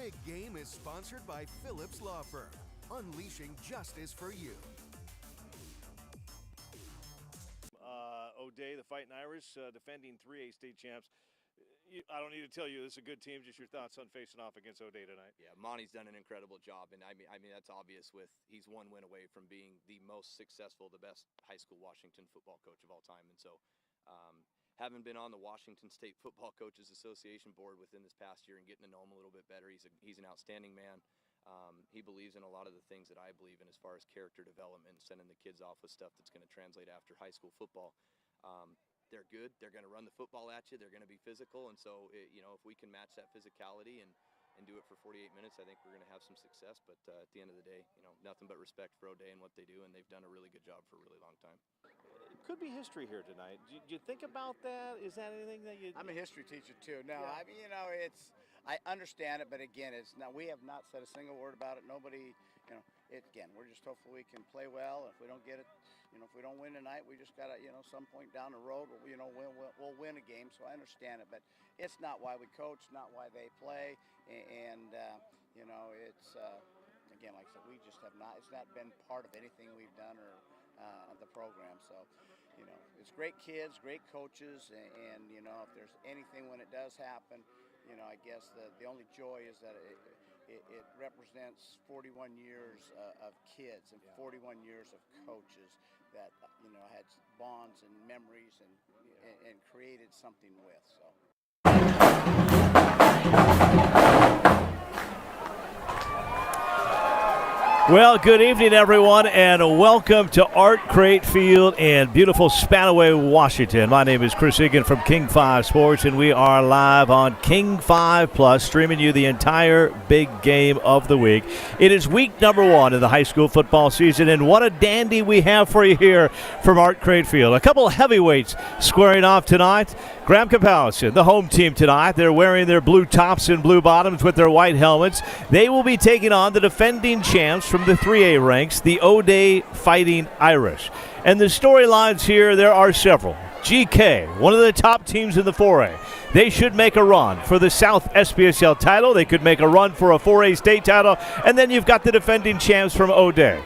Big Game is sponsored by Phillips Law Firm, unleashing justice for you. O'Dea, the Fighting Irish, defending 3A state champs. I don't need to tell you this is a good team. Just your thoughts on facing off against O'Dea tonight. Yeah, Monty's done an incredible job, and I mean that's obvious. He's one win away from being the most successful, the best high school Washington football coach of all time. And so, having been on the Washington State Football Coaches Association board within this past year and getting to know him a little bit better, he's an outstanding man. He believes in a lot of the things that I believe in as far as character development, sending the kids off with stuff that's going to translate after high school football. They're good. They're going to run the football at you. They're going to be physical. And so, if we can match that physicality and do it for 48 minutes, I think we're going to have some success. But at the end of the day, nothing but respect for O'Dea and what they do, and they've done a really good job for a really long time. It could be history here tonight. Do you think about that? Is that anything that you... I'm a history teacher, too. No, yeah. I mean, I understand it, but again, we have not said a single word about it. Nobody, we're just hopeful we can play well. If we don't get it, if we don't win tonight, we just got to, some point down the road, we'll win a game. So I understand it, but it's not why we coach, not why they play. And, it's, again, like I said, we just have not, it's not been part of anything we've done or the program. So, it's great kids, great coaches, and if there's anything when it does happen, I guess the only joy is that it represents 41 years of kids and 41 years of coaches that had bonds and memories and created something with. So. Well, good evening, everyone, and welcome to Art Crate Field in beautiful Spanaway, Washington. My name is Chris Egan from King 5 Sports, and we are live on King 5 Plus, streaming you the entire big game of the week. It is week number 1 in the high school football season, and what a dandy we have for you here from Art Crate Field. A couple of heavyweights squaring off tonight. Graham-Kapowsin, the home team tonight. They're wearing their blue tops and blue bottoms with their white helmets. They will be taking on the defending champs from the 3A ranks, the O'Dea Fighting Irish. And the storylines here, there are several. GK, one of the top teams in the 4A. They should make a run for the South SPSL title. They could make a run for a 4A state title. And then you've got the defending champs from O'Dea.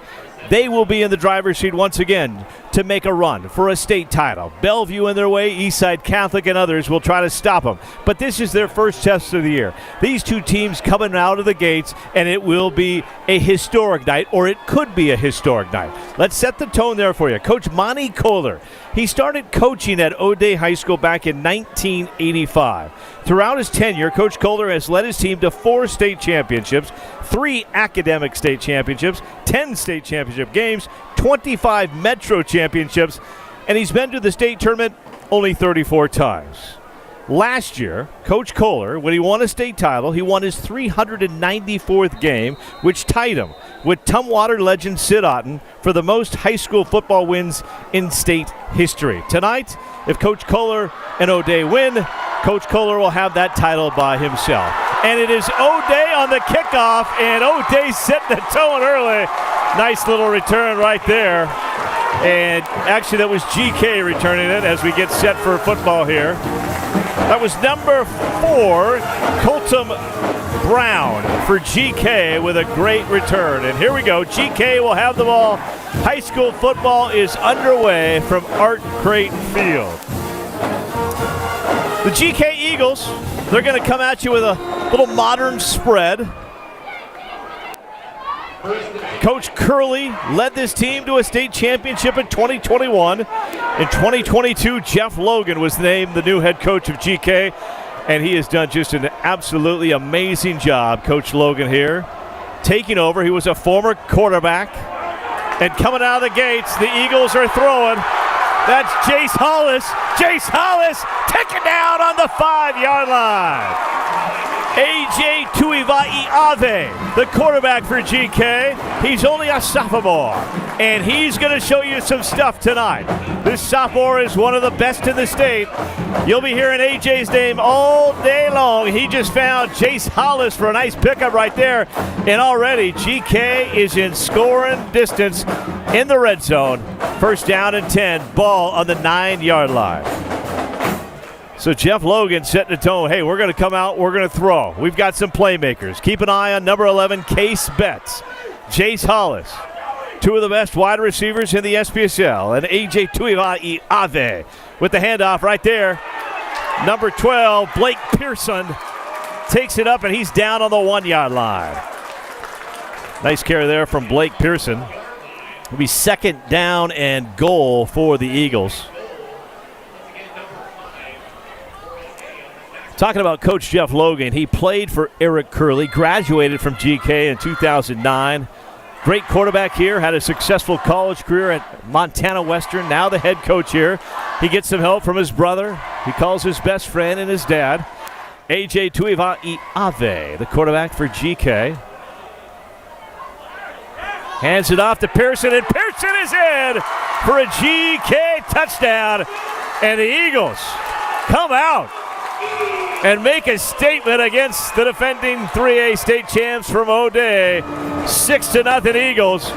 They will be in the driver's seat once again to make a run for a state title. Bellevue in their way, Eastside Catholic and others will try to stop them. But this is their first test of the year. These two teams coming out of the gates, and it will be a historic night, or it could be a historic night. Let's set the tone there for you. Coach Monty Kohler, he started coaching at O'Dea High School back in 1985. Throughout his tenure, Coach Kohler has led his team to 4 state championships, 3 academic state championships, 10 state championship games, 25 Metro championships, and he's been to the state tournament only 34 times. Last year, Coach Kohler, when he won a state title, he won his 394th game, which tied him with Tumwater legend Sid Otten for the most high school football wins in state history. Tonight, if Coach Kohler and O'Dea win, Coach Kohler will have that title by himself. And it is O'Dea on the kickoff, and O'Dea setting the tone early. Nice little return right there. And actually, that was GK returning it as we get set for football here. That was number 4, Colton Brown for GK with a great return. And here we go. GK will have the ball. High school football is underway from Art Crate Field. The GK Eagles, they're going to come at you with a little modern spread. Coach Curley led this team to a state championship in 2021. In 2022, Jeff Logan was named the new head coach of GK, and he has done just an absolutely amazing job, Coach Logan here. Taking over, he was a former quarterback, and coming out of the gates, the Eagles are throwing. That's Jace Hollis. Jace Hollis taken down on the 5-yard line. A.J. Tuivai-Ave, the quarterback for GK. He's only a sophomore, and he's going to show you some stuff tonight. This sophomore is one of the best in the state. You'll be hearing A.J.'s name all day long. He just found Jace Hollis for a nice pickup right there, and already GK is in scoring distance in the red zone. First down and 10, ball on the 9-yard line. So Jeff Logan setting the tone. Hey, we're going to come out. We're going to throw. We've got some playmakers. Keep an eye on number 11, Case Betts. Jace Hollis, two of the best wide receivers in the SPSL. And A.J. Tuivasa-Ave with the handoff right there. Number 12, Blake Pearson, takes it up, and he's down on the 1-yard line. Nice carry there from Blake Pearson. It'll be 2nd down and goal for the Eagles. Talking about Coach Jeff Logan, he played for Eric Curley, graduated from GK in 2009. Great quarterback here, had a successful college career at Montana Western, now the head coach here. He gets some help from his brother. He calls his best friend and his dad. A.J. Tuivasa-Ave, the quarterback for GK. Hands it off to Pearson, and Pearson is in for a GK touchdown. And the Eagles come out and make a statement against the defending 3A state champs from O'Dea. 6-0 Eagles.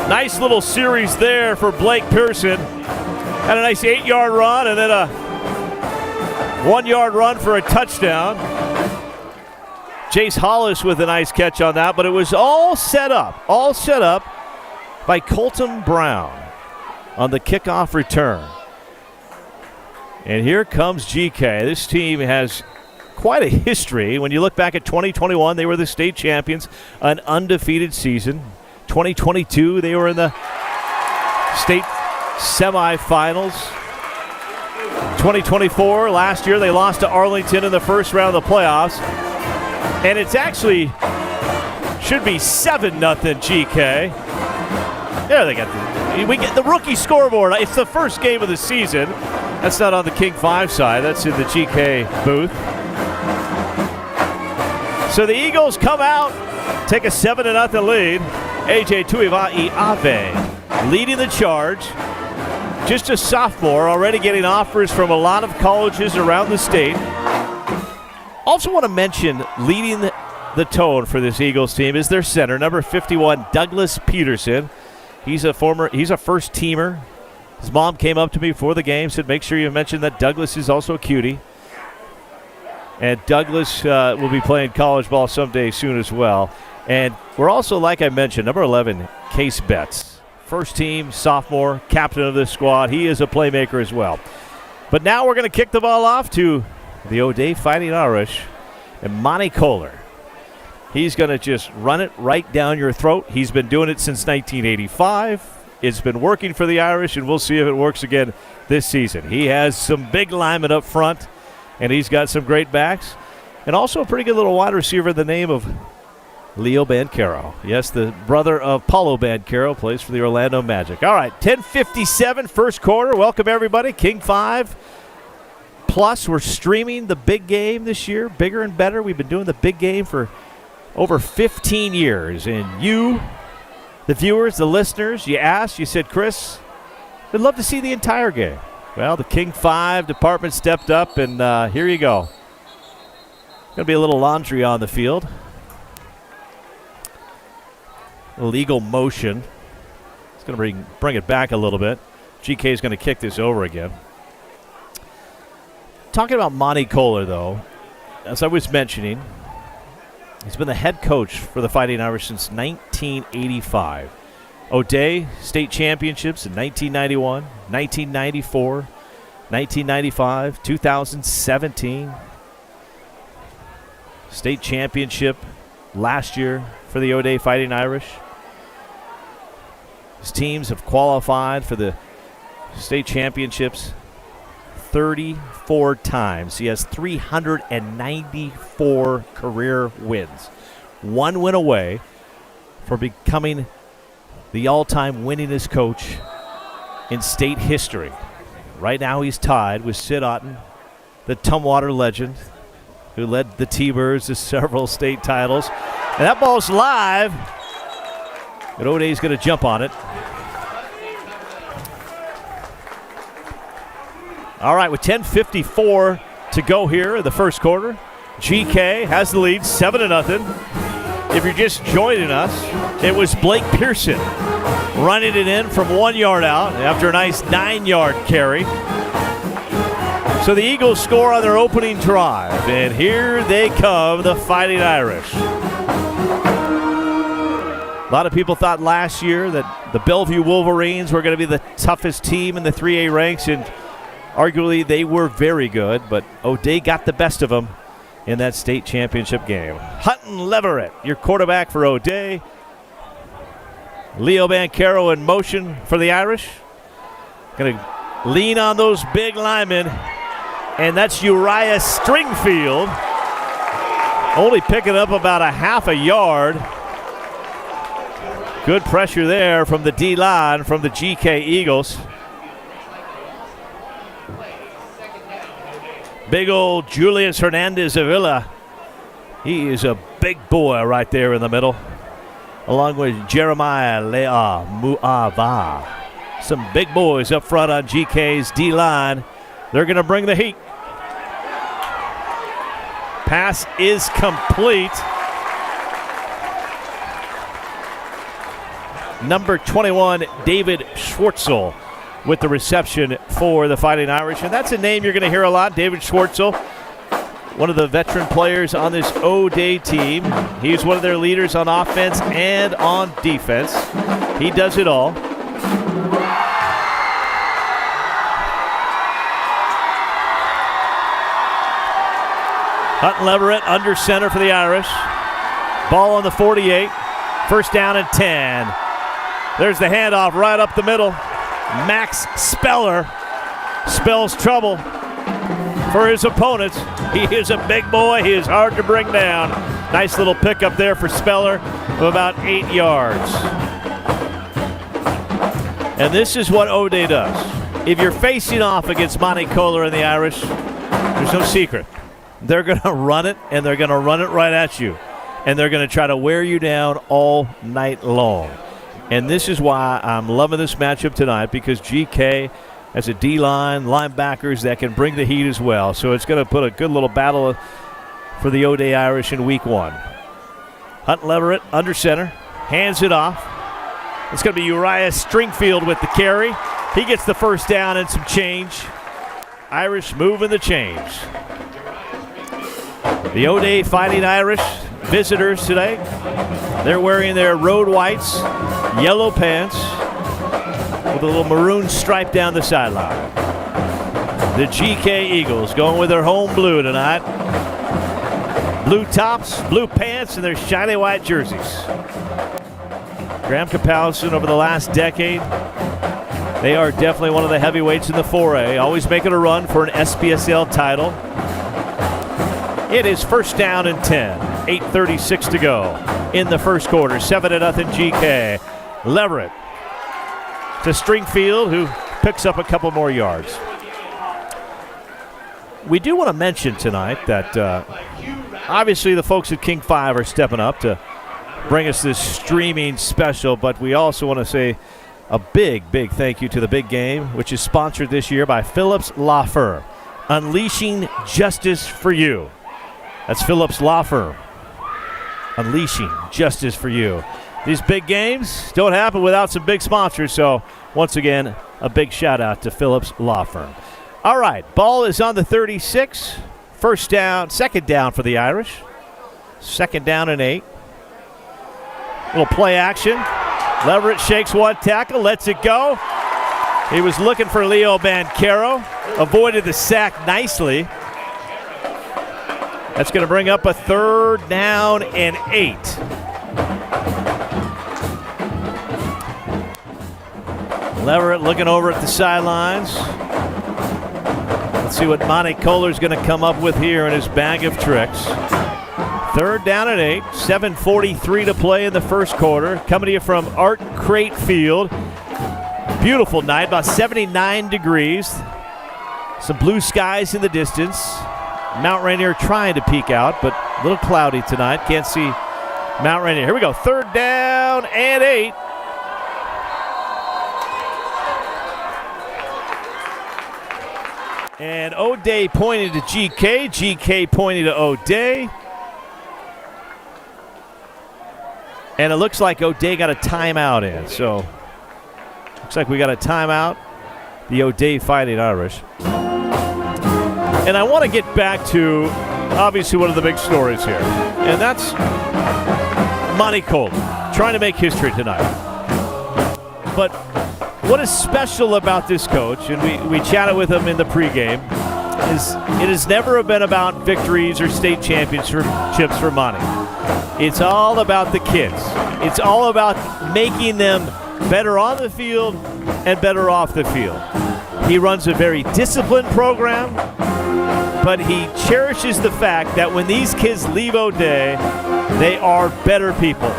Nice little series there for Blake Pearson. Had a nice 8-yard run and then a 1-yard run for a touchdown. Jace Hollis with a nice catch on that, but it was all set up by Colton Brown on the kickoff return. And here comes GK. This team has quite a history. When you look back at 2021, they were the state champions, an undefeated season. 2022, they were in the state semifinals. 2024, last year, they lost to Arlington in the first round of the playoffs. And it's actually should be 7-0 GK. Yeah, they got we get the rookie scoreboard. It's the first game of the season. That's not on the King 5 side. That's in the GK booth. So the Eagles come out, take a 7-0 lead. A.J. Tuivasa-Ave leading the charge. Just a sophomore, already getting offers from a lot of colleges around the state. Also want to mention, leading the tone for this Eagles team is their center, number 51, Douglas Peterson. He's a first teamer. His mom came up to me before the game, said make sure you mention that Douglas is also a cutie. And Douglas will be playing college ball someday soon as well. And we're also, like I mentioned, number 11, Case Betts. First team, sophomore, captain of this squad. He is a playmaker as well. But now we're going to kick the ball off to the O'Dea Fighting Irish and Monty Kohler. He's going to just run it right down your throat. He's been doing it since 1985. It's been working for the Irish, and we'll see if it works again this season. He has some big linemen up front, and he's got some great backs, and also a pretty good little wide receiver, the name of Leo Bancaro. Yes, the brother of Paulo Bancaro, plays for the Orlando Magic. All right, 10:57, first quarter. Welcome, everybody. King 5. Plus, we're streaming the big game this year, bigger and better. We've been doing the big game for over 15 years. And you, the viewers, the listeners, you asked, you said, Chris, we'd love to see the entire game. Well, the King 5 department stepped up, and here you go. Going to be a little laundry on the field. Illegal motion. It's going to bring it back a little bit. GK is going to kick this over again. Talking about Monty Kohler, though, as I was mentioning, he's been the head coach for the Fighting Irish since 1985. O'Dea state championships in 1991, 1994, 1995, 2017. State championship last year for the O'Dea Fighting Irish. His teams have qualified for the state championships 34 times. He has 394 career wins. One win away from becoming the all-time winningest coach in state history. Right now he's tied with Sid Otten, the Tumwater legend, who led the T-Birds to several state titles. And that ball's live, and O'Dea's going to jump on it. All right, with 10:54 to go here in the first quarter, GK has the lead, 7-0. If you're just joining us, it was Blake Pearson running it in from 1 yard out after a nice 9-yard carry. So the Eagles score on their opening drive, and here they come, the Fighting Irish. A lot of people thought last year that the Bellevue Wolverines were going to be the toughest team in the 3A ranks, and arguably they were very good, but O'Dea got the best of them in that state championship game. Hutton Leverett, your quarterback for O'Dea. Leo Bancaro in motion for the Irish. Going to lean on those big linemen, and that's Uriah Stringfield, only picking up about a half a yard. Good pressure there from the D-line from the GK Eagles. Big old Julius Hernandez Avila. He is a big boy right there in the middle, along with Jeremiah Lea Muava. Some big boys up front on GK's D-line. They're going to bring the heat. Pass is complete. Number 21, David Schwartzel, with the reception for the Fighting Irish. And that's a name you're going to hear a lot, David Schwartzel, one of the veteran players on this O'Dea team. He's one of their leaders on offense and on defense. He does it all. Hutton Leverett under center for the Irish. Ball on the 48. First down and 10. There's the handoff right up the middle. Max Speller spells trouble for his opponents. He is a big boy. He is hard to bring down. Nice little pickup there for Speller of about 8 yards. And this is what O'Dea does. If you're facing off against Monte Kohler and the Irish, there's no secret. They're going to run it, and they're going to run it right at you. And they're going to try to wear you down all night long. And this is why I'm loving this matchup tonight, because GK has a D-line, linebackers that can bring the heat as well. So it's going to put a good little battle for the O'Dea Irish in week one. Hutton Leverett under center, hands it off. It's going to be Uriah Stringfield with the carry. He gets the first down and some change. Irish moving the chains. The O'Dea Fighting Irish visitors today. They're wearing their road whites, yellow pants, with a little maroon stripe down the sideline. The GK Eagles going with their home blue tonight. Blue tops, blue pants, and their shiny white jerseys. Graham-Kapowsin over the last decade, they are definitely one of the heavyweights in the 4A, always making a run for an SPSL title. It is first down and 10. 8:36 to go in the first quarter. 7-0 GK. Leverett to Stringfield, who picks up a couple more yards. We do want to mention tonight that obviously the folks at King 5 are stepping up to bring us this streaming special, but we also want to say a big thank you to the big game, which is sponsored this year by Phillips Law Firm. Unleashing justice for you. That's Phillips Law Firm. Unleashing justice for you. These big games don't happen without some big sponsors, so once again, a big shout out to Phillips Law Firm. All right, ball is on the 36. First down, second down for the Irish. Second down and 8. Little play action. Leverett shakes one tackle, lets it go. He was looking for Leo Bancaro. Avoided the sack nicely. That's going to bring up a third down and 8. Leverett looking over at the sidelines. Let's see what Monte Kohler's going to come up with here in his bag of tricks. Third down and 8. 7:43 to play in the first quarter. Coming to you from Art Crate Field. Beautiful night, about 79 degrees. Some blue skies in the distance. Mount Rainier trying to peek out, but a little cloudy tonight. Can't see Mount Rainier. Here we go. Third down and 8. And O'Dea pointing to GK. GK pointing to O'Dea. And it looks like O'Dea got a timeout in. So looks like we got a timeout. The O'Dea Fighting Irish. And I want to get back to, obviously, one of the big stories here. And that's Monty Coleman trying to make history tonight. But what is special about this coach, and we chatted with him in the pregame, is it has never been about victories or state championships for Monty. It's all about the kids. It's all about making them better on the field and better off the field. He runs a very disciplined program, but he cherishes the fact that when these kids leave O'Dea, they are better people.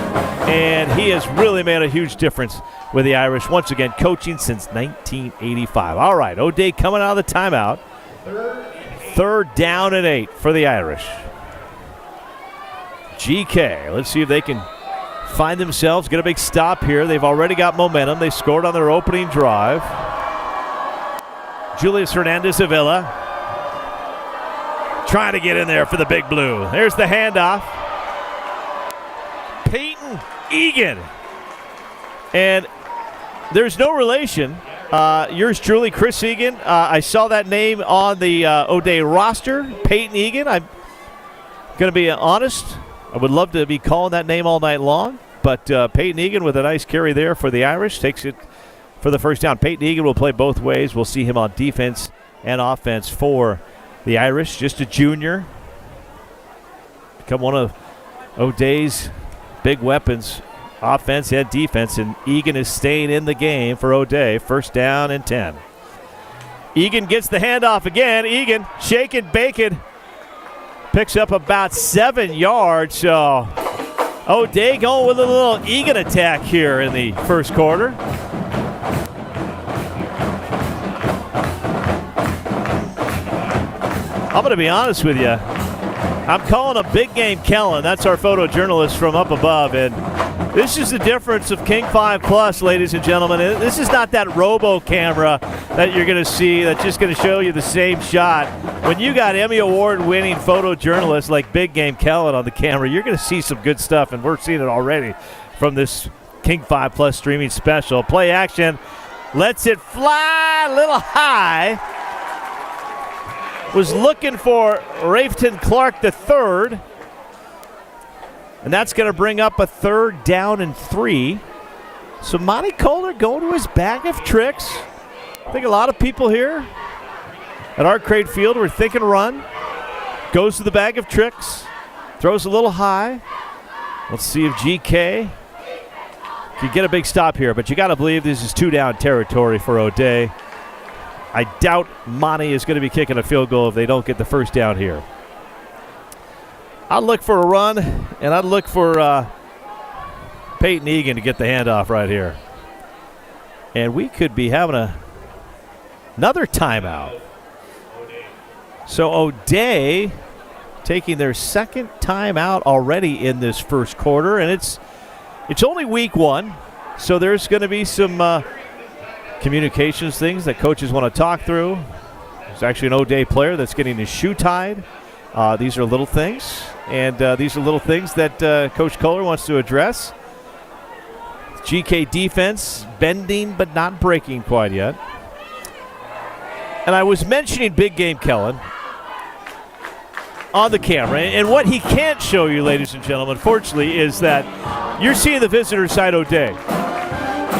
And he has really made a huge difference with the Irish, once again, coaching since 1985. All right, O'Dea coming out of the timeout. 3rd down and 8 for the Irish. GK, let's see if they can find themselves, get a big stop here. They've already got momentum. They scored on their opening drive. Julius Hernandez-Avila trying to get in there for the Big Blue. There's the handoff. Peyton Egan. And there's no relation. Yours truly, Chris Egan. I saw that name on the O'Dea roster, Peyton Egan. I'm going to be honest. I would love to be calling that name all night long. But Peyton Egan with a nice carry there for the Irish takes it for the first down. Peyton Egan will play both ways. We'll see him on defense and offense for the Irish. Just a junior. Become one of O'Dea's big weapons, offense and defense, and Egan is staying in the game for O'Dea. 1st down and 10. Egan gets the handoff again. Egan shaking bacon. Picks up about 7 yards. So O'Dea going with a little Egan attack here in the first quarter. I'm going to be honest with you. I'm calling a big game Kellen. That's our photojournalist from up above. And this is the difference of King 5 Plus, ladies and gentlemen. This is not that robo camera that you're going to see that's just going to show you the same shot. When you got Emmy Award-winning photojournalists like Big Game Kellen on the camera, you're going to see some good stuff, and we're seeing it already from this King 5 Plus streaming special. Play action. Lets it fly a little high. Was looking for Rafton Clark III. And that's going to bring up a 3rd down and 3. So Monty Kohler going to his bag of tricks. I think a lot of people here at Art Crate Field were thinking run. Goes to the bag of tricks. Throws a little high. Let's see if GK can get a big stop here. But you got to believe this is 2-down territory for O'Dea. I doubt Monty is going to be kicking a field goal if they don't get the 1st down here. I'd look for a run, and I'd look for Peyton Egan to get the handoff right here. And we could be having another timeout. So O'Dea taking their 2nd timeout already in this first quarter, and it's only week 1, so there's going to be some communications things that coaches want to talk through. There's actually an O'Dea player that's getting his shoe tied. These are little things, and these are little things that Coach Kohler wants to address. GK defense bending but not breaking quite yet. And I was mentioning Big Game Kellen on the camera, and what he can't show you, ladies and gentlemen, fortunately, is that you're seeing the visitor side O'Dea.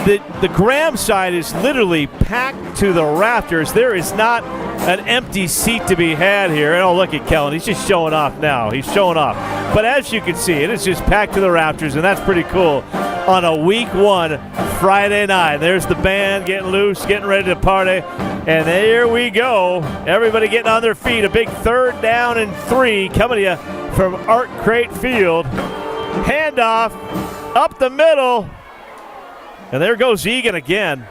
The Graham side is literally packed to the rafters. There is not an empty seat to be had here. And oh, look at Kellen. He's just showing off now. He's showing off. But as you can see, it is just packed to the rafters, and that's pretty cool on a week 1 Friday night. There's the band getting loose, getting ready to party. And there we go. Everybody getting on their feet. A big 3rd down and 3 coming to you from Art Crate Field. Handoff up the middle. And there goes Egan again.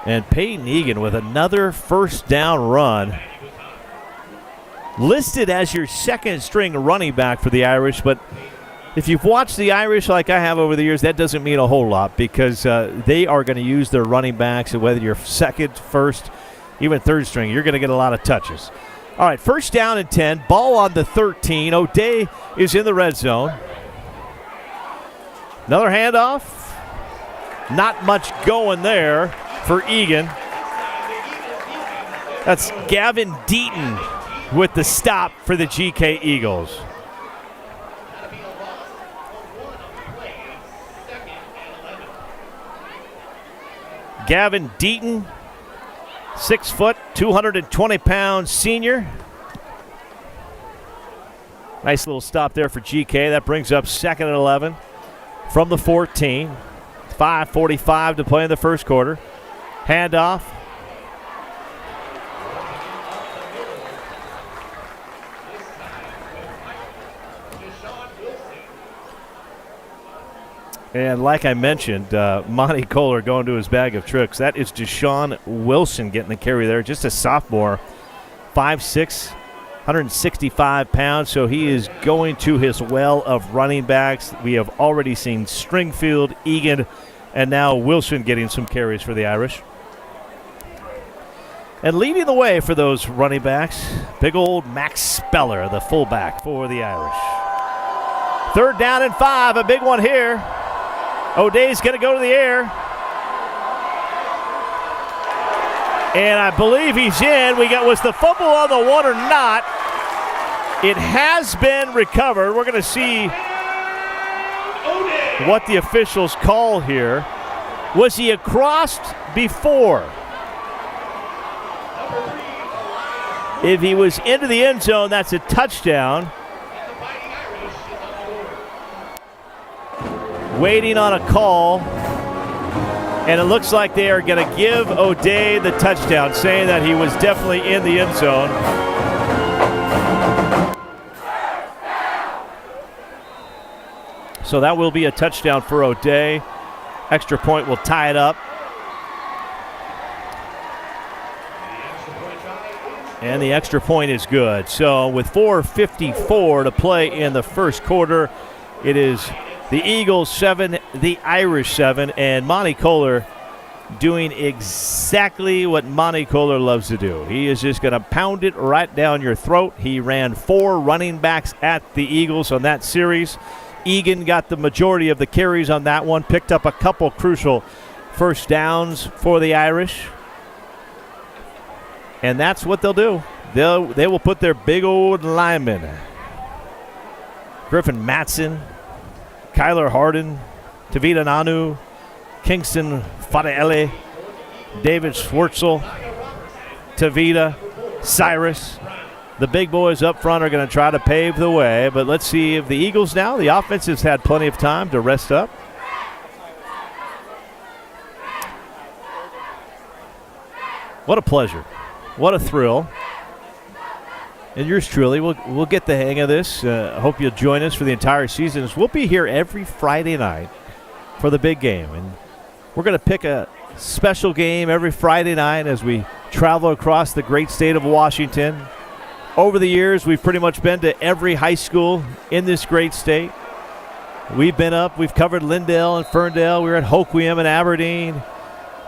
And Peyton Egan with another 1st down run. Listed as your 2nd string running back for the Irish, but if you've watched the Irish like I have over the years, that doesn't mean a whole lot because they are going to use their running backs, and whether you're 2nd, 1st, even 3rd string, you're going to get a lot of touches. All right, 1st down and 10, ball on the 13. O'Dea is in the red zone. Another handoff. Not much going there for Egan. That's Gavin Deaton with the stop for the GK Eagles. Gavin Deaton, 6 foot, 220-pound senior. Nice little stop there for GK. That brings up 2nd and 11 from the 14. 5:45 to play in the first quarter. Handoff. And like I mentioned, Monty Kohler going to his bag of tricks. That is Deshaun Wilson getting the carry there. Just a sophomore, 5'6", 165 pounds. So he is going to his well of running backs. We have already seen Stringfield, Egan, and now Wilson getting some carries for the Irish. And leading the way for those running backs, big old Max Speller, the fullback for the Irish. 3rd down and 5, a big one here. O'Dea's going to go to the air. And I believe he's in. Was the fumble on the one or not? It has been recovered. We're going to see what the officials call here. Was he across before? If he was into the end zone, that's a touchdown. Waiting on a call, and it looks like they are going to give O'Dea the touchdown, saying that he was definitely in the end zone. So that will be a touchdown for O'Dea. Extra point will tie it up. And the extra point is good. So with 4:54 to play in the first quarter, it is the Eagles 7, the Irish 7, and Monty Kohler doing exactly what Monty Kohler loves to do. He is just going to pound it right down your throat. He ran 4 running backs at the Eagles on that series. Egan got the majority of the carries on that one, picked up a couple crucial first downs for the Irish. And that's what they'll do. They will put their big old linemen, Griffin Matson, Kyler Harden, Tavita Nanu, Kingston Fadaele, David Schwartzel, Tavita, Cyrus. The big boys up front are going to try to pave the way, but let's see if the Eagles now, the offense has had plenty of time to rest up. What a pleasure. What a thrill. And yours truly, we'll get the hang of this. I hope you'll join us for the entire season. We'll be here every Friday night for the big game. And we're going to pick a special game every Friday night as we travel across the great state of Washington. Over the years, we've pretty much been to every high school in this great state. We've covered Lindale and Ferndale. We were at Hoquiam and Aberdeen.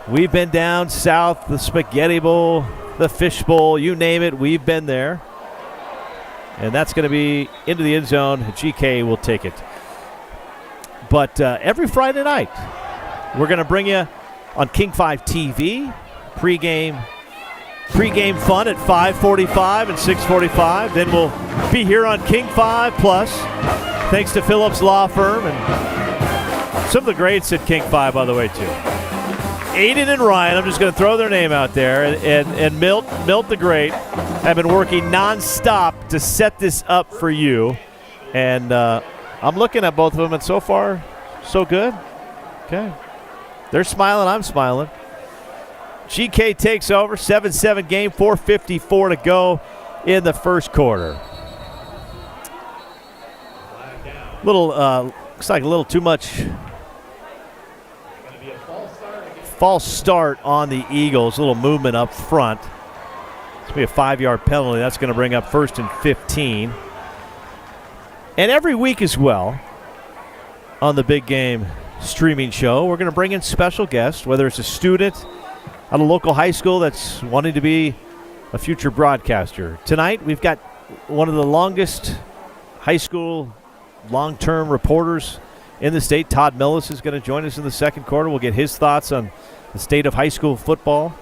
We've been down south, the Spaghetti Bowl, the Fish Bowl, you name it, we've been there. And that's going to be into the end zone. GK will take it. But every Friday night, we're going to bring you on King 5 TV, pregame fun at 5:45 and 6:45. Then we'll be here on King 5 Plus, thanks to Phillips Law Firm and some of the greats at King 5, by the way, too. Aiden and Ryan, I'm just going to throw their name out there, and Milt the Great have been working nonstop to set this up for you. And I'm looking at both of them, and so far, so good. Okay. They're smiling, I'm smiling. GK takes over, 7-7 game, 4:54 to go in the first quarter. Looks like a little too much false start on the Eagles. A little movement up front. It's going to be a 5-yard penalty. That's going to bring up 1st and 15. And every week as well, on the Big Game streaming show, we're going to bring in special guests, whether it's a student at a local high school that's wanting to be a future broadcaster. Tonight, we've got one of the longest high school long-term reporters in the state. Todd Millis is going to join us in the second quarter. We'll get his thoughts on the state of high school football.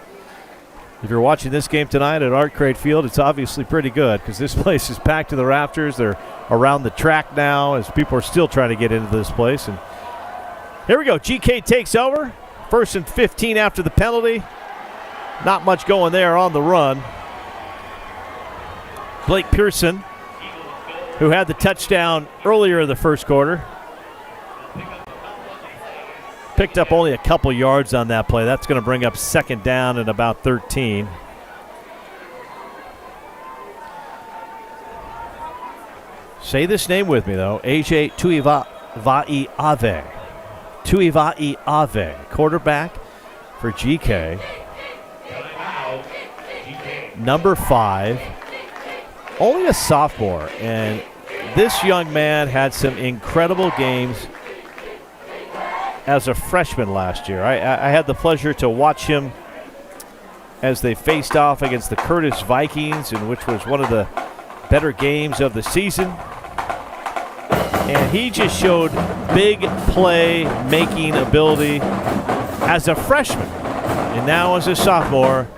If you're watching this game tonight at Art Crate Field, it's obviously pretty good because this place is packed to the rafters. They're around the track now as people are still trying to get into this place. And here we go. GK takes over. 1st and 15 after the penalty. Not much going there on the run. Blake Pearson, who had the touchdown earlier in the first quarter, picked up only a couple yards on that play. That's going to bring up 2nd down and about 13. Say this name with me, though. AJ Tuivasa-Ave. Tuivasa-Ave, quarterback for GK. Number 5. Only a sophomore, and this young man had some incredible games as a freshman last year. I had the pleasure to watch him as they faced off against the Curtis Vikings, in which was one of the better games of the season. And he just showed big play-making ability as a freshman. And now as a sophomore,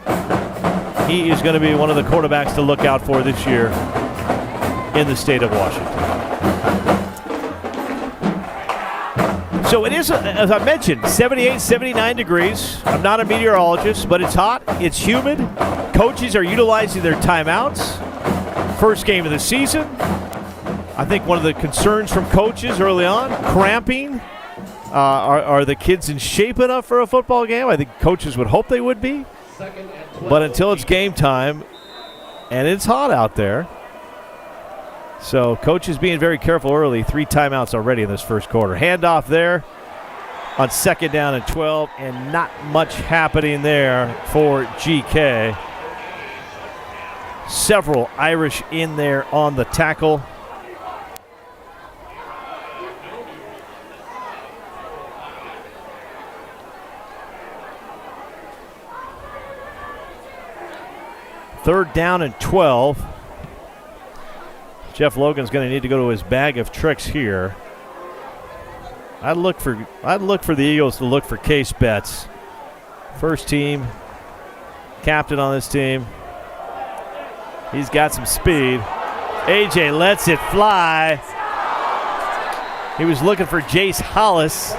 he is going to be one of the quarterbacks to look out for this year in the state of Washington. So it is, as I mentioned, 78, 79 degrees. I'm not a meteorologist, but it's hot. It's humid. Coaches are utilizing their timeouts. First game of the season. I think one of the concerns from coaches early on, cramping. Are the kids in shape enough for a football game? I think coaches would hope they would be. But until it's game time, and it's hot out there, so coaches being very careful early. 3 timeouts already in this first quarter. Handoff there on 2nd down and 12, and not much happening there for GK. Several Irish in there on the tackle. Third down and 12. Jeff Logan's going to need to go to his bag of tricks here. I'd look for the Eagles to look for Case Betts. First team captain on this team. He's got some speed. AJ lets it fly. He was looking for Jace Hollis.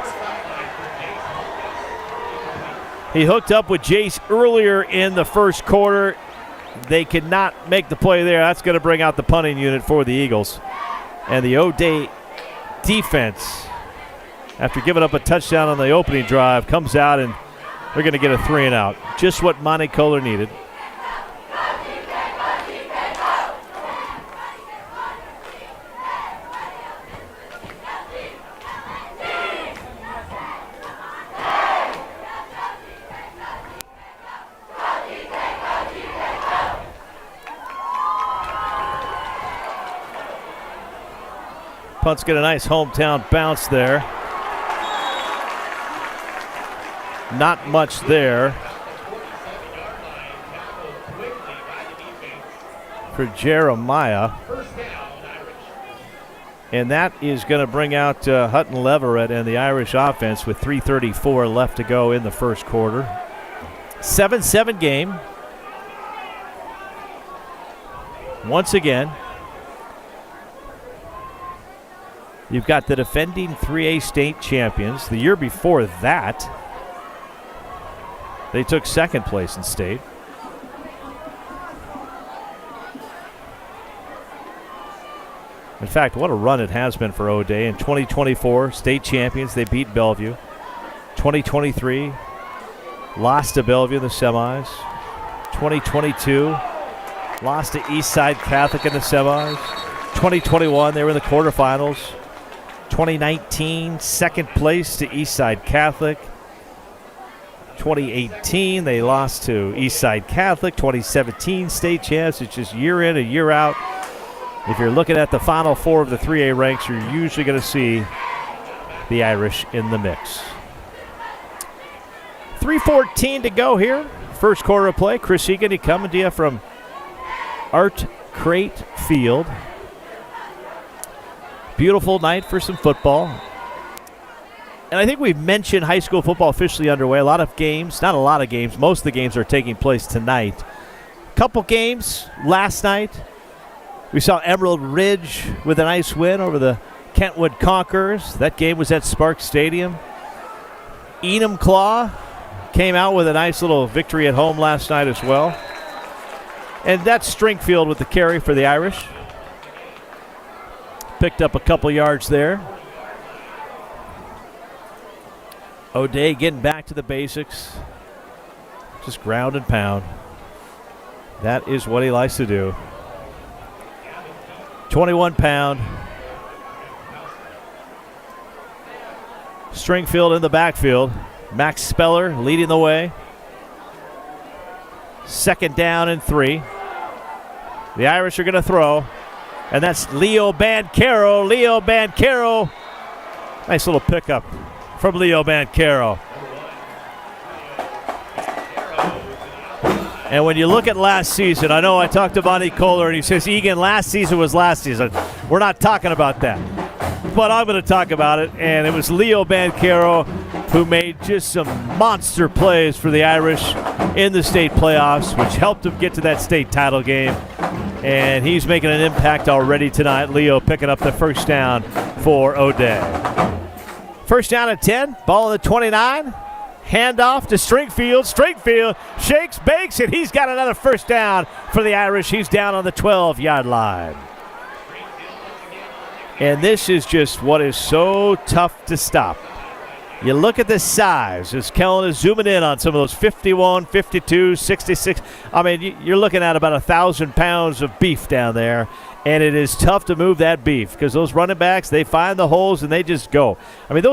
He hooked up with Jace earlier in the first quarter. They could not make the play there. That's going to bring out the punting unit for the Eagles. And the O'Dea defense, after giving up a touchdown on the opening drive, comes out and they're going to get a 3 and out. Just what Monte Kohler needed. Punt's got a nice hometown bounce there. Not much there for Jeremiah. And that is going to bring out Hutton Leverett and the Irish offense with 3:34 left to go in the first quarter. 7-7 game. Once again, you've got the defending 3A state champions. The year before that, they took 2nd place in state. In fact, what a run it has been for O'Dea. In 2024, state champions, they beat Bellevue. 2023, lost to Bellevue in the semis. 2022, lost to Eastside Catholic in the semis. 2021, they were in the quarterfinals. 2019, 2nd place to Eastside Catholic. 2018, they lost to Eastside Catholic. 2017, state champs. It's just year in and year out. If you're looking at the Final Four of the 3A ranks, you're usually going to see the Irish in the mix. 3:14 to go here. First quarter of play. Chris Egan coming to you from Art Crate Field. Beautiful night for some football. And I think we've mentioned high school football officially underway. A lot of games, not a lot of games, most of the games are taking place tonight. Couple games last night. We saw Emerald Ridge with a nice win over the Kentwood Conquerors. That game was at Sparks Stadium. Enumclaw came out with a nice little victory at home last night as well. And that's Stringfield with the carry for the Irish. Picked up a couple yards there. O'Dea getting back to the basics. Just ground and pound. That is what he likes to do. 21-pound. Stringfield in the backfield. Max Speller leading the way. 2nd down and 3. The Irish are going to throw. And that's Leo Bancaro. Leo Bancaro. Nice little pickup from Leo Bancaro. And when you look at last season, I know I talked to Monty Kohler, and he says, Egan, last season was last season. We're not talking about that. But I'm going to talk about it, and it was Leo Bancaro who made just some monster plays for the Irish in the state playoffs, which helped him get to that state title game. And he's making an impact already tonight. Leo picking up the first down for O'Dea. First down at 10, ball on the 29. Handoff to Stringfield. Stringfield shakes, bakes, and he's got another first down for the Irish. He's down on the 12-yard line. And this is just what is so tough to stop. You look at the size as Kellen is zooming in on some of those 51, 52, 66. I mean, you're looking at about 1,000 pounds of beef down there, and it is tough to move that beef because those running backs, they find the holes and they just go. I mean,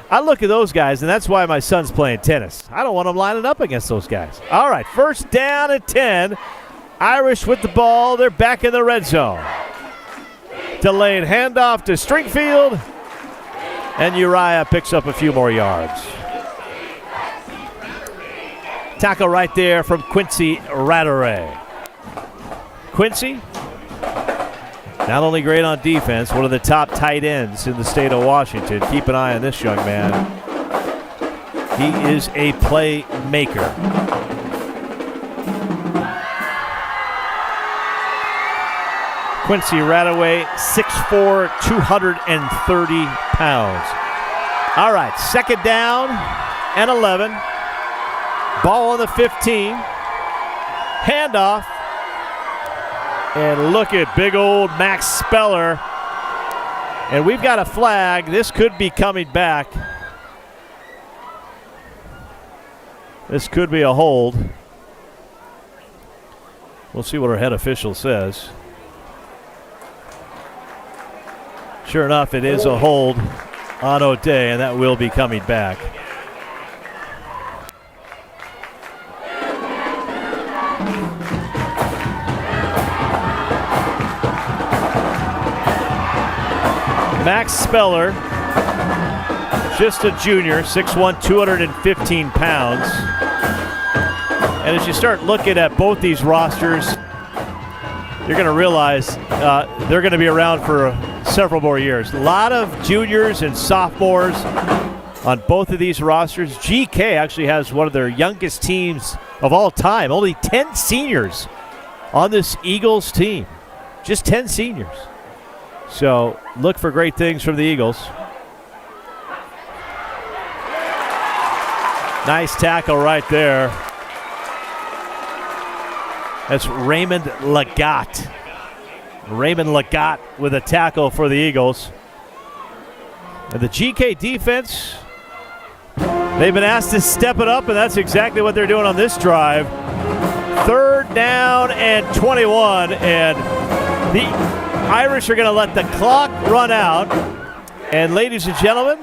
I look at those guys, and that's why my son's playing tennis. I don't want him lining up against those guys. All right, first down at 10. Irish with the ball. They're back in the red zone. Delayed handoff to Stringfield. And Uriah picks up a few more yards. Tackle right there from Quincy Rattray. Quincy, not only great on defense, one of the top tight ends in the state of Washington. Keep an eye on this young man. He is a playmaker. Quincy Rattray, 6'4", 230 pounds. All right, 2nd down and 11. Ball on the 15. Handoff. And look at big old Max Speller. And we've got a flag. This could be coming back. This could be a hold. We'll see what our head official says. Sure enough, it is a hold on O'Dea, and that will be coming back. Max Speller, just a junior, 6'1", 215 pounds. And as you start looking at both these rosters, you're going to realize they're going to be around for several more years. A lot of juniors and sophomores on both of these rosters. GK actually has one of their youngest teams of all time. Only 10 seniors on this Eagles team. Just 10 seniors. So look for great things from the Eagles. Nice tackle right there. That's Raymond Legat. Raymond Legat with a tackle for the Eagles. And the GK defense, they've been asked to step it up, and that's exactly what they're doing on this drive. 3rd down and 21, and the Irish are going to let the clock run out. And ladies and gentlemen,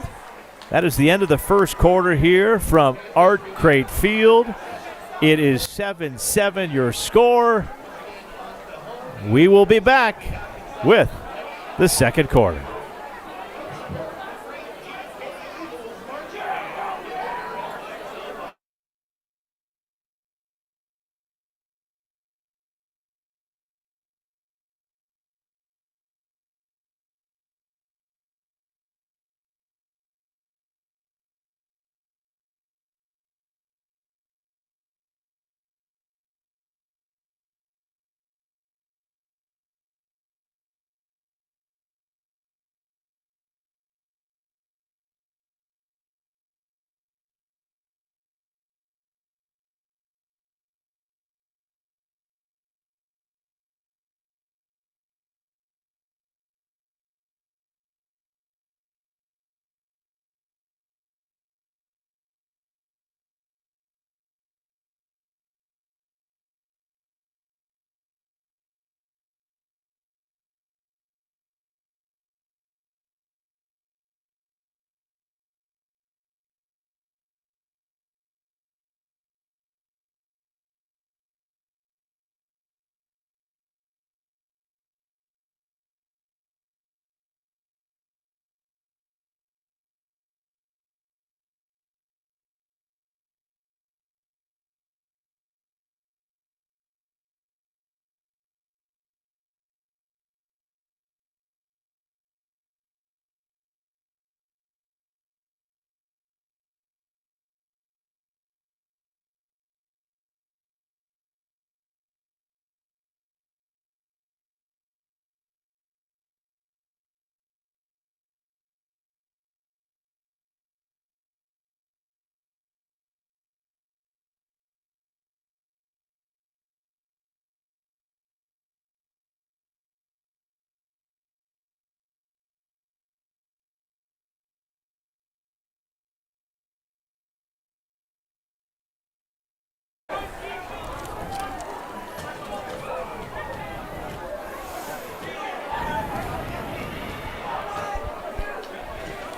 that is the end of the first quarter here from Art Crate Field. It is 7-7 your score. We will be back with the second quarter.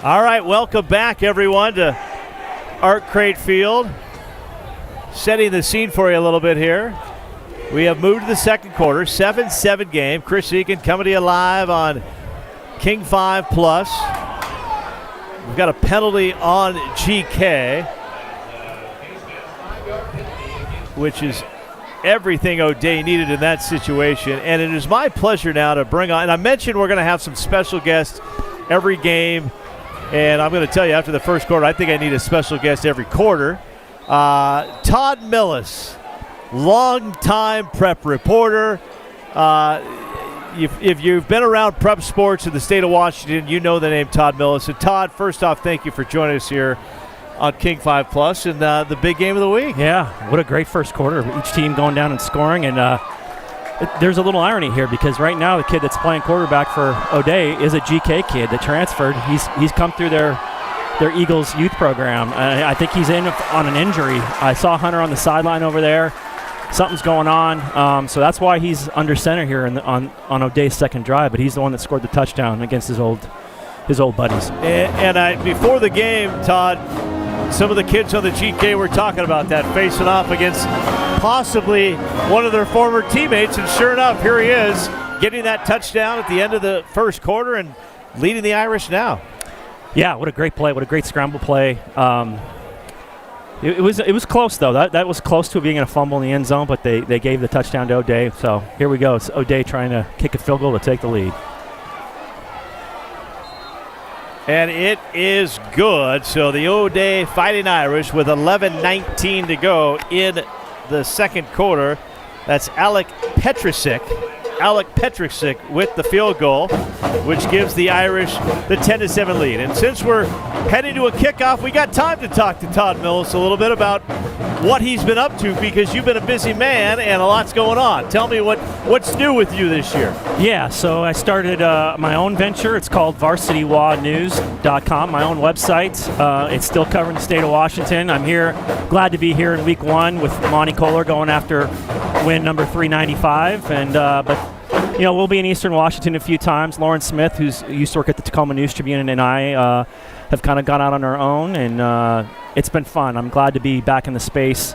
All right, welcome back, everyone, to Art Crate Field. Setting the scene for you a little bit here. We have moved to the second quarter, 7-7 game. Chris Egan coming to you live on King 5 Plus. We've got a penalty on GK, which is everything O'Dea needed in that situation. And it is my pleasure now to bring on, and I mentioned we're going to have some special guests every game. And I'm going to tell you, after the first quarter, I think I need a special guest every quarter. Todd Millis, longtime prep reporter. If you've been around prep sports in the state of Washington, you know the name Todd Millis. And Todd, first off, thank you for joining us here on King 5 Plus and the big game of the week. Yeah, what a great first quarter. Each team going down and scoring. And there's a little irony here because right now the kid that's playing quarterback for O'Dea is a GK kid that transferred. He's come through their Eagles youth program. I think he's in on an injury. I saw Hunter on the sideline over there. Something's going on. So that's why he's under center here on O'Dea's second drive. But he's the one that scored the touchdown against his old buddies. And before the game, Todd, some of the kids on the GK were talking about that, facing off against possibly one of their former teammates, and sure enough, here he is, getting that touchdown at the end of the first quarter and leading the Irish now. Yeah, what a great play, what a great scramble play. It was close, though. That was close to being a fumble in the end zone, but they gave the touchdown to O'Dea. So here we go. It's O'Dea trying to kick a field goal to take the lead. And it is good. So the O'Dea Fighting Irish with 11:19 to go in the second quarter. That's Alec Petricic with the field goal, which gives the Irish the 10-7 lead. And since we're heading to a kickoff, we got time to talk to Todd Millis a little bit about what he's been up to, because you've been a busy man and a lot's going on. Tell me what's new with you this year. Yeah, so I started my own venture. It's called VarsityWaNews.com, my own website. It's still covering the state of Washington. I'm here, glad to be here in week one with Monty Kohler going after win number 395. But you know, we'll be in Eastern Washington a few times. Lauren Smith, who used to work at the Tacoma News Tribune, and I have kind of gone out on our own, and it's been fun. I'm glad to be back in the space.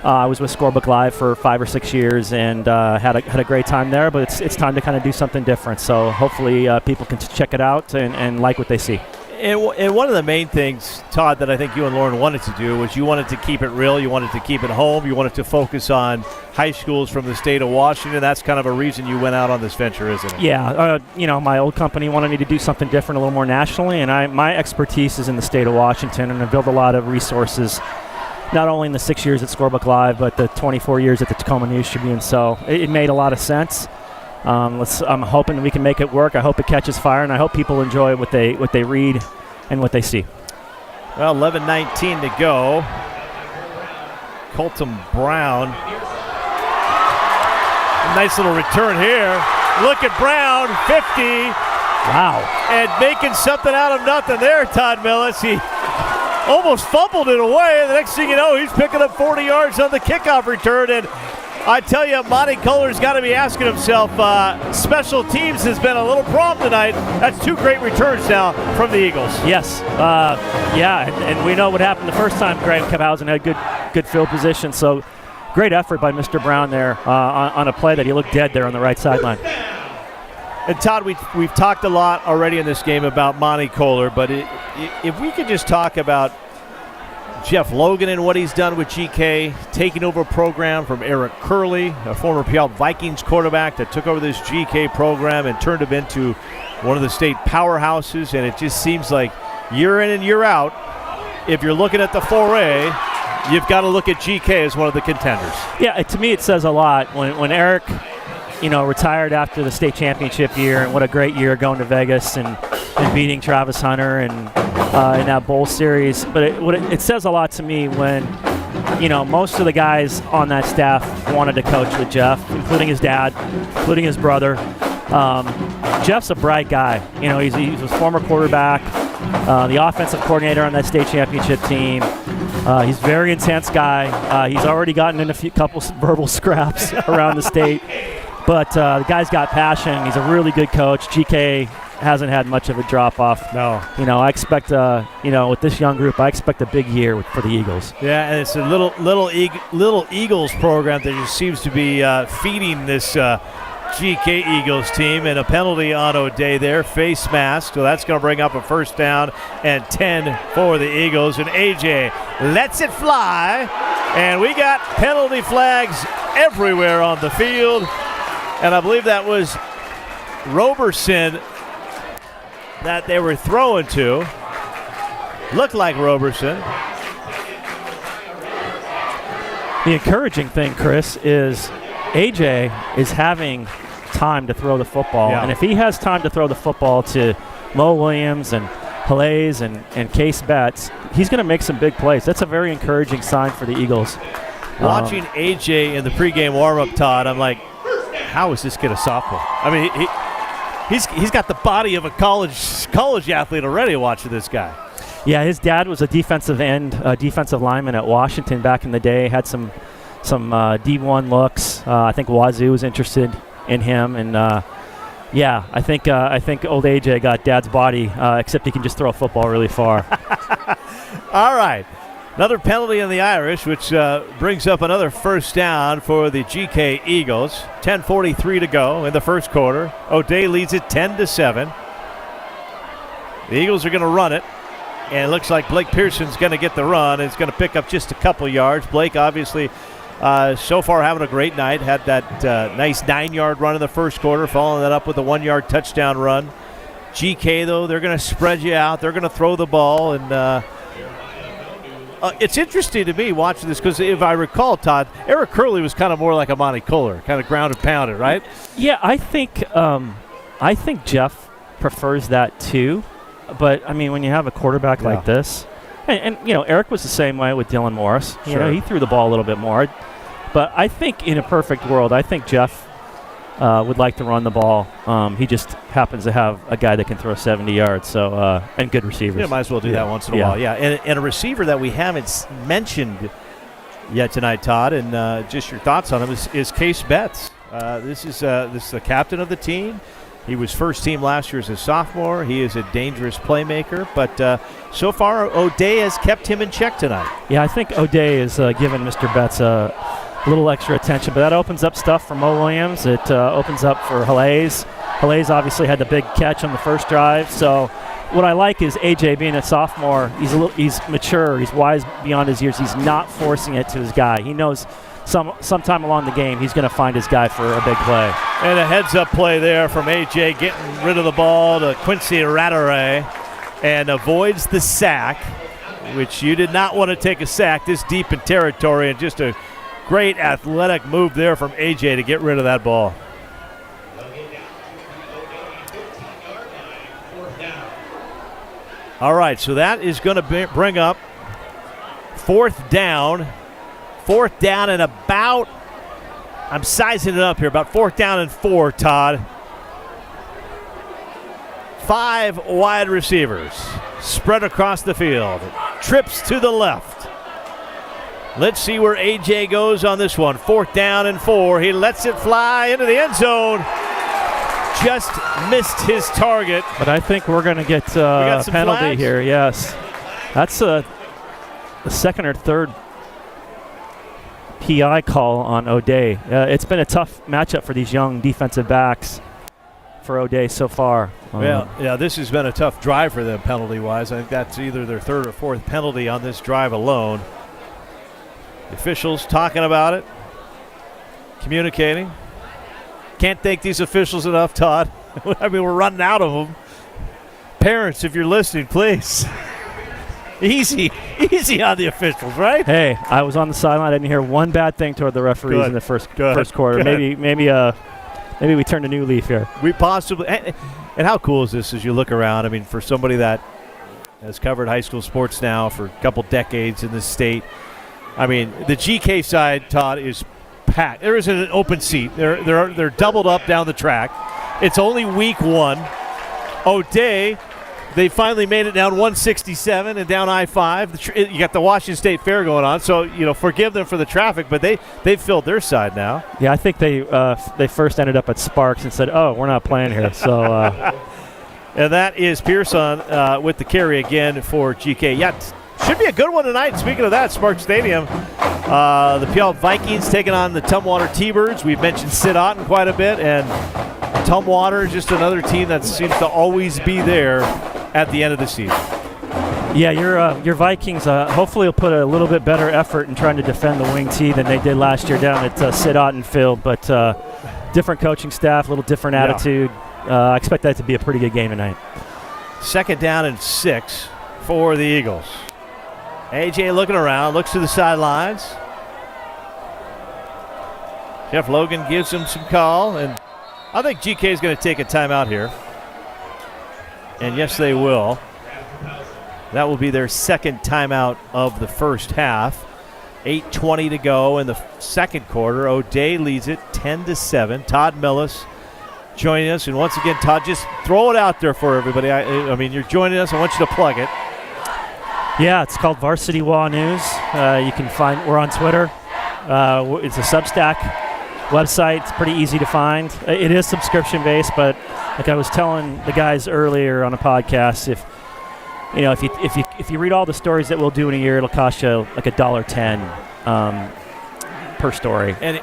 I was with Scorebook Live for 5 or 6 years and had a great time there, but it's time to kind of do something different. So hopefully people can check it out and like what they see. And one of the main things, Todd, that I think you and Lauren wanted to do was you wanted to keep it real, you wanted to keep it home, you wanted to focus on high schools from the state of Washington. That's kind of a reason you went out on this venture, isn't it? Yeah, you know, my old company wanted me to do something different, a little more nationally, and my expertise is in the state of Washington, and I built a lot of resources, not only in the 6 years at Scorebook Live, but the 24 years at the Tacoma News Tribune. So it made a lot of sense. I'm hoping we can make it work. I hope it catches fire, and I hope people enjoy what they read and what they see. Well, 11:19 to go. Colton Brown. Nice little return here. Look at Brown, 50. Wow. And making something out of nothing there, Todd Millis. He almost fumbled it away, and the next thing you know, he's picking up 40 yards on the kickoff return. And I tell you, Monty Kohler's got to be asking himself, special teams has been a little problem tonight. That's 2 great returns now from the Eagles. Yes. Yeah, and we know what happened the first time Graham-Kapowsin had good field position. So great effort by Mr. Brown there on a play that he looked dead there on the right sideline. And Todd, we've talked a lot already in this game about Monty Kohler, but if we could just talk about Jeff Logan and what he's done with GK, taking over a program from Eric Curley, a former Puyallup Vikings quarterback that took over this GK program and turned him into one of the state powerhouses. And it just seems like year in and year out, if you're looking at the 4A, you've got to look at GK as one of the contenders. Yeah, to me it says a lot when Eric, you know, retired after the state championship year, and what a great year going to Vegas and beating Travis Hunter and in that bowl series. But it says a lot to me when, you know, most of the guys on that staff wanted to coach with Jeff, including his dad, including his brother. Jeff's a bright guy. You know, he was a former quarterback, the offensive coordinator on that state championship team. He's a very intense guy. He's already gotten in a couple verbal scraps around the state. But the guy's got passion. He's a really good coach. GK hasn't had much of a drop off. No. I expect with this young group, I expect a big year for the Eagles. Yeah, and it's a little Eagles program that just seems to be feeding this GK Eagles team, and a penalty on O'Dea there, face mask, so that's going to bring up a first down and 10 for the Eagles, and AJ lets it fly, and we got penalty flags everywhere on the field, and I believe that was Roberson that they were throwing to. Looked like Roberson. The encouraging thing, Chris, is AJ is having time to throw the football. Yeah. And if he has time to throw the football to Mo Williams and Halays and Case Betts, he's going to make some big plays. That's a very encouraging sign for the Eagles. Watching AJ in the pregame warm-up, Todd, I'm like, how is this kid a sophomore? I mean, he's got the body of a college athlete already watching this guy. Yeah, his dad was a defensive lineman at Washington back in the day, had some D1 looks. I think Wazoo was interested in him, and I think old AJ got dad's body, except he can just throw a football really far. All right, another penalty on the Irish, which brings up another first down for the GK Eagles. 10:43 to go in the first quarter. O'Dea leads it 10-7. The Eagles are going to run it. And it looks like Blake Pearson's going to get the run. It's going to pick up just a couple yards. Blake, obviously, so far having a great night. Had that nice 9-yard run in the first quarter, following that up with a 1-yard touchdown run. GK, though, they're going to spread you out. They're going to throw the ball. And it's interesting to me watching this because if I recall, Todd, Eric Curley was kind of more like a Monty Kohler, kind of ground and pounded, right? Yeah, I think Jeff prefers that too. But, I mean, when you have a quarterback like this, and Eric was the same way with Dylan Morris. Sure. He threw the ball a little bit more. But I think in a perfect world, I think Jeff would like to run the ball. He just happens to have a guy that can throw 70 yards, so and good receivers. Yeah, might as well do that once in a while. Yeah, and a receiver that we haven't mentioned yet tonight, Todd, and just your thoughts on him is Case Betts. This is the captain of the team. He was first team last year as a sophomore. He is a dangerous playmaker, but so far O'Dea has kept him in check tonight. Yeah, I think O'Dea is giving Mr. Betts a little extra attention, but that opens up stuff for Mo Williams. It opens up for Halays. Halays obviously had the big catch on the first drive. So what I like is AJ being a sophomore. He's mature. He's wise beyond his years. He's not forcing it to his guy. He knows sometime along the game he's going to find his guy for a big play. And a heads-up play there from AJ, getting rid of the ball to Quincy Rattray, and avoids the sack, which you did not want to take a sack this deep in territory, and just a great athletic move there from AJ to get rid of that ball. All right, so that is going to bring up fourth down. Fourth down and about, I'm sizing it up here, about 4th down and 4, Todd. 5 wide receivers spread across the field. Trips to the left. Let's see where AJ goes on this one. 4th down and 4. He lets it fly into the end zone. Just missed his target. But I think we're going to get a penalty flags here, yes. That's the second or third PI call on O'Dea. It's been a tough matchup for these young defensive backs for O'Dea so far. Well, yeah, this has been a tough drive for them penalty-wise. I think that's either their 3rd or 4th penalty on this drive alone. The officials talking about it, communicating. Can't thank these officials enough, Todd. I mean, we're running out of them. Parents, if you're listening, please. Easy on the officials, right? Hey, I was on the sideline. I didn't hear one bad thing toward the referees in the first quarter. Good. Maybe we turned a new leaf here. We possibly, and how cool is this as you look around? I mean, for somebody that has covered high school sports now for a couple decades in this state, I mean, the GK side, Todd, is packed. There isn't an open seat. They're doubled up down the track. It's only week 1. O'Dea, they finally made it down 167 and down I-5. You got the Washington State Fair going on, so forgive them for the traffic, but they've filled their side now. Yeah, I think they first ended up at Sparks and said, "Oh, we're not playing here." So And that is Pearson with the carry again for GK. Yeah, should be a good one tonight. Speaking of that, Spark Stadium, the Puyallup Vikings taking on the Tumwater T-Birds. We've mentioned Sid Otten quite a bit, and Tumwater is just another team that seems to always be there at the end of the season. Yeah, your Vikings hopefully will put a little bit better effort in trying to defend the wing tee than they did last year down at Sid Otten Field, but different coaching staff, a little different attitude. I expect that to be a pretty good game tonight. 2nd down and 6 for the Eagles. AJ looking around, looks to the sidelines. Jeff Logan gives him some call, and I think GK is going to take a timeout here. And yes, they will. That will be their 2nd timeout of the first half. 8:20 to go in the second quarter. O'Dea leads it 10-7. Todd Millis joining us. And once again, Todd, just throw it out there for everybody. I mean, you're joining us. I want you to plug it. Yeah, it's called Varsity Wah News. You can find, we're on Twitter. It's a Substack website. It's pretty easy to find. It is subscription-based, but like I was telling the guys earlier on a podcast, if you read all the stories that we'll do in a year, it'll cost you like $1.10 per story. And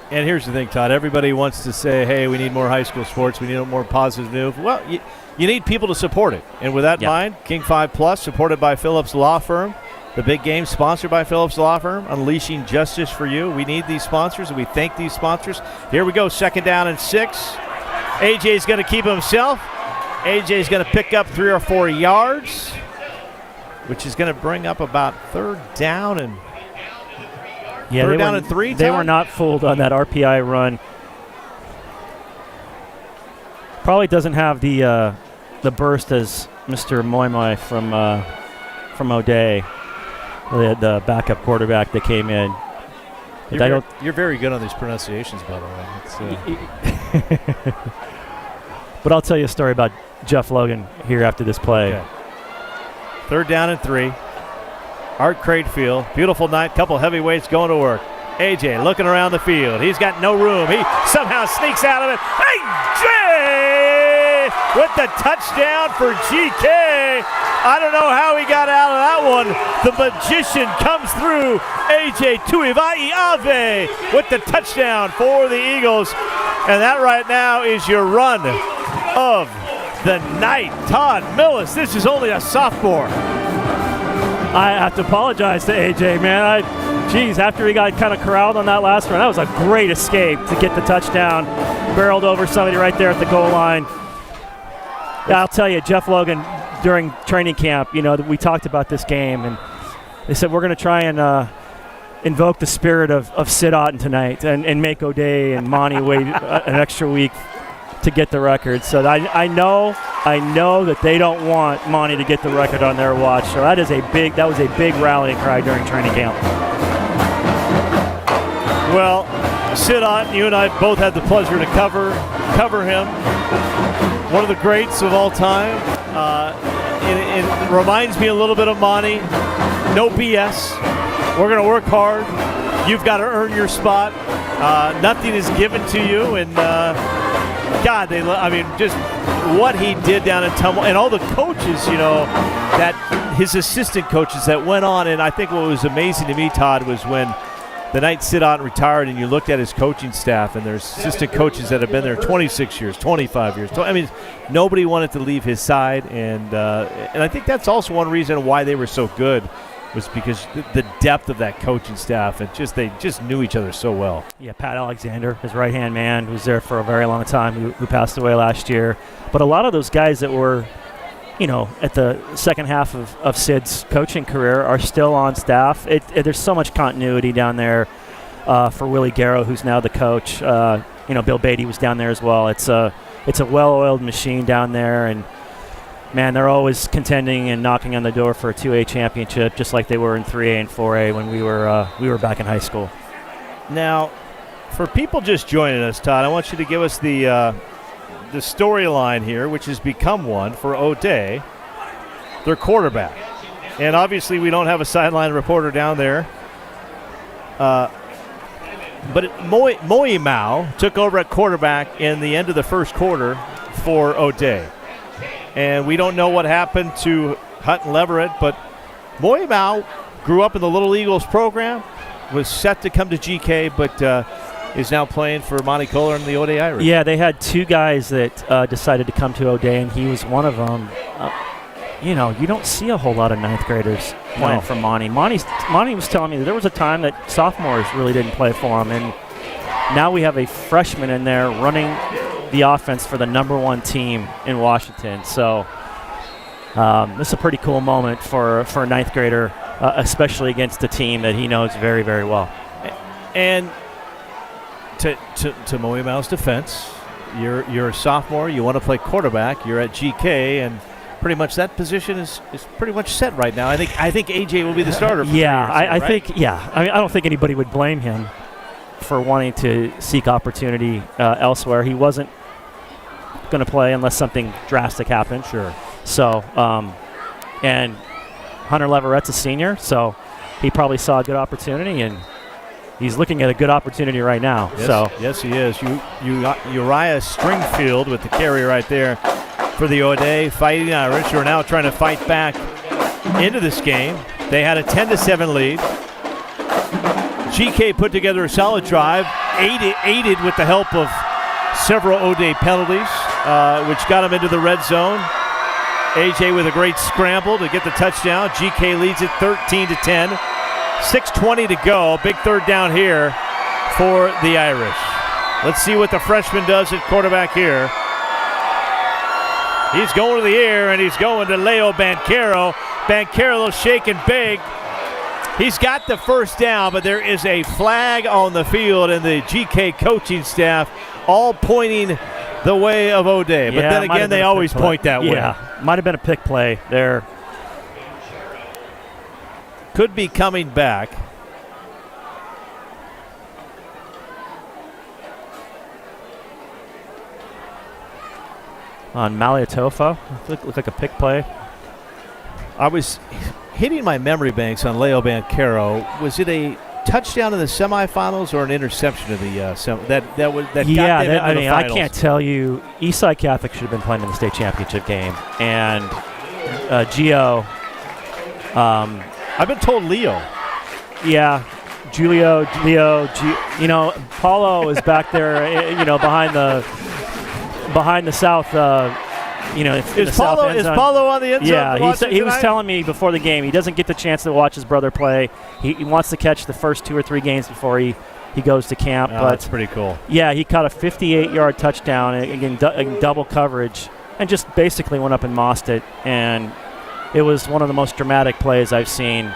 here's the thing, Todd. Everybody wants to say, hey, we need more high school sports. We need more positive news. Well, you need people to support it. And with that in mind, King 5 Plus, supported by Phillips Law Firm. The big game sponsored by Phillips Law Firm, unleashing justice for you. We need these sponsors, and we thank these sponsors. Here we go, 2nd down and 6. AJ's going to keep himself. AJ's going to pick up 3 or 4 yards, which is going to bring up about 3rd down and 3rd down and 3. They were not fooled on that RPI run. Probably doesn't have the burst as Mr. Moy from O'Dea, the backup quarterback that came in. You're very good on these pronunciations, by the way. But I'll tell you a story about Jeff Logan here after this play. Okay. 3rd down and 3. Art Cratefield, beautiful night, couple heavyweights going to work. AJ looking around the field. He's got no room. He somehow sneaks out of it. AJ with the touchdown for GK. I don't know how he got out of that one. The magician comes through. AJ Tuivai-Ave with the touchdown for the Eagles. And that right now is your run of the night. Todd Millis, this is only a sophomore. I have to apologize to AJ, man. After he got kind of corralled on that last run, that was a great escape to get the touchdown. Barreled over somebody right there at the goal line. Yeah, I'll tell you, Jeff Logan, during training camp, we talked about this game, and they said we're going to try and invoke the spirit of Sid Otten tonight and make O'Dea and Monty wait an extra week to get the record. So I know that they don't want Monty to get the record on their watch. So that was a big rallying cry during training camp. Well, Sid Otten, you and I both had the pleasure to cover him. One of the greats of all time. It reminds me a little bit of Monty. No BS. We're going to work hard. You've got to earn your spot. Nothing is given to you, and God, just what he did down in Tumble, and all the coaches, that his assistant coaches that went on. And I think what was amazing to me, Todd, was when the night Sid Otten retired, and you looked at his coaching staff, and there's assistant coaches that have been there 26 years, 25 years. Nobody wanted to leave his side, and I think that's also one reason why they were so good, was because the depth of that coaching staff, and they just knew each other so well. Yeah, Pat Alexander, his right-hand man, who was there for a very long time, who passed away last year. But a lot of those guys that were, at the second half of Sid's coaching career are still on staff. There's so much continuity down there for Willie Garrow, who's now the coach. Bill Beatty was down there as well. It's a well-oiled machine down there, and man, they're always contending and knocking on the door for a 2A championship, just like they were in 3A and 4A when we were back in high school. Now, for people just joining us, Todd, I want you to give us the storyline here, which has become one for O'Dea, their quarterback. And obviously we don't have a sideline reporter down there. But Moy Mao took over at quarterback in the end of the first quarter for O'Dea. And we don't know what happened to Hutton Leverett, but Moimau grew up in the Little Eagles program, was set to come to GK, but is now playing for Monty Kohler and the O'Dea Irish. Yeah, they had two guys that decided to come to O'Dea, and he was one of them. You don't see a whole lot of ninth graders playing for Monty. Monty was telling me that there was a time that sophomores really didn't play for him, and now we have a freshman in there running the offense for the #1 team in Washington. So this is a pretty cool moment for a ninth grader, especially against a team that he knows very, very well. And to Moimau's defense, you're a sophomore. You want to play quarterback. You're at GK, and pretty much that position is pretty much set right now. I think AJ will be the starter. For I right? think. Yeah, I mean, I don't think anybody would blame him for wanting to seek opportunity elsewhere. He wasn't going to play unless something drastic happened. Sure. So, and Hunter Leverett's a senior, so he probably saw a good opportunity, and he's looking at a good opportunity right now. Yes, he is. Uriah Stringfield with the carry right there for the O'Dea Fighting Irish, who are now trying to fight back into this game. They had a 10-7 lead. GK put together a solid drive, aided with the help of several O'Dea penalties, which got them into the red zone. AJ with a great scramble to get the touchdown. GK leads it 13-10. 6:20 to go. Big third down here for the Irish. Let's see what the freshman does at quarterback here. He's going to the air, and he's going to Leo Banquero. Banquero shaking big. He's got the first down, but there is a flag on the field, and the GK coaching staff all pointing the way of O'Dea. But then again, they always point that way. Yeah, might have been a pick play there. Could be coming back. On Maliatofa, looked like a pick play. I was hitting my memory banks on Leo Banquero. Was it a touchdown in the semifinals or an interception in the that got them into the finals? I can't tell you. Eastside Catholic should have been playing in the state championship game, and Gio. I've been told Leo. Yeah, Leo. Paulo is back there. behind the south. Is Paulo on the end zone? Yeah, he was telling me before the game he doesn't get the chance to watch his brother play. He wants to catch the first 2 or 3 games before he goes to camp. Oh, that's pretty cool. Yeah, he caught a 58-yard touchdown in double coverage and just basically went up and mossed it. And it was one of the most dramatic plays I've seen in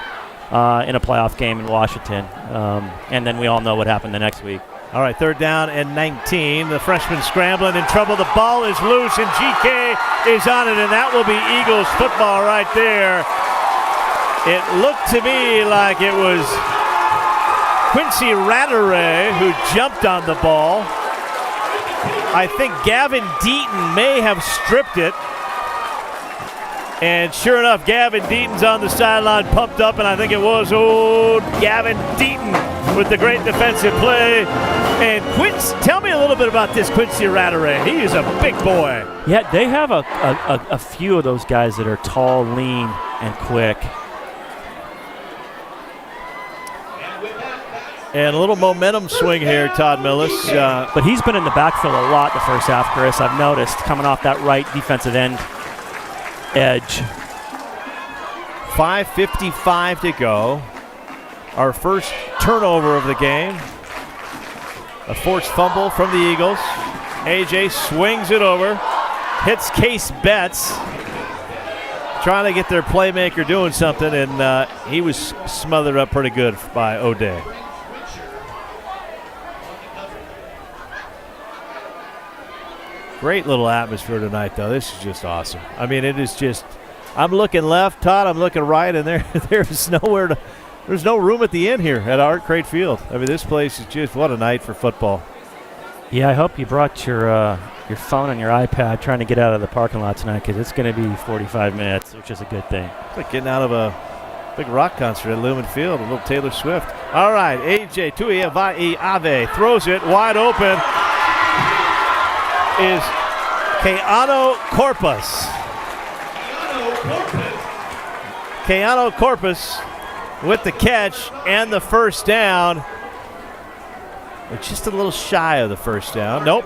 a playoff game in Washington. And then we all know what happened the next week. All right, third down and 19. The freshman scrambling in trouble. The ball is loose, and GK is on it, and that will be Eagles football right there. It looked to me like it was Quincy Rattray who jumped on the ball. I think Gavin Deaton may have stripped it. And sure enough, Gavin Deaton's on the sideline, pumped up, and I think it was old Gavin Deaton with the great defensive play. And tell me a little bit about this Quincy Rattray. He is a big boy. Yeah, they have a few of those guys that are tall, lean, and quick. And a little momentum swing here, Todd Millis. But he's been in the backfield a lot the first half, Chris. I've noticed coming off that right defensive end edge. 5:55 to go. Our first turnover of the game. A forced fumble from the Eagles. AJ swings it over. Hits Case Betts. Trying to get their playmaker doing something, and he was smothered up pretty good by O'Dea. Great little atmosphere tonight, though. This is just awesome. I mean, it is just. I'm looking left, Todd. I'm looking right, and there's nowhere to. There's no room at the end here at Art Crate Field. I mean, this place is just what a night for football. Yeah, I hope you brought your phone and your iPad trying to get out of the parking lot tonight, because it's going to be 45 minutes, which is a good thing. It's like getting out of a big rock concert at Lumen Field, a little Taylor Swift. All right, AJ Tuiavai'ave throws it wide open. Is Keanu Corpus. Keanu Corpus with the catch and the first down. We're just a little shy of the first down. Nope.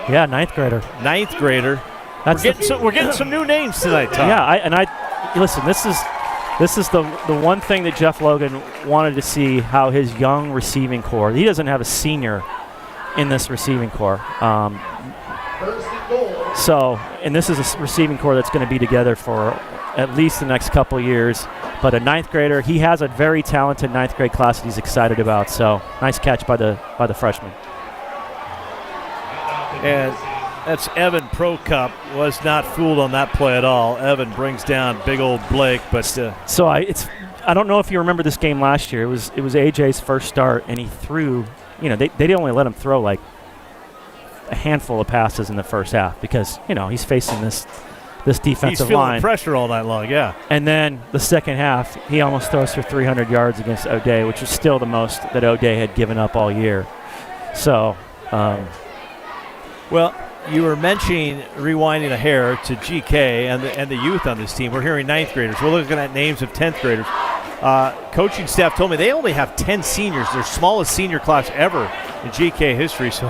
Yeah, ninth grader. Ninth grader. We're getting some new names tonight, Tom. Yeah, listen, this is the one thing that Jeff Logan wanted to see, how his young receiving core. He doesn't have a senior in this receiving core. And this is a receiving core that's going to be together for at least the next couple years. But a ninth grader, he has a very talented ninth grade class that he's excited about. So nice catch by the freshman. And that's Evan Procup. Was not fooled on that play at all. Evan brings down big old Blake, but I don't know if you remember this game last year. It was AJ's first start, and he threw. They didn't only let him throw like a handful of passes in the first half because he's facing this defensive line. He's feeling pressure all night long, yeah. And then the second half, he almost throws for 300 yards against O'Dea, which is still the most that O'Dea had given up all year. So, well, you were mentioning rewinding a hair to GK and the youth on this team. We're hearing ninth graders. We're looking at names of 10th graders. Coaching staff told me they only have 10 seniors, their smallest senior class ever in GK history. So,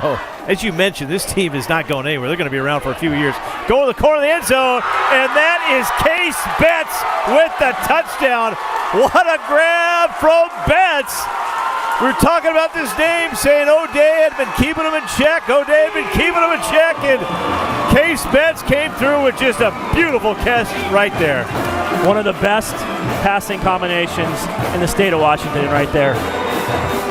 as you mentioned, this team is not going anywhere. They're going to be around for a few years. Go to the corner of the end zone, and that is Case Betts with the touchdown. What a grab from Betts. We were talking about this name, saying O'Dea had been keeping him in check. O'Dea had been keeping him in check, and Case Betts came through with just a beautiful catch right there. One of the best passing combinations in the state of Washington right there.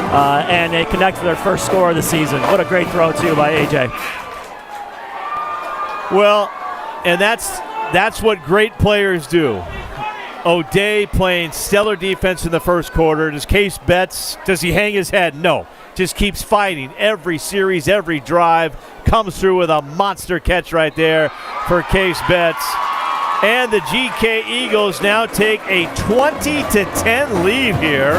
And they connect for their first score of the season. What a great throw, too, by A.J. Well, and that's what great players do. O'Dea playing stellar defense in the first quarter. Does Case Betts, does he hang his head? No. Just keeps fighting every series, every drive. Comes through with a monster catch right there for Case Betts. And the GK Eagles now take a 20-10 lead here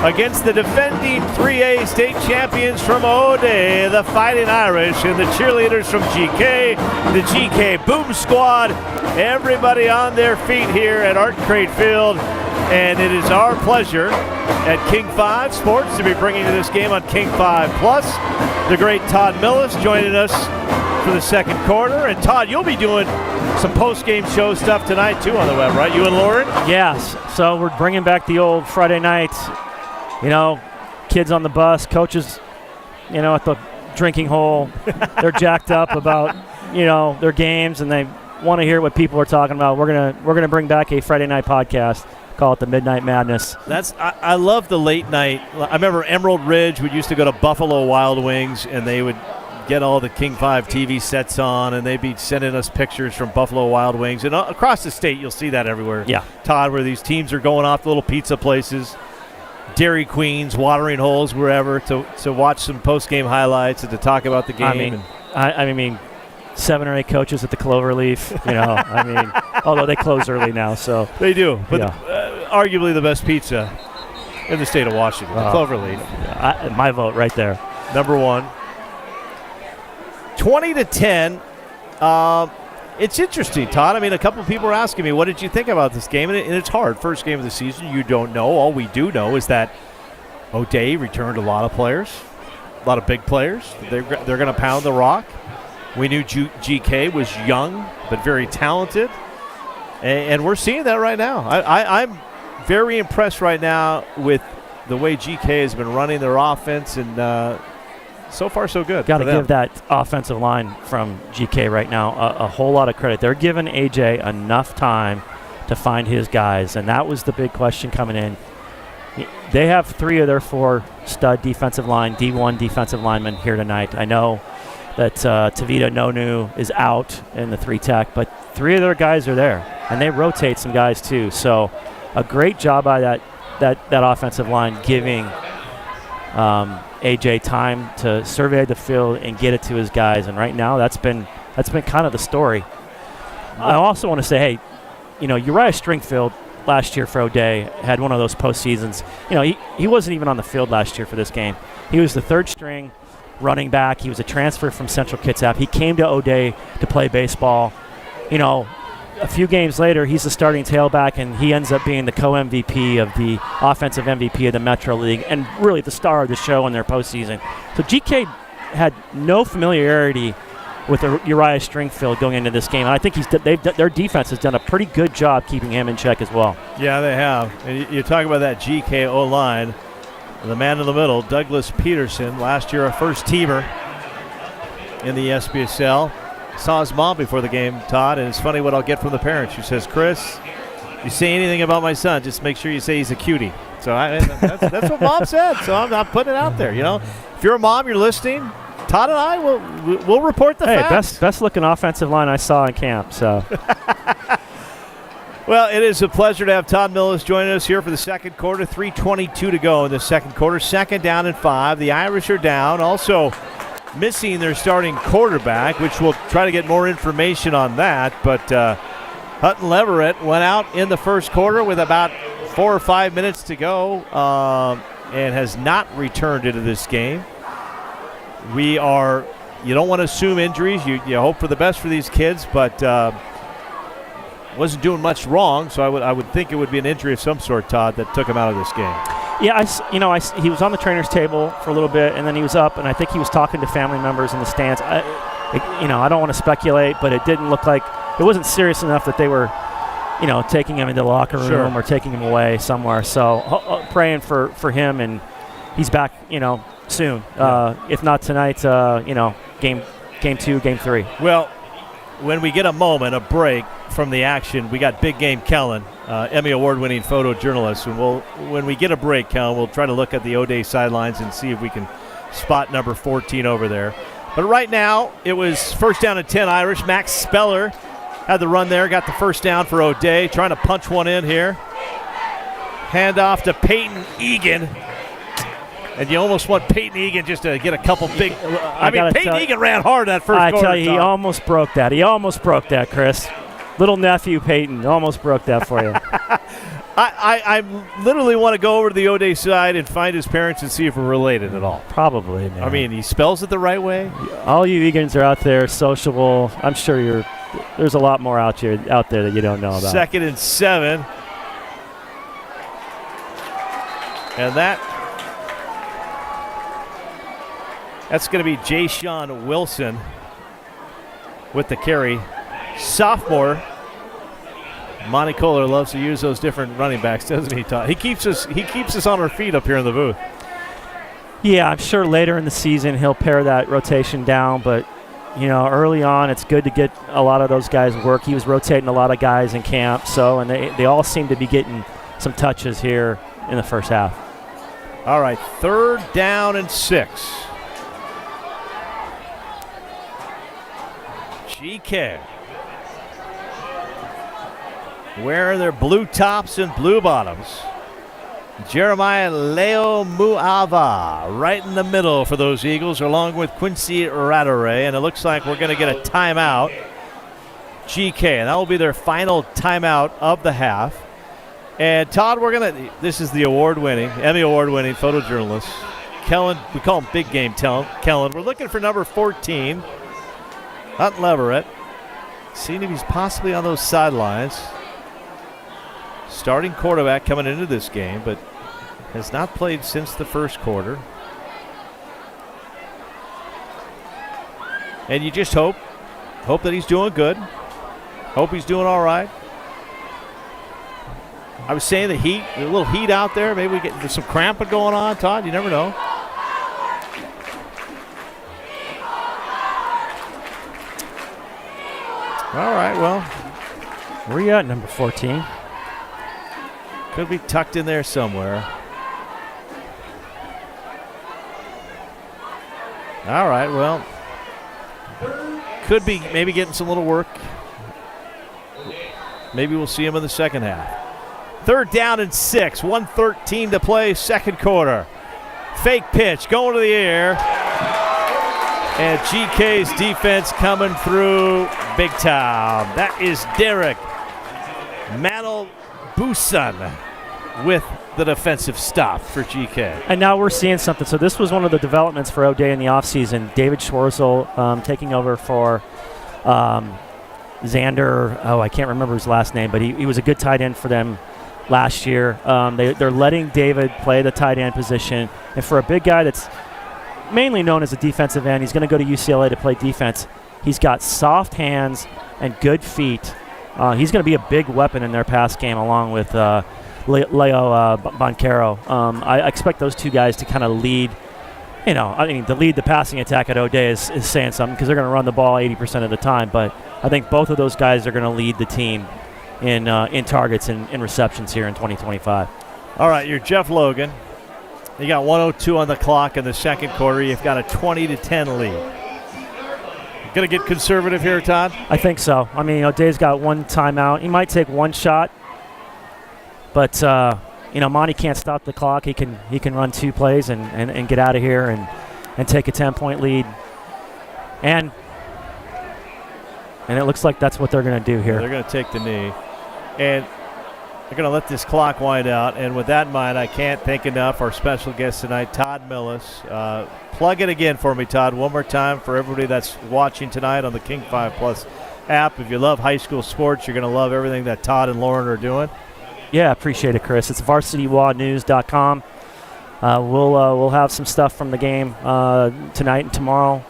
against the defending 3A state champions from O'Dea, the Fighting Irish, and the cheerleaders from GK, the GK Boom Squad. Everybody on their feet here at Art Crate Field. And it is our pleasure at King 5 Sports to be bringing you this game on King 5 Plus. The great Todd Millis joining us for the second quarter. And Todd, you'll be doing some post-game show stuff tonight too on the web, right? You and Lauren? Yes. So we're bringing back the old Friday night, kids on the bus, coaches, at the drinking hole. They're jacked up about, their games, and they want to hear what people are talking about. We're gonna bring back a Friday night podcast. Call it the Midnight Madness. I love the late night. I remember Emerald Ridge. We used to go to Buffalo Wild Wings, and they would get all the King 5 TV sets on, and they'd be sending us pictures from Buffalo Wild Wings. And across the state, you'll see that everywhere. Yeah. Todd, where these teams are going off to little pizza places, Dairy Queens, watering holes, wherever, to watch some post-game highlights and to talk about the game. I mean, 7 or 8 coaches at the Cloverleaf, although they close early now. So they do, but arguably the best pizza in the state of Washington, Cloverleaf. My vote right there. Number one. 20-10. It's interesting, Todd. A couple of people are asking me, what did you think about this game? And it's hard. First game of the season, you don't know. All we do know is that O'Dea returned a lot of players, a lot of big players. They're going to pound the rock. We knew GK was young but very talented, and we're seeing that right now. I'm very impressed right now with the way GK has been running their offense, and so far so good. Got to give that offensive line from GK right now a whole lot of credit. They're giving AJ enough time to find his guys, and that was the big question coming in. They have 3 of their 4 stud defensive line, D1 defensive linemen here tonight. I know that Tavita Nonu is out in the 3 tech, but 3 of their guys are there, and they rotate some guys too. So a great job by that offensive line giving AJ time to survey the field and get it to his guys, and right now that's been kind of the story. I also want to say, hey, Uriah Stringfield last year for O'Dea had one of those postseasons. He wasn't even on the field last year for this game. He was the 3rd string running back. He was a transfer from Central Kitsap. He came to O'Dea to play baseball. a few games later, he's the starting tailback, and he ends up being the co-MVP of the offensive MVP of the Metro League, and really the star of the show in their postseason. So GK had no familiarity with Uriah Stringfield going into this game, and I think their defense has done a pretty good job keeping him in check as well. Yeah, they have. And you talk about that GK O-line, the man in the middle, Douglas Peterson, last year a first-teamer in the SBSL. Saw his mom before the game, Todd, and it's funny what I'll get from the parents. She says, Chris, you say anything about my son, just make sure you say he's a cutie. So that's what Mom said, so I'm not putting it out there. You know, if you're a mom, you're listening, Todd and I will report the facts. Best looking offensive line I saw in camp. So, well, it is a pleasure to have Todd Millis joining us here for the second quarter. 3:22 to go in the second quarter. Second down and 5. The Irish are down. Also missing their starting quarterback, which we'll try to get more information on that. But Hutton Leverett went out in the first quarter with about 4 or 5 minutes to go and has not returned into this game. You don't want to assume injuries. You hope for the best for these kids, but wasn't doing much wrong, so I would think it would be an injury of some sort, Todd, that took him out of this game. Yeah, he was on the trainer's table for a little bit, and then he was up, and I think he was talking to family members in the stands. I don't want to speculate, but it didn't look like it wasn't serious enough that they were, taking him into the locker room or taking him away somewhere. So praying for him, and he's back, soon. If not tonight, game 2, game 3. Well, when we get a break from the action, we got Big Game Kellen, Emmy Award-winning photojournalist, and when we get a break, Kellen, we'll try to look at the O'Dea sidelines and see if we can spot number 14 over there. But right now, it was first down and 10 Irish. Max Speller had the run there, got the first down for O'Dea, trying to punch one in here. Hand off to Peyton Egan. And you almost want Peyton Egan just to get a couple big. Peyton Egan ran hard that first quarter. I tell you, he almost broke that. He almost broke that, Chris. Little nephew Peyton almost broke that for you. I literally want to go over to the O'Dea side and find his parents and see if we're related at all. Probably, man. I mean, he spells it the right way. All you Egans are out there, sociable. I'm sure there's a lot more out there that you don't know about. 2nd and 7. And that's going to be Jay Sean Wilson with the carry. Sophomore. Monty Kohler loves to use those different running backs, doesn't he, Todd? He keeps us on our feet up here in the booth. Yeah, I'm sure later in the season he'll pare that rotation down, but early on it's good to get a lot of those guys work. He was rotating a lot of guys in camp, and they all seem to be getting some touches here in the first half. All right, 3rd down and 6. GK wearing their blue tops and blue bottoms. Jeremiah Leo Muava right in the middle for those Eagles, along with Quincy Radore, and it looks like we're going to get a timeout. GK, and that will be their final timeout of the half. And Todd, this is the Emmy award-winning photojournalist, Kellen. We call him Big Game Kellen. We're looking for number 14, Hutton Leverett. Seeing if he's possibly on those sidelines. Starting quarterback coming into this game, but has not played since the first quarter. And you just hope that he's doing good. Hope he's doing all right. I was saying the heat, a little heat out there. Maybe we get some cramping going on, Todd. You never know. All right, well. Where you at, number 14? Could be tucked in there somewhere. All right, well. Could be maybe getting some little work. Maybe we'll see him in the second half. 3rd down and 6. 1:13 to play, second quarter. Fake pitch going to the air. And GK's defense coming through big time. That is Derek Manal-Busan with the defensive stop for GK. And now we're seeing something. So this was one of the developments for O'Dea in the offseason. David Schwarzel taking over for Xander, I can't remember his last name, but he was a good tight end for them last year. They're letting David play the tight end position. And for a big guy that's mainly known as a defensive end, he's going to go to UCLA to play defense. He's got soft hands and good feet. He's going to be a big weapon in their pass game along with Leo Boncaro. I expect those two guys to kind of lead. To lead the passing attack at O'Dea is saying something because they're going to run the ball 80% of the time. But I think both of those guys are going to lead the team in targets and in receptions here in 2025. All right, you're Jeff Logan. You got 1:02 on the clock in the second quarter. You've got a 20-10 lead. Going to get conservative here, Todd? I think so. I mean, O'Dea's got one timeout. He might take one shot, but Monty can't stop the clock. He can run two plays and get out of here and take a 10-point lead. And it looks like that's what they're going to do here. They're going to take the knee. And they're going to let this clock wind out. And with that in mind, I can't thank enough our special guest tonight, Todd Millis. Plug it again for me, Todd, one more time for everybody that's watching tonight on the King 5 Plus app. If you love high school sports, you're going to love everything that Todd and Lauren are doing. Yeah, appreciate it, Chris. It's varsitywadnews.com. We'll have some stuff from the game tonight and tomorrow.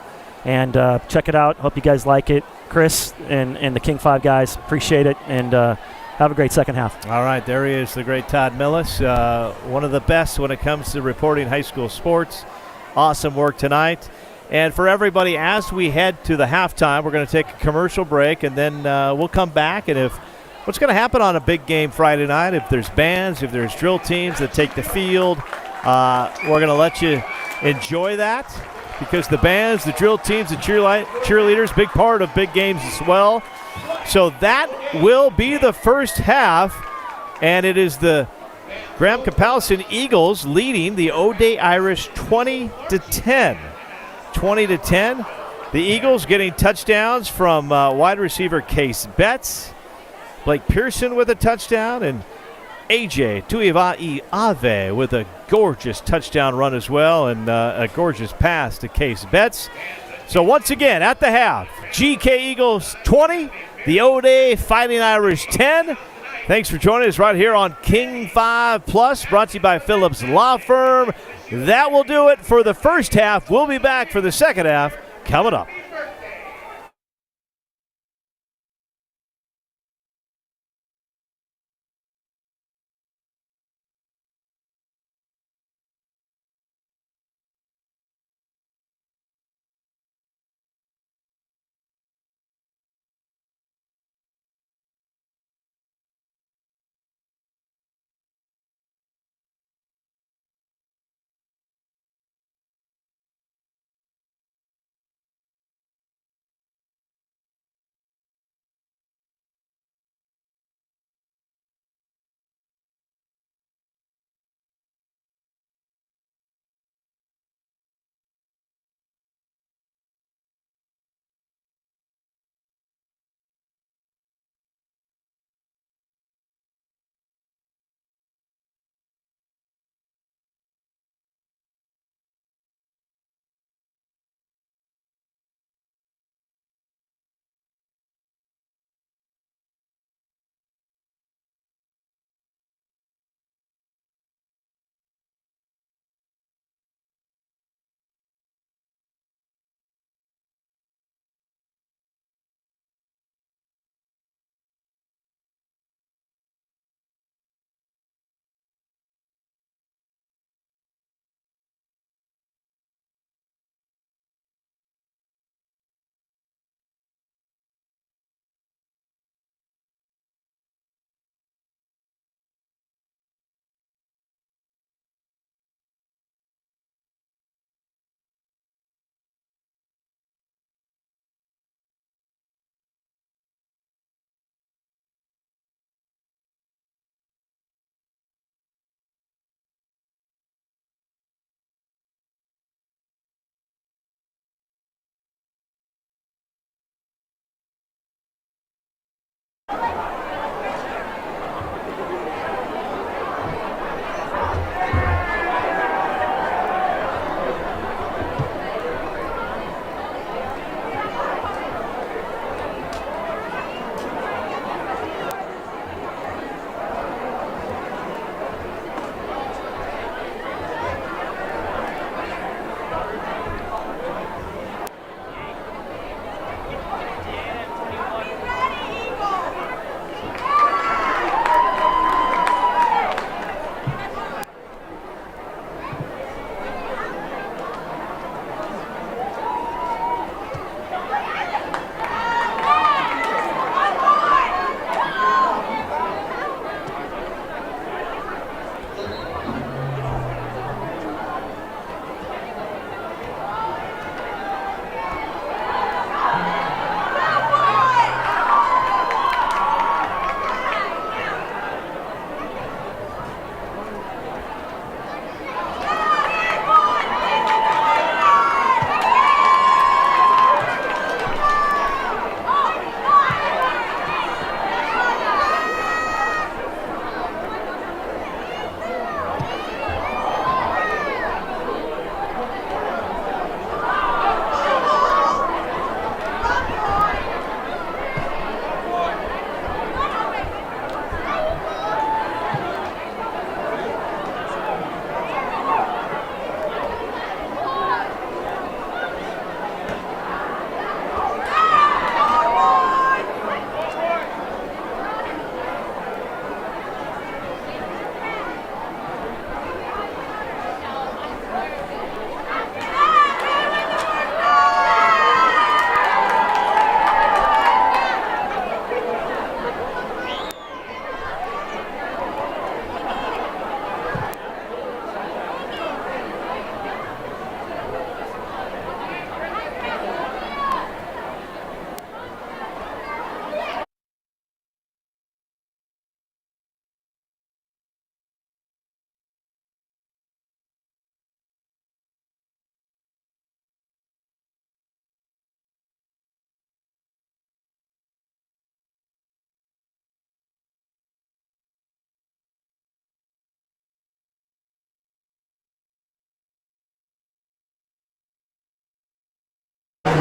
And check it out. Hope you guys like it. Chris and the King 5 guys, appreciate it. And have a great second half. All right, there he is, the great Todd Millis. One of the best when it comes to reporting high school sports. Awesome work tonight. And for everybody, as we head to the halftime, we're going to take a commercial break, and then we'll come back. And what's going to happen on a big game Friday night, if there's bands, if there's drill teams that take the field, we're going to let you enjoy that because the bands, the drill teams, the cheerleaders, big part of big games as well. So that will be the first half, and it is the Graham-Kapowsin Eagles leading the O'Dea Irish 20-10. 20-10. The Eagles getting touchdowns from wide receiver Case Betts, Blake Pearson with a touchdown, and AJ Tuivai-Ave with a gorgeous touchdown run as well, and a gorgeous pass to Case Betts. So once again, at the half, GK Eagles 20, the O'Dea Fighting Irish 10. Thanks for joining us right here on King 5 Plus, brought to you by Phillips Law Firm. That will do it for the first half. We'll be back for the second half coming up.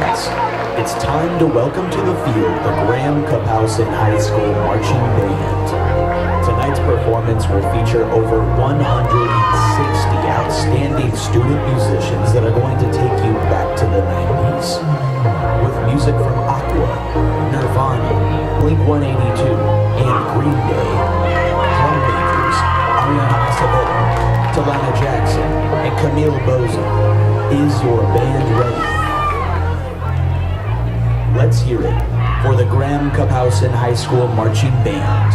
fans, it's time to welcome to the field the Graham-Kapowsin High School Marching Band. Tonight's performance will feature over 160 outstanding student musicians that are going to take you back to the 90s. With music from Aqua, Nirvana, Blink-182, and Green Day, drum makers Ariana Acevedo, Talana Jackson, and Camille Boza. Is your band ready? Let's hear it for the Graham-Kapowsin High School Marching Band.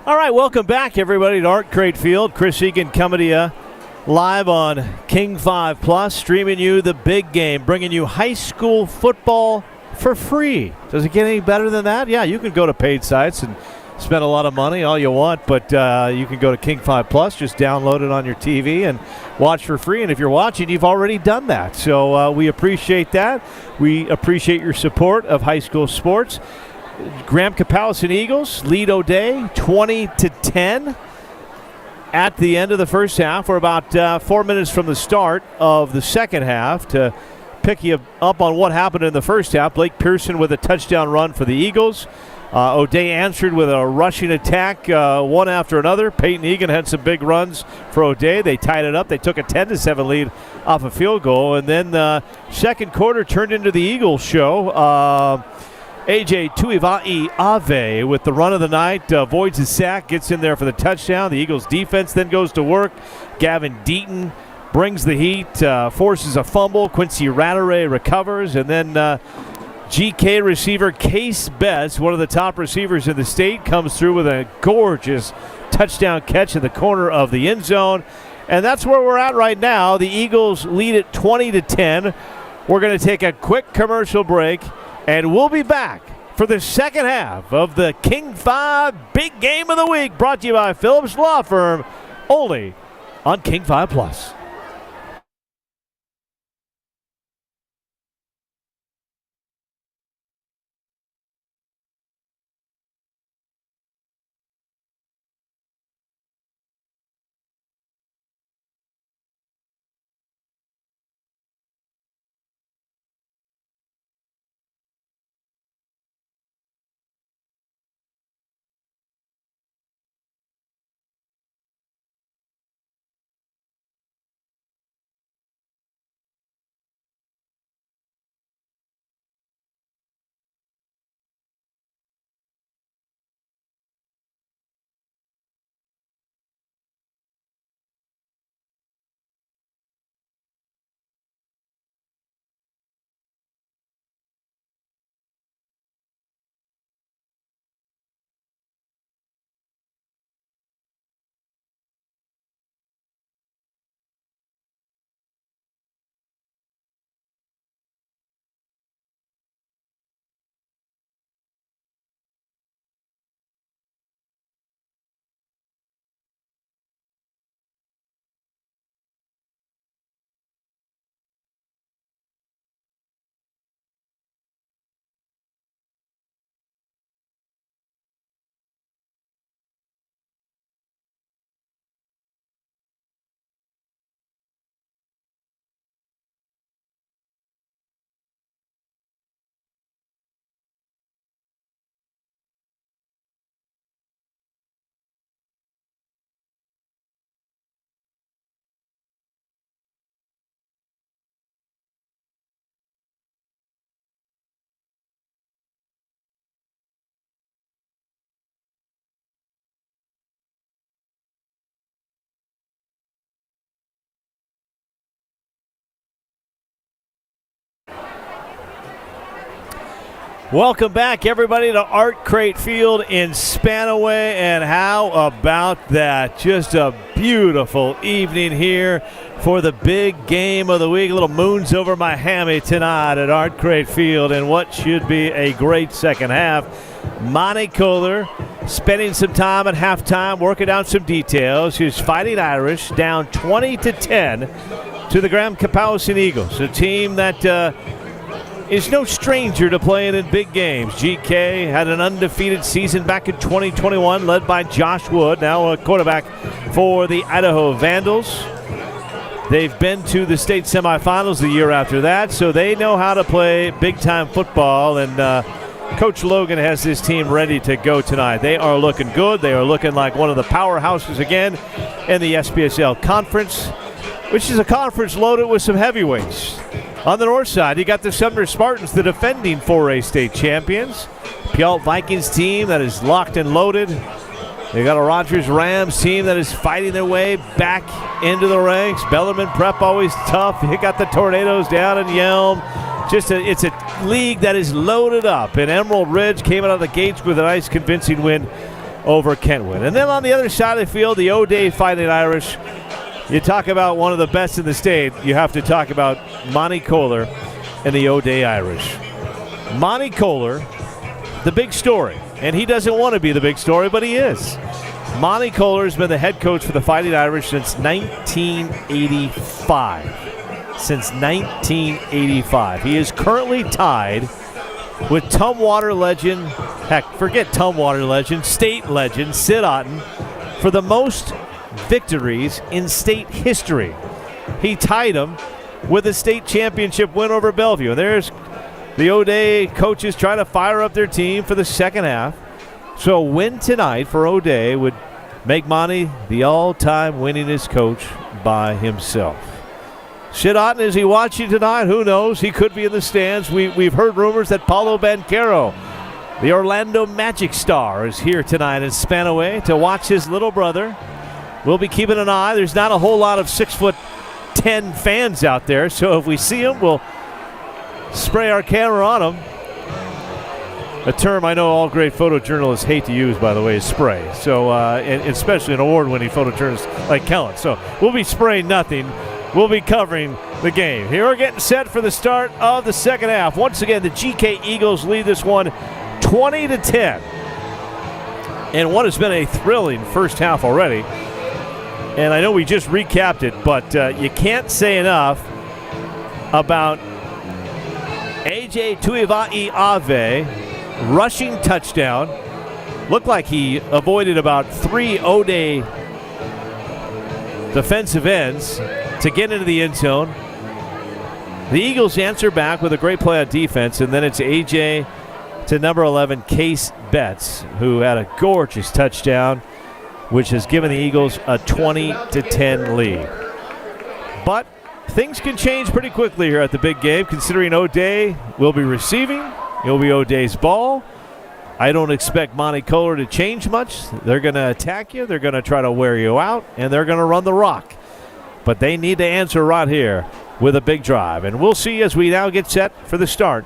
All right, welcome back, everybody, to Art Crate Field. Chris Egan coming to you live on King 5 Plus, streaming you the big game, bringing you high school football for free. Does it get any better than that? Yeah, you can go to paid sites and spend a lot of money, all you want, but you can go to King 5 Plus, just download it on your TV and watch for free. And if you're watching, you've already done that. So we appreciate that. We appreciate your support of high school sports. Graham-Kapowsin Eagles lead O'Dea 20-10 at the end of the first half. We're about 4 minutes from the start of the second half. To pick you up on what happened in the first half, Blake Pearson with a touchdown run for the Eagles. O'Dea answered with a rushing attack, one after another. Peyton Egan had some big runs for O'Dea. They tied it up. They took a 10-7 lead off a field goal. And then the second quarter turned into the Eagles show. A.J. Tuivai-Ave with the run of the night, avoids a sack, gets in there for the touchdown. The Eagles defense then goes to work. Gavin Deaton brings the heat, forces a fumble. Quincy Rattray recovers, and then GK receiver Case Betts, one of the top receivers in the state, comes through with a gorgeous touchdown catch in the corner of the end zone. And that's where we're at right now. The Eagles lead it 20-10. We're going to take a quick commercial break, and we'll be back for the second half of the King 5 Big Game of the Week, brought to you by Phillips Law Firm, only on King 5 Plus. Welcome back, everybody, to Art Crate Field in Spanaway. And how about that? Just a beautiful evening here for the big game of the week. A little moons over Miami tonight at Art Crate Field, and what should be a great second half. Monty Kohler spending some time at halftime working out some details. His Fighting Irish down 20-10 to the Graham-Kapowsin Eagles, a team that is no stranger to playing in big games. GK had an undefeated season back in 2021, led by Josh Wood, now a quarterback for the Idaho Vandals. They've been to the state semifinals the year after that, so they know how to play big-time football, and Coach Logan has his team ready to go tonight. They are looking good. They are looking like one of the powerhouses again in the SPSL Conference, which is a conference loaded with some heavyweights. On the north side, you got the Sumner Spartans, the defending 4A state champions. Puyallup Vikings team that is locked and loaded. They got a Rogers Rams team that is fighting their way back into the ranks. Bellarmine Prep always tough. You got the Tornadoes down in Yelm. It's a league that is loaded up. And Emerald Ridge came out of the gates with a nice convincing win over Kentwood. And then on the other side of the field, the O'Dea Fighting Irish. You talk about one of the best in the state, you have to talk about Monty Kohler and the O'Dea Irish. Monty Kohler, the big story. And he doesn't want to be the big story, but he is. Monty Kohler has been the head coach for the Fighting Irish since 1985. Since 1985. He is currently tied with Tumwater legend, heck, forget Tumwater legend, state legend, Sid Otten, for the most victories in state history. He tied him with a state championship win over Bellevue. And there's the O'Dea coaches trying to fire up their team for the second half. So a win tonight for O'Dea would make Monty the all-time winningest coach by himself. Sid Otten, is he watching tonight? Who knows? He could be in the stands. We've heard rumors that Paulo Banchero, the Orlando Magic star, is here tonight in Spanaway to watch his little brother. We'll be keeping an eye. There's not a whole lot of 6'10" fans out there, so if we see him, we'll spray our camera on him. A term I know all great photojournalists hate to use, by the way, is spray. So, and especially an award-winning photojournalist like Kellen. So we'll be spraying nothing. We'll be covering the game. Here we're getting set for the start of the second half. Once again, the GK Eagles lead this one 20-10. And what has been a thrilling first half already. And I know we just recapped it, but you can't say enough about AJ Tuivai-Ave rushing touchdown. Looked like he avoided about 3 O'Dea defensive ends to get into the end zone. The Eagles answer back with a great play on defense, and then it's AJ to number 11, Case Betts, who had a gorgeous touchdown, which has given the Eagles a 20-10 lead. But things can change pretty quickly here at the big game, considering O'Dea will be receiving. It'll be O'Dea's ball. I don't expect Monty Kohler to change much. They're going to attack you. They're going to try to wear you out, and they're going to run the rock. But they need to answer right here with a big drive. And we'll see as we now get set for the start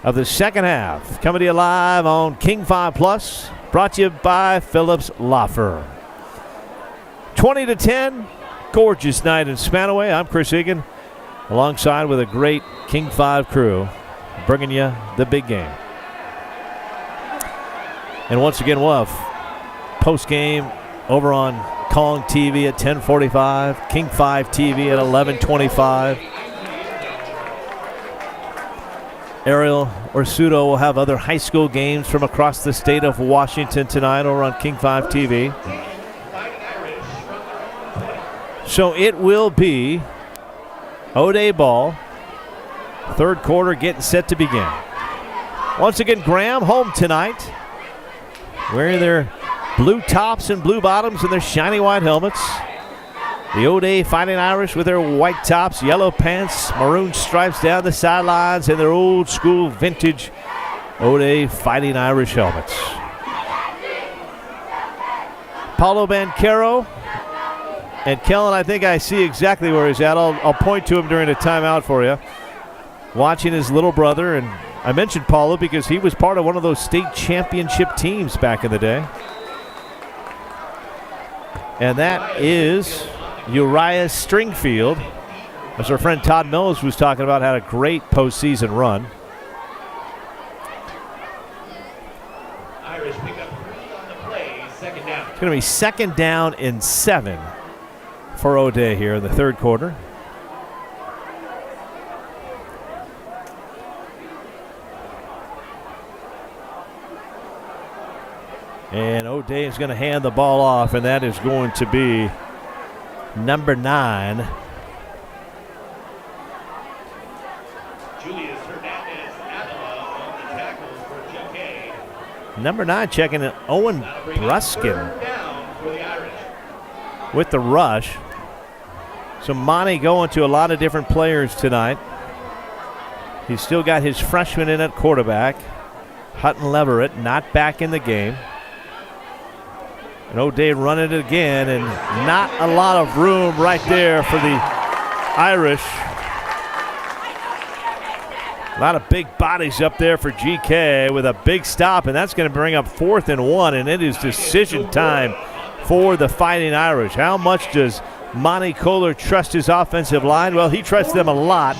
of the second half. Coming to you live on King 5 Plus, brought to you by Phillips Law Firm. 20-10, gorgeous night in Spanaway. I'm Chris Egan, alongside with a great King 5 crew, bringing you the big game. And once again, we'll have post-game over on Kong TV at 10:45, King 5 TV at 11:25. Ariel Orsuto will have other high school games from across the state of Washington tonight over on King 5 TV. So it will be O'Dea ball. Third quarter getting set to begin. Once again, Graham home tonight, wearing their blue tops and blue bottoms and their shiny white helmets. The O'Dea Fighting Irish with their white tops, yellow pants, maroon stripes down the sidelines, and their old school vintage O'Dea Fighting Irish helmets. Paulo Banchero. And Kellen, I think I see exactly where he's at. I'll point to him during a timeout for you. Watching his little brother, and I mentioned Paulo because he was part of one of those state championship teams back in the day. And that is Uriah Stringfield. As our friend Todd Mills was talking about, had a great postseason run. Irish pick up 3 on the play, second down. It's going to be second down and 7 for O'Dea here in the third quarter. And O'Dea is going to hand the ball off, and that is going to be number 9. Julius Hernandez-Avila on the tackle for GK. Number 9 checking in, Owen That'll bring up Bruskin third down for the Irish. with the rush. So Monty going to a lot of different players tonight. He's still got his freshman in at quarterback. Hutton Leverett not back in the game. And O'Dea running it again, and not a lot of room right there for the Irish. A lot of big bodies up there for GK with a big stop, and that's going to bring up 4th and 1, and it is decision time for the Fighting Irish. How much does Monty Kohler trust his offensive line? Well, he trusts them a lot,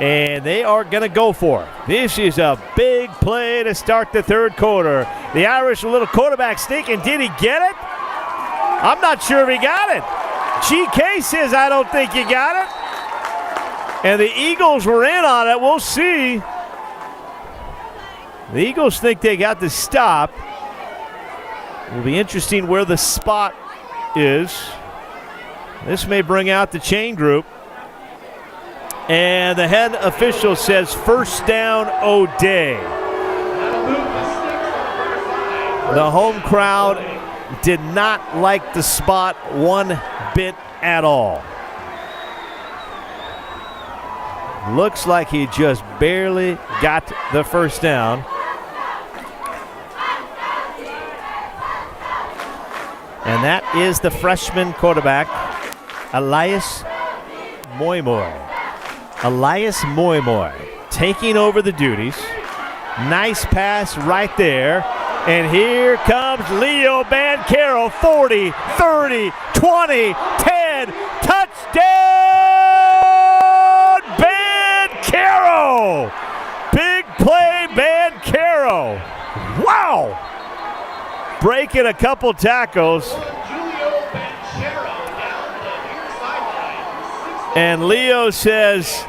and they are going to go for it. This is a big play to start the third quarter. The Irish, a little quarterback sneak, and did he get it? I'm not sure if he got it. GK says, I don't think he got it. And the Eagles were in on it. We'll see. The Eagles think they got the stop. It will be interesting where the spot is. This may bring out the chain group. And the head official says first down, O'Dea. The home crowd did not like the spot one bit at all. Looks like he just barely got the first down. And that is the freshman quarterback, Elias Moimoy. Elias Moimoy taking over the duties. Nice pass right there. And here comes Leo Bancaro, 40, 30, 20, 10, touchdown! Bancaro! Big play, Bancaro. Wow! Breaking a couple tackles. And Leo says,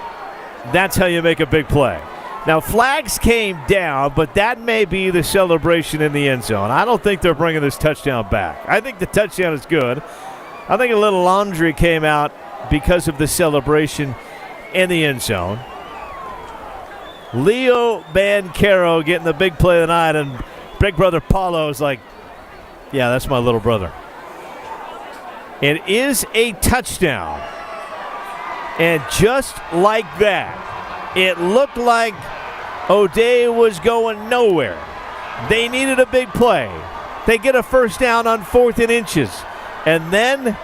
that's how you make a big play. Now, flags came down, but that may be the celebration in the end zone. I don't think they're bringing this touchdown back. I think the touchdown is good. I think a little laundry came out because of the celebration in the end zone. Leo Bancaro getting the big play of the night, and big brother Paulo is like, yeah, that's my little brother. It is a touchdown. And just like that, it looked like O'Dea was going nowhere. They needed a big play. They get a first down on 4th and inches. And then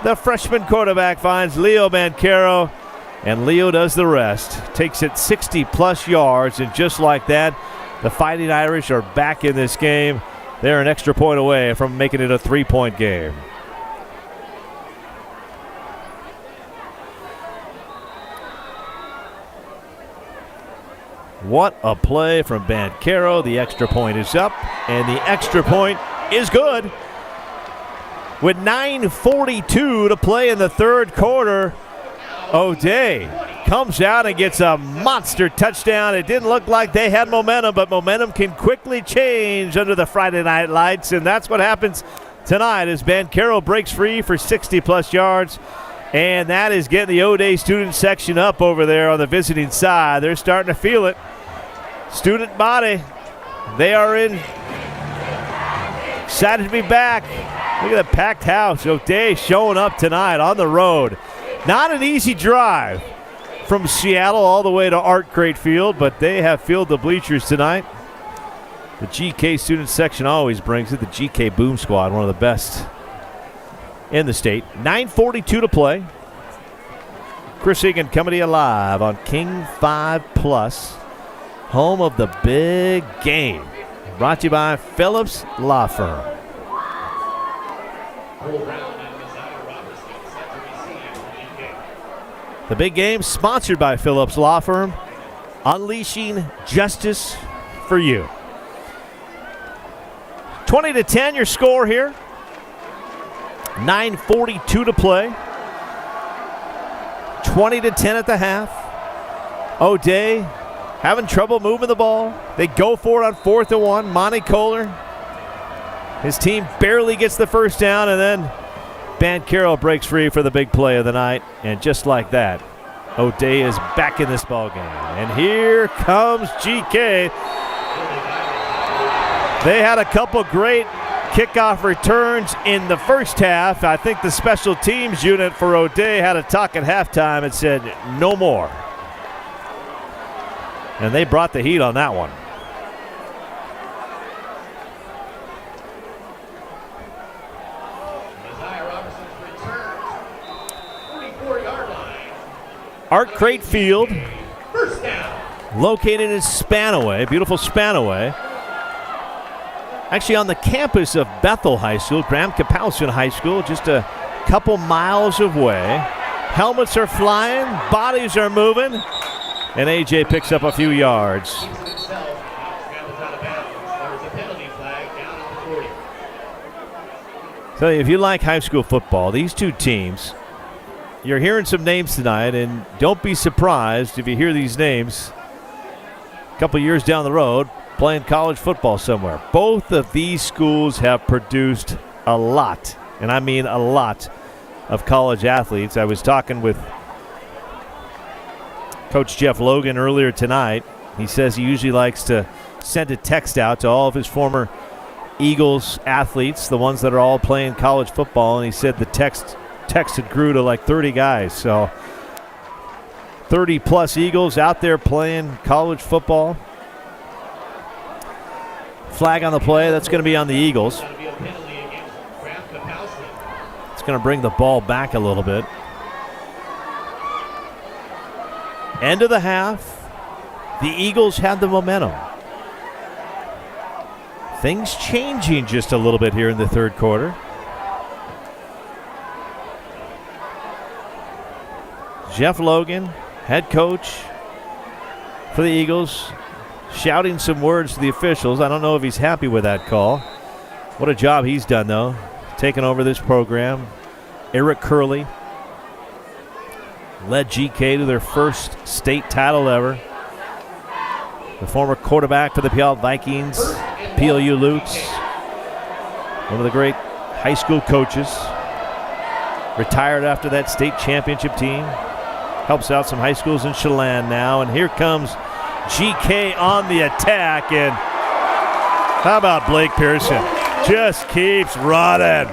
the freshman quarterback finds Leo Bancaro, and Leo does the rest. Takes it 60-plus yards, and just like that, the Fighting Irish are back in this game. They're an extra point away from making it a 3-point game. What a play from Bancaro. The extra point is up, and the extra point is good. With 9:42 to play in the third quarter, O'Dea comes out and gets a monster touchdown. It didn't look like they had momentum, but momentum can quickly change under the Friday night lights, and that's what happens tonight as Bancaro breaks free for 60-plus yards. And that is getting the O'Dea student section up over there on the visiting side. They're starting to feel it. Student body, they are in. Excited to be back. Look at the packed house. O'Dea showing up tonight on the road. Not an easy drive from Seattle all the way to Art Crate Field, but they have filled the bleachers tonight. The GK student section always brings it. The GK Boom Squad, one of the best in the state. 9:42 to play. Chris Egan coming to you live on King 5 Plus, home of the big game. Brought to you by Phillips Law Firm. The big game sponsored by Phillips Law Firm, unleashing justice for you. 20-10 your score here. 9:42 to play. 20-10 at the half. O'Dea having trouble moving the ball. They go for it on 4th and 1. Monty Kohler, his team barely gets the first down, and then Bancaro breaks free for the big play of the night. And just like that, O'Dea is back in this ball game. And here comes GK. They had a couple great kickoff returns in the first half. I think the special teams unit for O'Dea had a talk at halftime and said, no more. And they brought the heat on that one. Art Crate Field. located in Spanaway, beautiful Spanaway. Actually on the campus of Bethel High School, Graham-Kapowsin High School, just a couple miles away. Helmets are flying, bodies are moving, and AJ picks up a few yards. Tell you, if you like high school football, these two teams, you're hearing some names tonight, and don't be surprised if you hear these names a couple years down the road playing college football somewhere. Both of these schools have produced a lot, and I mean a lot, of college athletes. I was talking with Coach Jeff Logan earlier tonight. He says he usually likes to send a text out to all of his former Eagles athletes, the ones that are all playing college football, and he said the text had grew to like 30 guys. So 30-plus Eagles out there playing college football. Flag on the play. That's going to be on the Eagles. It's going to bring the ball back a little bit. End of the half. The Eagles had the momentum. Things changing just a little bit here in the third quarter. Jeff Logan, head coach for the Eagles, shouting some words to the officials. I don't know if he's happy with that call. What a job he's done, though, taking over this program. Eric Curley led GK to their first state title ever. The former quarterback for the Puyallup Vikings, PLU Lutz, one of the great high school coaches, retired after that state championship team. Helps out some high schools in Chelan now. And here comes GK on the attack. And how about Blake Pearson? Just keeps running.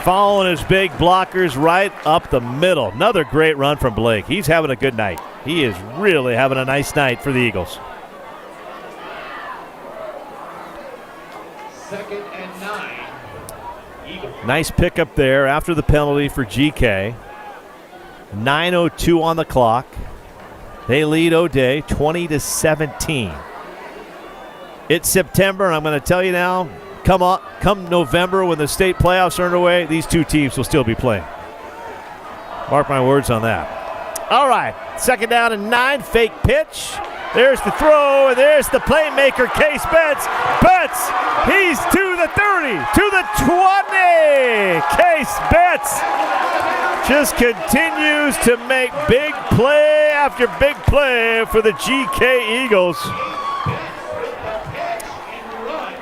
Following his big blockers right up the middle. Another great run from Blake. He's having a good night. He is really having a nice night for the Eagles. 2nd and 9. Eagles. Nice pickup there after the penalty for GK. 9:02 on the clock. They lead O'Dea 20-17. It's September, and I'm going to tell you now, come November when the state playoffs are underway, these two teams will still be playing. Mark my words on that. All right, 2nd down and 9, fake pitch. There's the throw, and there's the playmaker, Case Betts. Betts, he's to the 30, to the 20. Case Betts just continues to make big play after big play for the GK Eagles.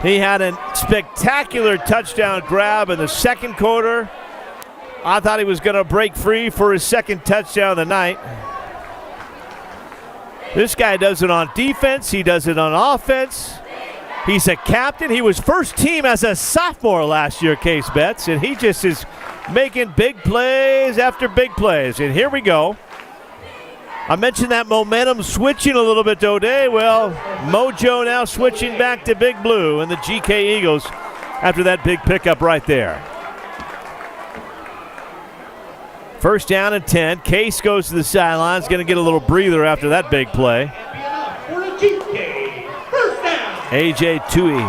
He had a spectacular touchdown grab in the second quarter. I thought he was going to break free for his second touchdown of the night. This guy does it on defense. He does it on offense. He's a captain. He was first team as a sophomore last year, Case Betts, and he just is making big plays after big plays. And here we go. I mentioned that momentum switching a little bit to O'Dea. Well, mojo now switching back to Big Blue and the GK Eagles after that big pickup right there. 1st down and 10. Case goes to the sidelines. Going to get a little breather after that big play. AJ Tui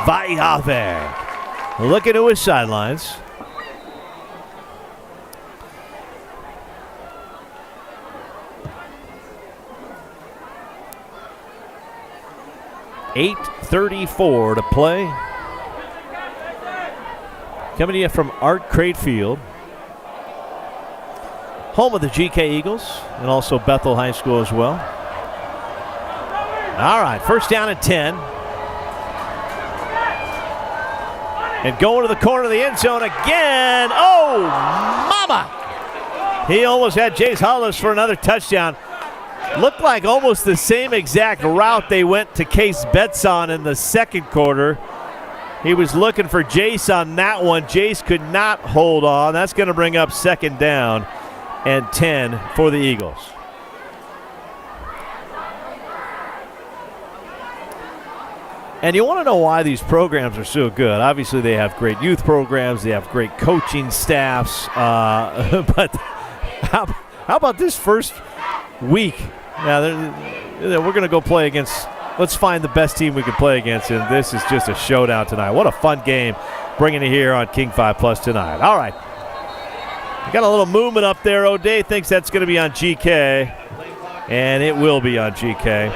Vaiave looking to his sidelines. .8:34 to play. Coming to you from Art Crate Field, home of the GK Eagles, and also Bethel High School as well. All right, 1st down and 10. And going to the corner of the end zone again. Oh, mama! He almost had Jace Hollis for another touchdown. Looked like almost the same exact route they went to Case Betts on in the second quarter. He was looking for Jace on that one. Jace could not hold on. That's going to bring up 2nd down and 10 for the Eagles. And you want to know why these programs are so good. Obviously, they have great youth programs. They have great coaching staffs. But how about this first week We're going to go play against – let's find the best team we can play against, and this is just a showdown tonight. What a fun game bringing it here on King 5 Plus tonight. All right. We got a little movement up there. O'Dea thinks that's going to be on GK, and it will be on GK.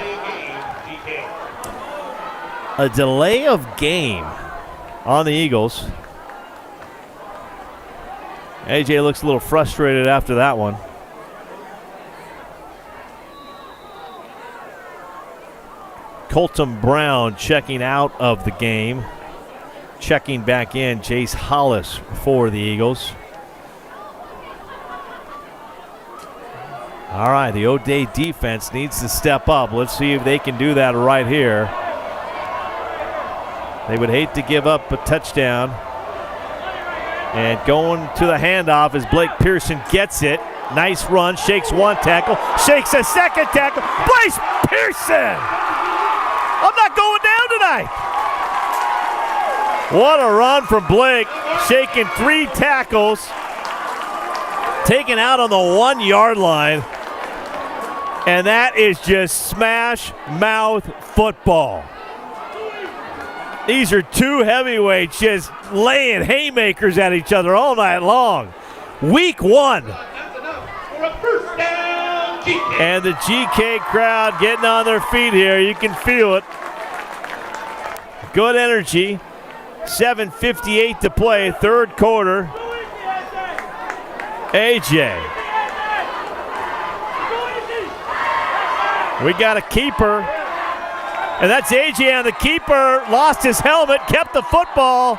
A delay of game on the Eagles. AJ looks a little frustrated after that one. Colton Brown checking out of the game. Checking back in, Jace Hollis for the Eagles. All right, the O'Dea defense needs to step up. Let's see if they can do that right here. They would hate to give up a touchdown. And going to the handoff as Blake Pearson gets it. Nice run, shakes one tackle, shakes a second tackle. Blake Pearson! I'm not going down tonight. What a run from Blake, shaking 3 tackles, taken out on the 1-yard line. And that is just smash mouth football. These are 2 heavyweights just laying haymakers at each other all night long. Week 1. And the GK crowd getting on their feet here. You can feel it. Good energy. 7:58 to play, third quarter. AJ. We got a keeper. And that's AJ on the keeper. Lost his helmet, kept the football.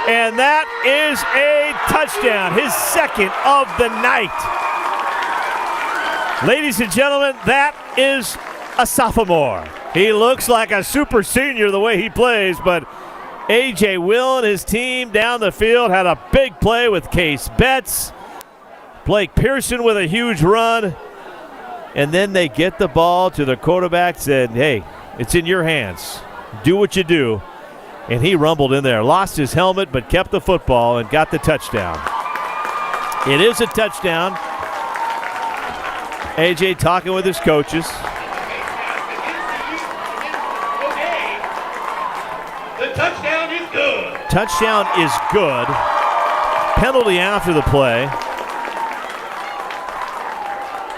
And that is a touchdown. His second of the night. Ladies and gentlemen, that is a sophomore. He looks like a super senior the way he plays, but A.J. Will and his team down the field had a big play with Case Betts. Blake Pearson with a huge run. And then they get the ball to the quarterback, said, hey, it's in your hands. Do what you do. And he rumbled in there. Lost his helmet, but kept the football and got the touchdown. It is a touchdown. A.J. talking with his coaches. The touchdown is good. Touchdown is good. Penalty after the play.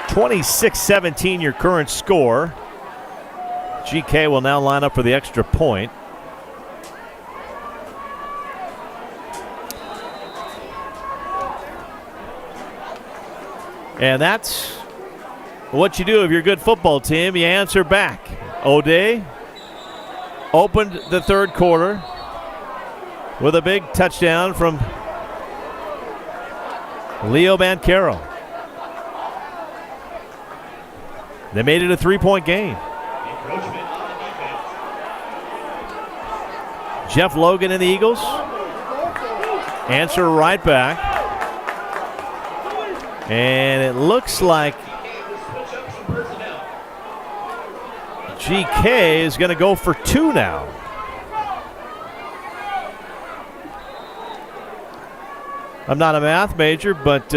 26-17 your current score. GK will now line up for the extra point. And that's what you do if you're a good football team. You answer back. O'Dea opened the third quarter with a big touchdown from Leo Bancaro. They made it a 3-point game. Jeff Logan and the Eagles answer right back. And it looks like GK is going to go for 2 now. I'm not a math major, but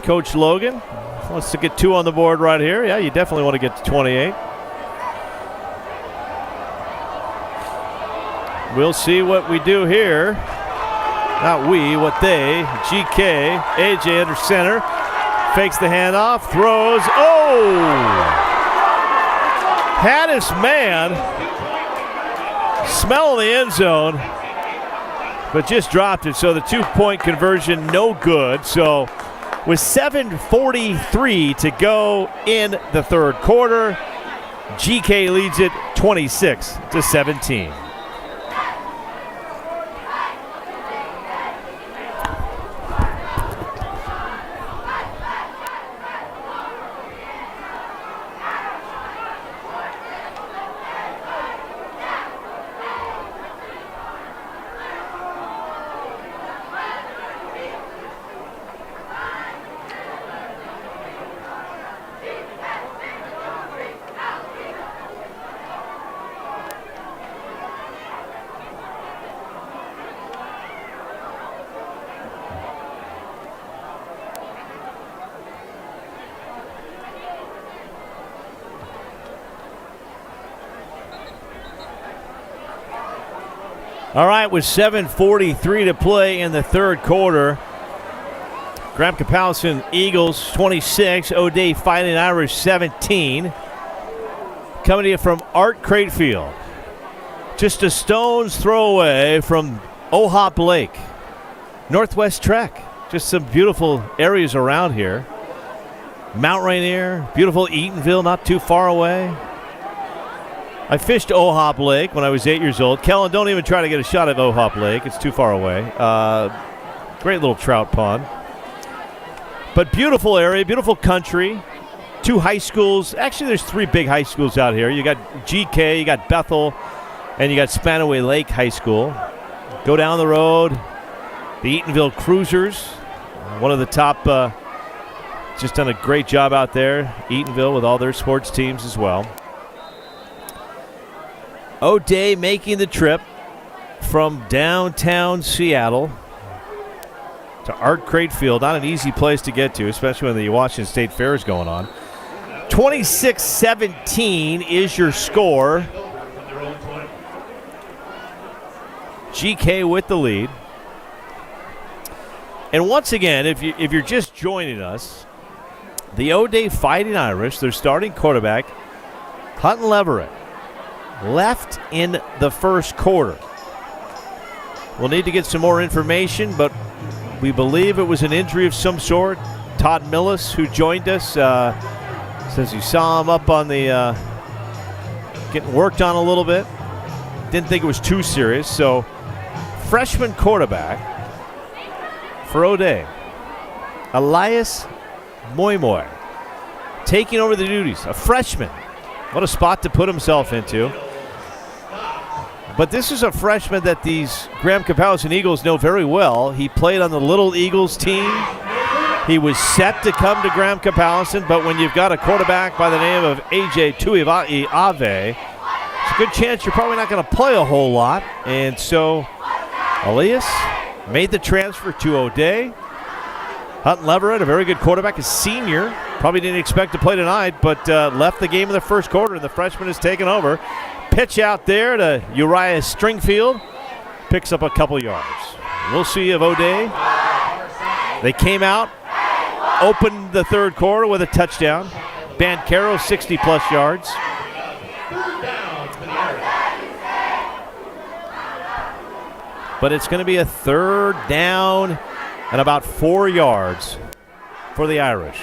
Coach Logan wants to get 2 on the board right here. Yeah, you definitely want to get to 28. We'll see what we do here. Not we, what they. GK, AJ under center. Fakes the handoff, throws. Oh! Had his man smell in the end zone, but just dropped it. So the 2-point conversion, no good. So with 7:43 to go in the third quarter, GK leads it 26-17. All right, with 7:43 to play in the third quarter. Graham-Kapowsin Eagles 26, O'Dea Fighting Irish 17. Coming to you from Art Cratefield. Just a stone's throw away from Ohop Lake. Northwest Trek. Just some beautiful areas around here. Mount Rainier, beautiful Eatonville, not too far away. I fished Ohop Lake when I was 8 years old. Kellen, don't even try to get a shot at Ohop Lake. It's too far away. Great little trout pond. But beautiful area, beautiful country. 2 high schools. Actually, there's 3 big high schools out here. You got GK, you got Bethel, and you got Spanaway Lake High School. Go down the road. The Eatonville Cruisers, one of the top, just done a great job out there. Eatonville with all their sports teams as well. O'Dea making the trip from downtown Seattle to Art Cratefield. Not an easy place to get to, especially when the Washington State Fair is going on. 26-17 is your score. GK with the lead. And once again, if you're just joining us, the O'Dea Fighting Irish, their starting quarterback, Hutton Leverett, left in the first quarter. We'll need to get some more information, but we believe it was an injury of some sort. Todd Millis, who joined us, says you saw him up on the getting worked on a little bit. Didn't think it was too serious. So freshman quarterback for O'Dea, Elias Moimoy, taking over the duties. A freshman. What a spot to put himself into. But this is a freshman that these Graham-Kapowsin Eagles know very well. He played on the Little Eagles team. He was set to come to Graham-Kapowsin, but when you've got a quarterback by the name of A.J. Tuivasa-Ave, it's a good chance you're probably not going to play a whole lot. And so Elias made the transfer to O'Dea. Hutton Leverett, a very good quarterback, a senior. Probably didn't expect to play tonight, but left the game in the first quarter, and the freshman has taken over. Pitch out there to Uriah Stringfield. Picks up a couple yards. We'll see if O'Dea. They came out, opened the third quarter with a touchdown. Bancaro, 60-plus yards. But it's going to be a third down and about 4 yards for the Irish.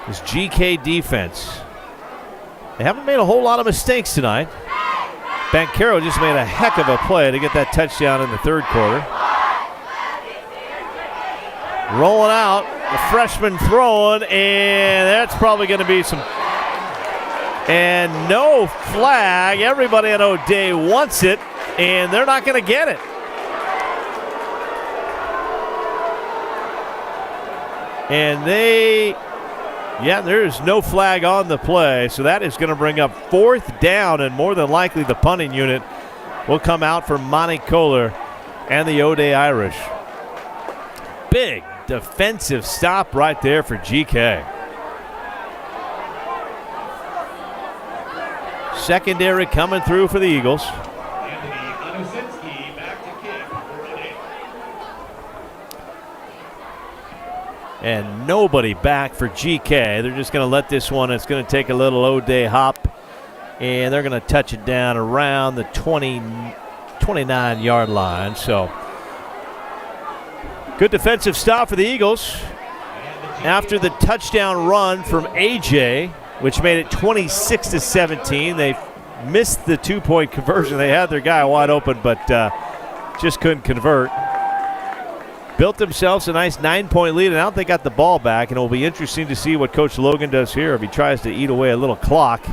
This GK defense, they haven't made a whole lot of mistakes tonight. Bancaro just made a heck of a play to get that touchdown in the third quarter. Rolling out, the freshman throwing, and that's probably going to be some. And no flag. Everybody at O'Dea wants it, and they're not going to get it. And there's no flag on the play, so that is going to bring up 4th down, and more than likely the punting unit will come out for Monty Kohler and the O'Dea Irish. Big defensive stop right there for GK. Secondary coming through for the Eagles. And nobody back for GK. They're just going to let this one. It's going to take a little O'Dea hop, and they're going to touch it down around the 29-yard line. So good defensive stop for the Eagles. After the touchdown run from AJ, which made it 26-17, they missed the 2-point conversion. They had their guy wide open, but just couldn't convert. Built themselves a nice 9-point lead, and now they got the ball back, and it will be interesting to see what Coach Logan does here if he tries to eat away a little clock.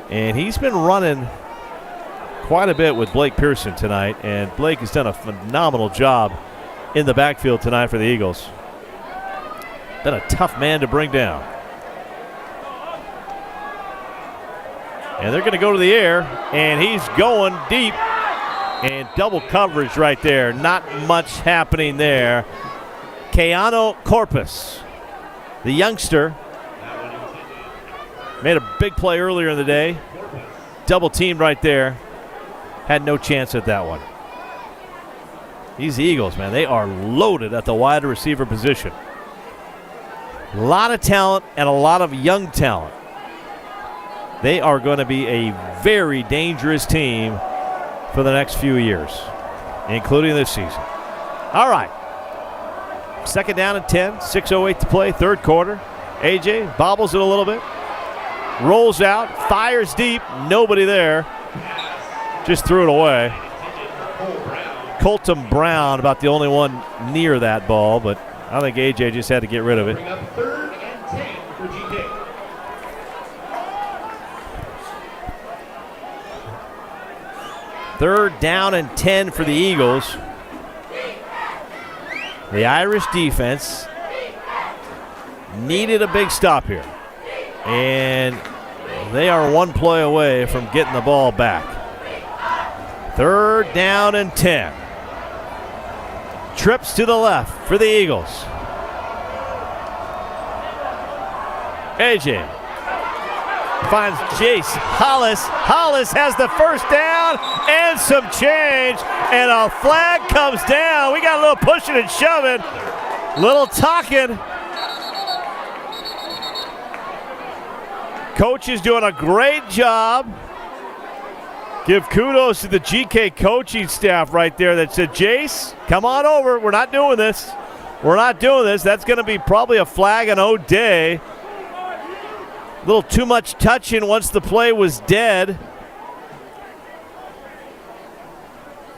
And he's been running quite a bit with Blake Pearson tonight, and Blake has done a phenomenal job in the backfield tonight for the Eagles. Been a tough man to bring down. And they're going to go to the air, and he's going deep. And double coverage right there. Not much happening there. Keanu Corpus, the youngster, made a big play earlier in the day. Double teamed right there. had no chance at that one. These Eagles, man, they are loaded at the wide receiver position. A lot of talent and a lot of young talent. They are going to be a very dangerous team for the next few years, including this season. All right. 2nd down and 10, 6:08 to play, 3rd quarter. AJ bobbles it a little bit, rolls out, fires deep, nobody there. Just threw it away. Colton Brown about the only one near that ball, but I think AJ just had to get rid of it. Bring up 3rd and 10 for GK. 3rd down and 10 for the Eagles. The Irish defense needed a big stop here, and they are one play away from getting the ball back. 3rd down and 10. Trips to the left for the Eagles. AJ finds Jace Hollis. Hollis has the 1st down and some change, and a flag comes down. We got a little pushing and shoving, little talking. Coach is doing a great job. Give kudos to the GK coaching staff right there that said, Jace, come on over. We're not doing this. We're not doing this. That's going to be probably a flag on O'Dea. A little too much touching once the play was dead.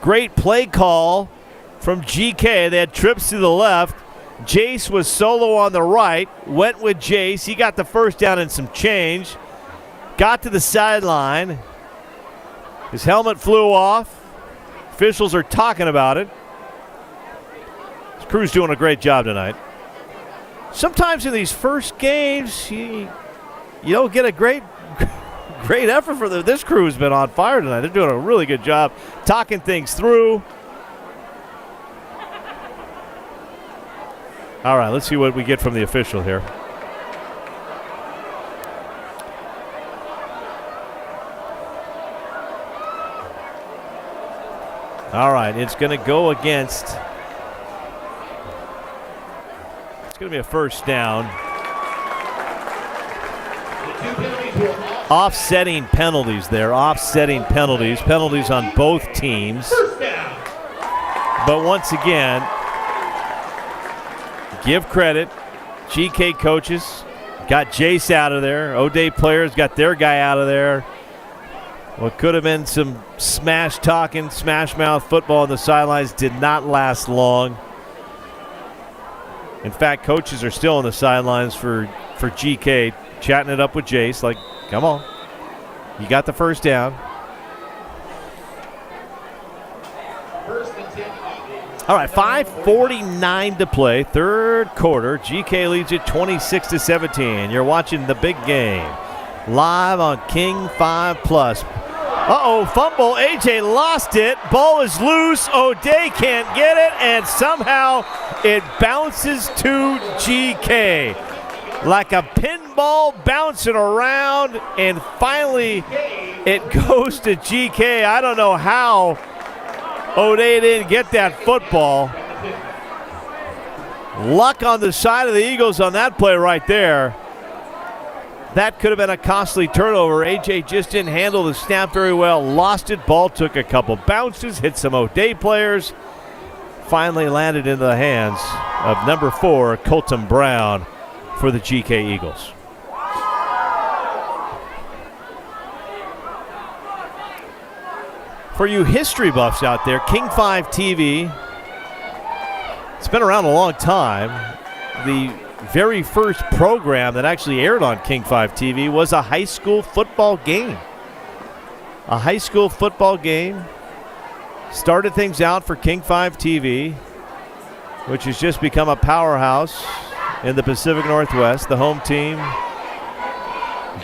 Great play call from GK. They had trips to the left. Jace was solo on the right. Went with Jace. He got the 1st down and some change. Got to the sideline. His helmet flew off. Officials are talking about it. His crew's doing a great job tonight. Sometimes in these first games, you don't get a great effort for them. This crew has been on fire tonight. They're doing a really good job talking things through. All right, let's see what we get from the official here. All right, it's going to go against. It's going to be a 1st down. Offsetting penalties there. Offsetting penalties. Penalties on both teams. But once again, give credit. GK coaches got Jace out of there. O'Dea players got their guy out of there. What could have been some smash talking, smash mouth football on the sidelines did not last long. In fact, coaches are still on the sidelines for GK, chatting it up with Jace like, come on. You got the 1st down. All right, 5:49 to play, 3rd quarter. GK leads it 26-17. You're watching the big game live on King 5 Plus. Uh-oh, fumble. AJ lost it. Ball is loose. O'Dea can't get it, and somehow it bounces to GK. Like a pinball bouncing around, and finally it goes to GK. I don't know how O'Dea didn't get that football. Luck on the side of the Eagles on that play right there. That could have been a costly turnover. AJ just didn't handle the snap very well. Lost it. Ball took a couple bounces, hit some O'Dea players. Finally landed into the hands of number 4, Colton Brown, for the GK Eagles. For you history buffs out there, King 5 TV, it's been around a long time. The very first program that actually aired on King 5 TV was a high school football game. A high school football game started things out for King 5 TV, which has just become a powerhouse in the Pacific Northwest. The home team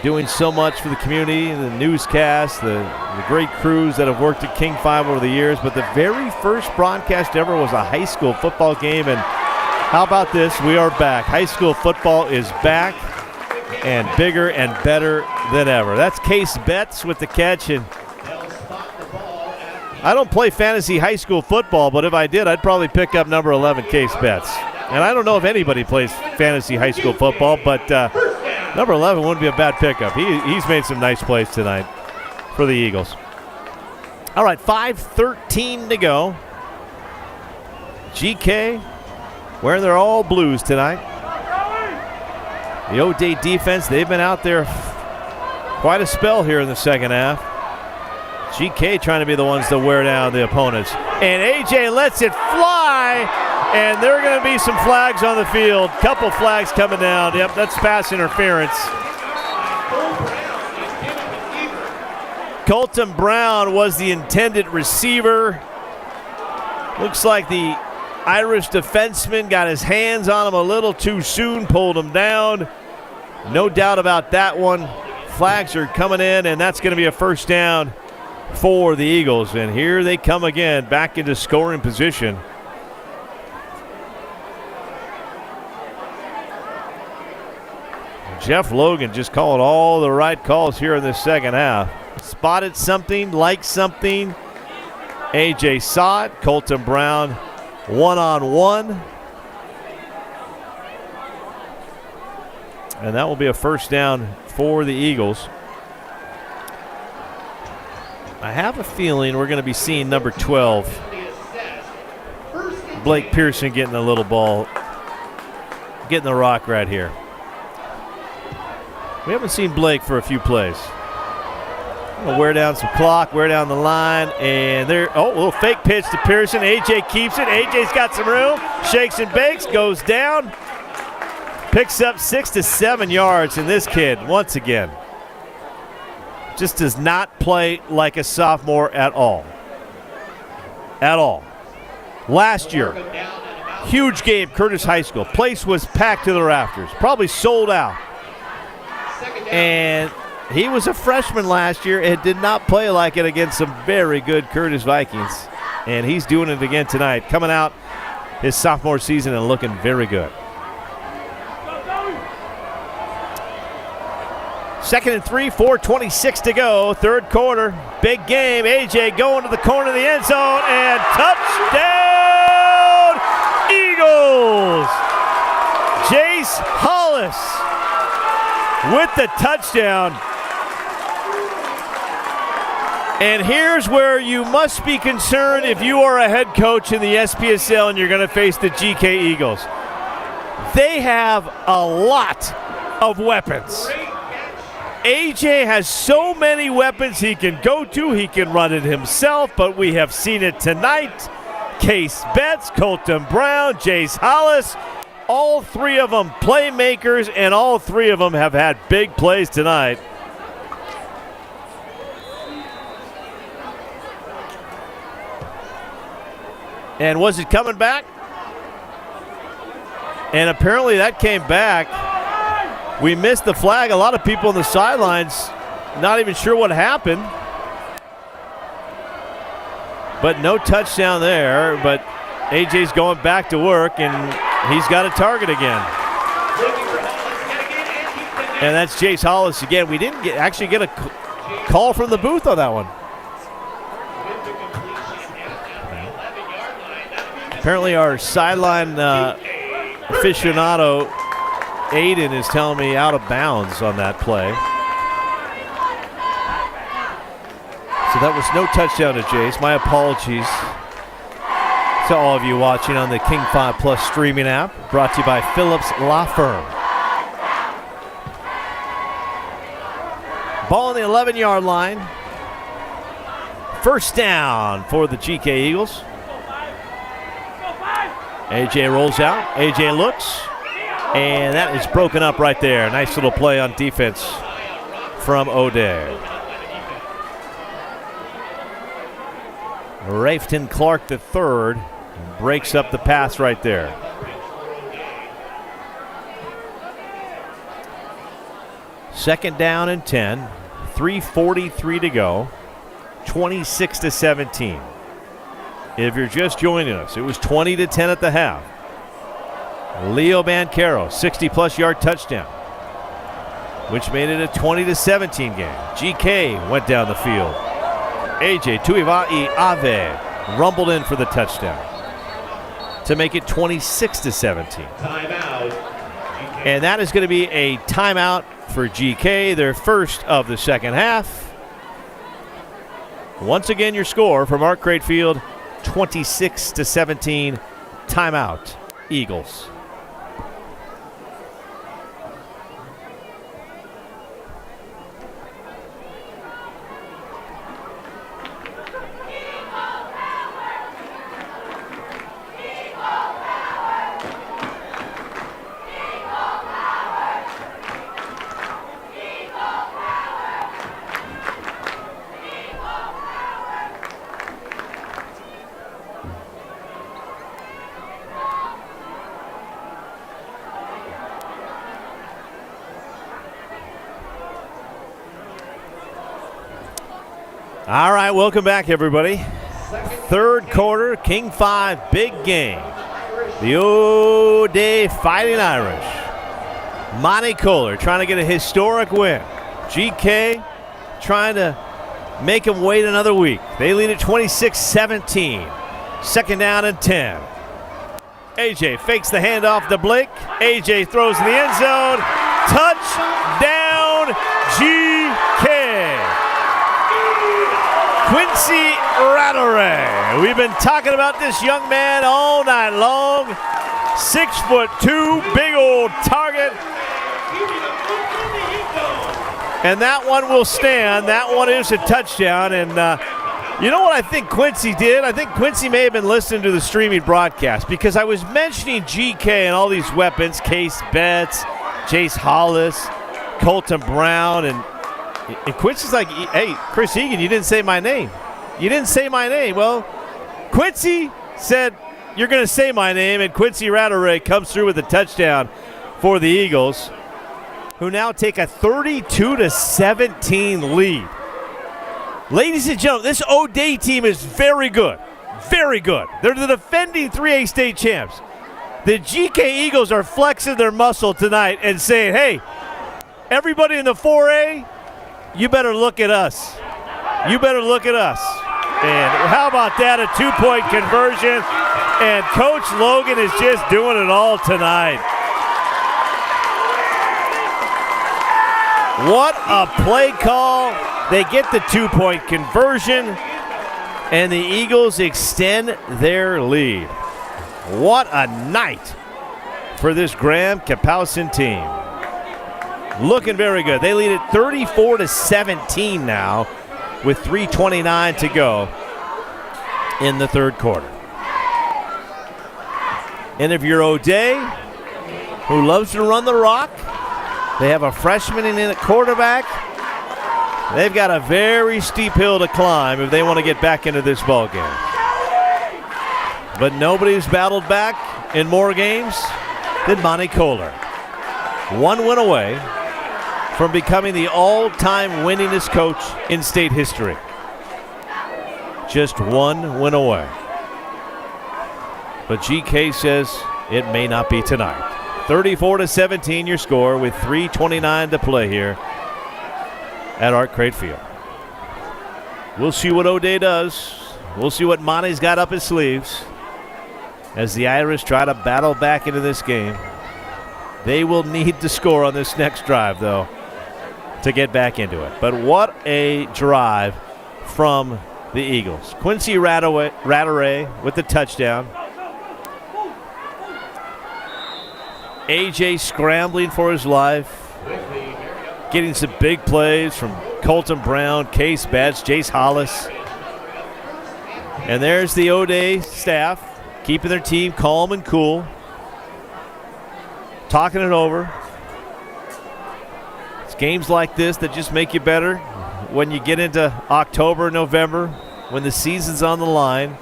doing so much for the community, the newscast, the great crews that have worked at King 5 over the years. But the very first broadcast ever was a high school football game. And how about this? We are back. High school football is back and bigger and better than ever. That's Case Betts with the catch. And I don't play fantasy high school football, but if I did, I'd probably pick up number 11, Case Betts. And I don't know if anybody plays fantasy high school football, but number 11 wouldn't be a bad pickup. He's made some nice plays tonight for the Eagles. All right, 5:13 to go. GK wearing their all blues tonight. The O'Dea defense, they've been out there quite a spell here in the second half. GK trying to be the ones to wear down the opponents. And AJ lets it fly, and there are going to be some flags on the field. Couple flags coming down. Yep, that's pass interference. Colton Brown was the intended receiver. Looks like the Irish defenseman got his hands on him a little too soon, pulled him down. No doubt about that one. Flags are coming in, and that's going to be a first down for the Eagles. And here they come again, back into scoring position. Jeff Logan just calling all the right calls here in the second half. Spotted something, liked something. AJ saw it. Colton Brown one-on-one. And that will be a first down for the Eagles. I have a feeling we're going to be seeing number 12, Blake Pearson, getting a little ball, getting the rock right here. We haven't seen Blake for a few plays. We'll wear down some clock, wear down the line, and there, a little fake pitch to Pearson. AJ keeps it. AJ's got some room, shakes and bakes, goes down, picks up 6 to 7 yards, and this kid, once again, just does not play like a sophomore at all. At all. Last year, huge game, Curtis High School. Place was packed to the rafters, probably sold out. And he was a freshman last year and did not play like it against some very good Curtis Vikings. And he's doing it again tonight, coming out his sophomore season and looking very good. 2nd and 3, 4:26 to go, third quarter. Big game. AJ going to the corner of the end zone, and touchdown, Eagles! Jace Hollis with the touchdown. And here's where you must be concerned if you are a head coach in the SPSL and you're going to face the GK Eagles. They have a lot of weapons. AJ has so many weapons he can go to. He can run it himself, but we have seen it tonight. Case Betts, Colton Brown, Jace Hollis, all three of them playmakers, and all three of them have had big plays tonight. And was it coming back? And apparently that came back. We missed the flag. A lot of people on the sidelines not even sure what happened. But no touchdown there. But AJ's going back to work, and he's got a target again. And that's Jace Hollis again. We didn't actually get a call from the booth on that one. Apparently our sideline aficionado Aiden is telling me out of bounds on that play. So that was no touchdown to Jace. My apologies to all of you watching on the King 5 Plus streaming app, brought to you by Phillips Law Firm. Ball on the 11-yard line. First down for the GK Eagles. AJ rolls out. AJ looks. And that is broken up right there. Nice little play on defense from O'Dea. Rafton Clark III breaks up the pass right there. Second down and 10. 3:43 to go. 26 to 17. If you're just joining us, it was 20 to 10 at the half. Leo Bancaro, 60-plus yard touchdown, which made it a 20 to 17 game. GK went down the field. A.J. Tuivai Ave rumbled in for the touchdown to make it 26-17. Timeout. And that is going to be a timeout for GK, their first of the second half. Once again, your score from Art Crate Field, 26-17. Timeout, Eagles. All right, welcome back, everybody. Third quarter, King 5, big game. The O'Dea Fighting Irish. Monty Kohler trying to get a historic win. GK trying to make him wait another week. They lead at 26-17. Second down and 10. AJ fakes the handoff to Blake. AJ throws in the end zone. Touchdown, GK. Quincy Rattray. We've been talking about this young man all night long. 6'2", big old target. And that one will stand. That one is a touchdown. And you know what I think Quincy did? I think Quincy may have been listening to the streaming broadcast because I was mentioning GK and all these weapons, Case Betts, Jace Hollis, Colton Brown, and Quincy's like, hey, Chris Egan, you didn't say my name. You didn't say my name. Well, Quincy said, you're going to say my name, and Quincy Rattray comes through with a touchdown for the Eagles, who now take a 32-17 lead. Ladies and gentlemen, this O'Dea team is very good. Very good. They're the defending 3A state champs. The GK Eagles are flexing their muscle tonight and saying, hey, everybody in the 4A, you better look at us. You better look at us. And how about that, a two-point conversion? And Coach Logan is just doing it all tonight. What a play call. They get the two-point conversion, and the Eagles extend their lead. What a night for this Graham-Kapowsin team. Looking very good. They lead at 34-17 now with 3:29 to go in the third quarter. And if you're O'Dea, who loves to run the rock, they have a freshman in at quarterback. They've got a very steep hill to climb if they want to get back into this ball game. But nobody's battled back in more games than Monty Kohler. One win away from becoming the all-time winningest coach in state history. Just one win away. But GK says it may not be tonight. 34-17 your score with 3:29 to play here at Art Crate Field. We'll see what O'Dea does. We'll see what Monty's got up his sleeves as the Irish try to battle back into this game. They will need to score on this next drive, though, to get back into it. But what a drive from the Eagles. Quincy Rattray with the touchdown. AJ scrambling for his life, getting some big plays from Colton Brown, Case Betts, Jace Hollis. And there's the O'Dea staff keeping their team calm and cool, talking it over. It's games like this that just make you better when you get into October, November, when the season's on the line.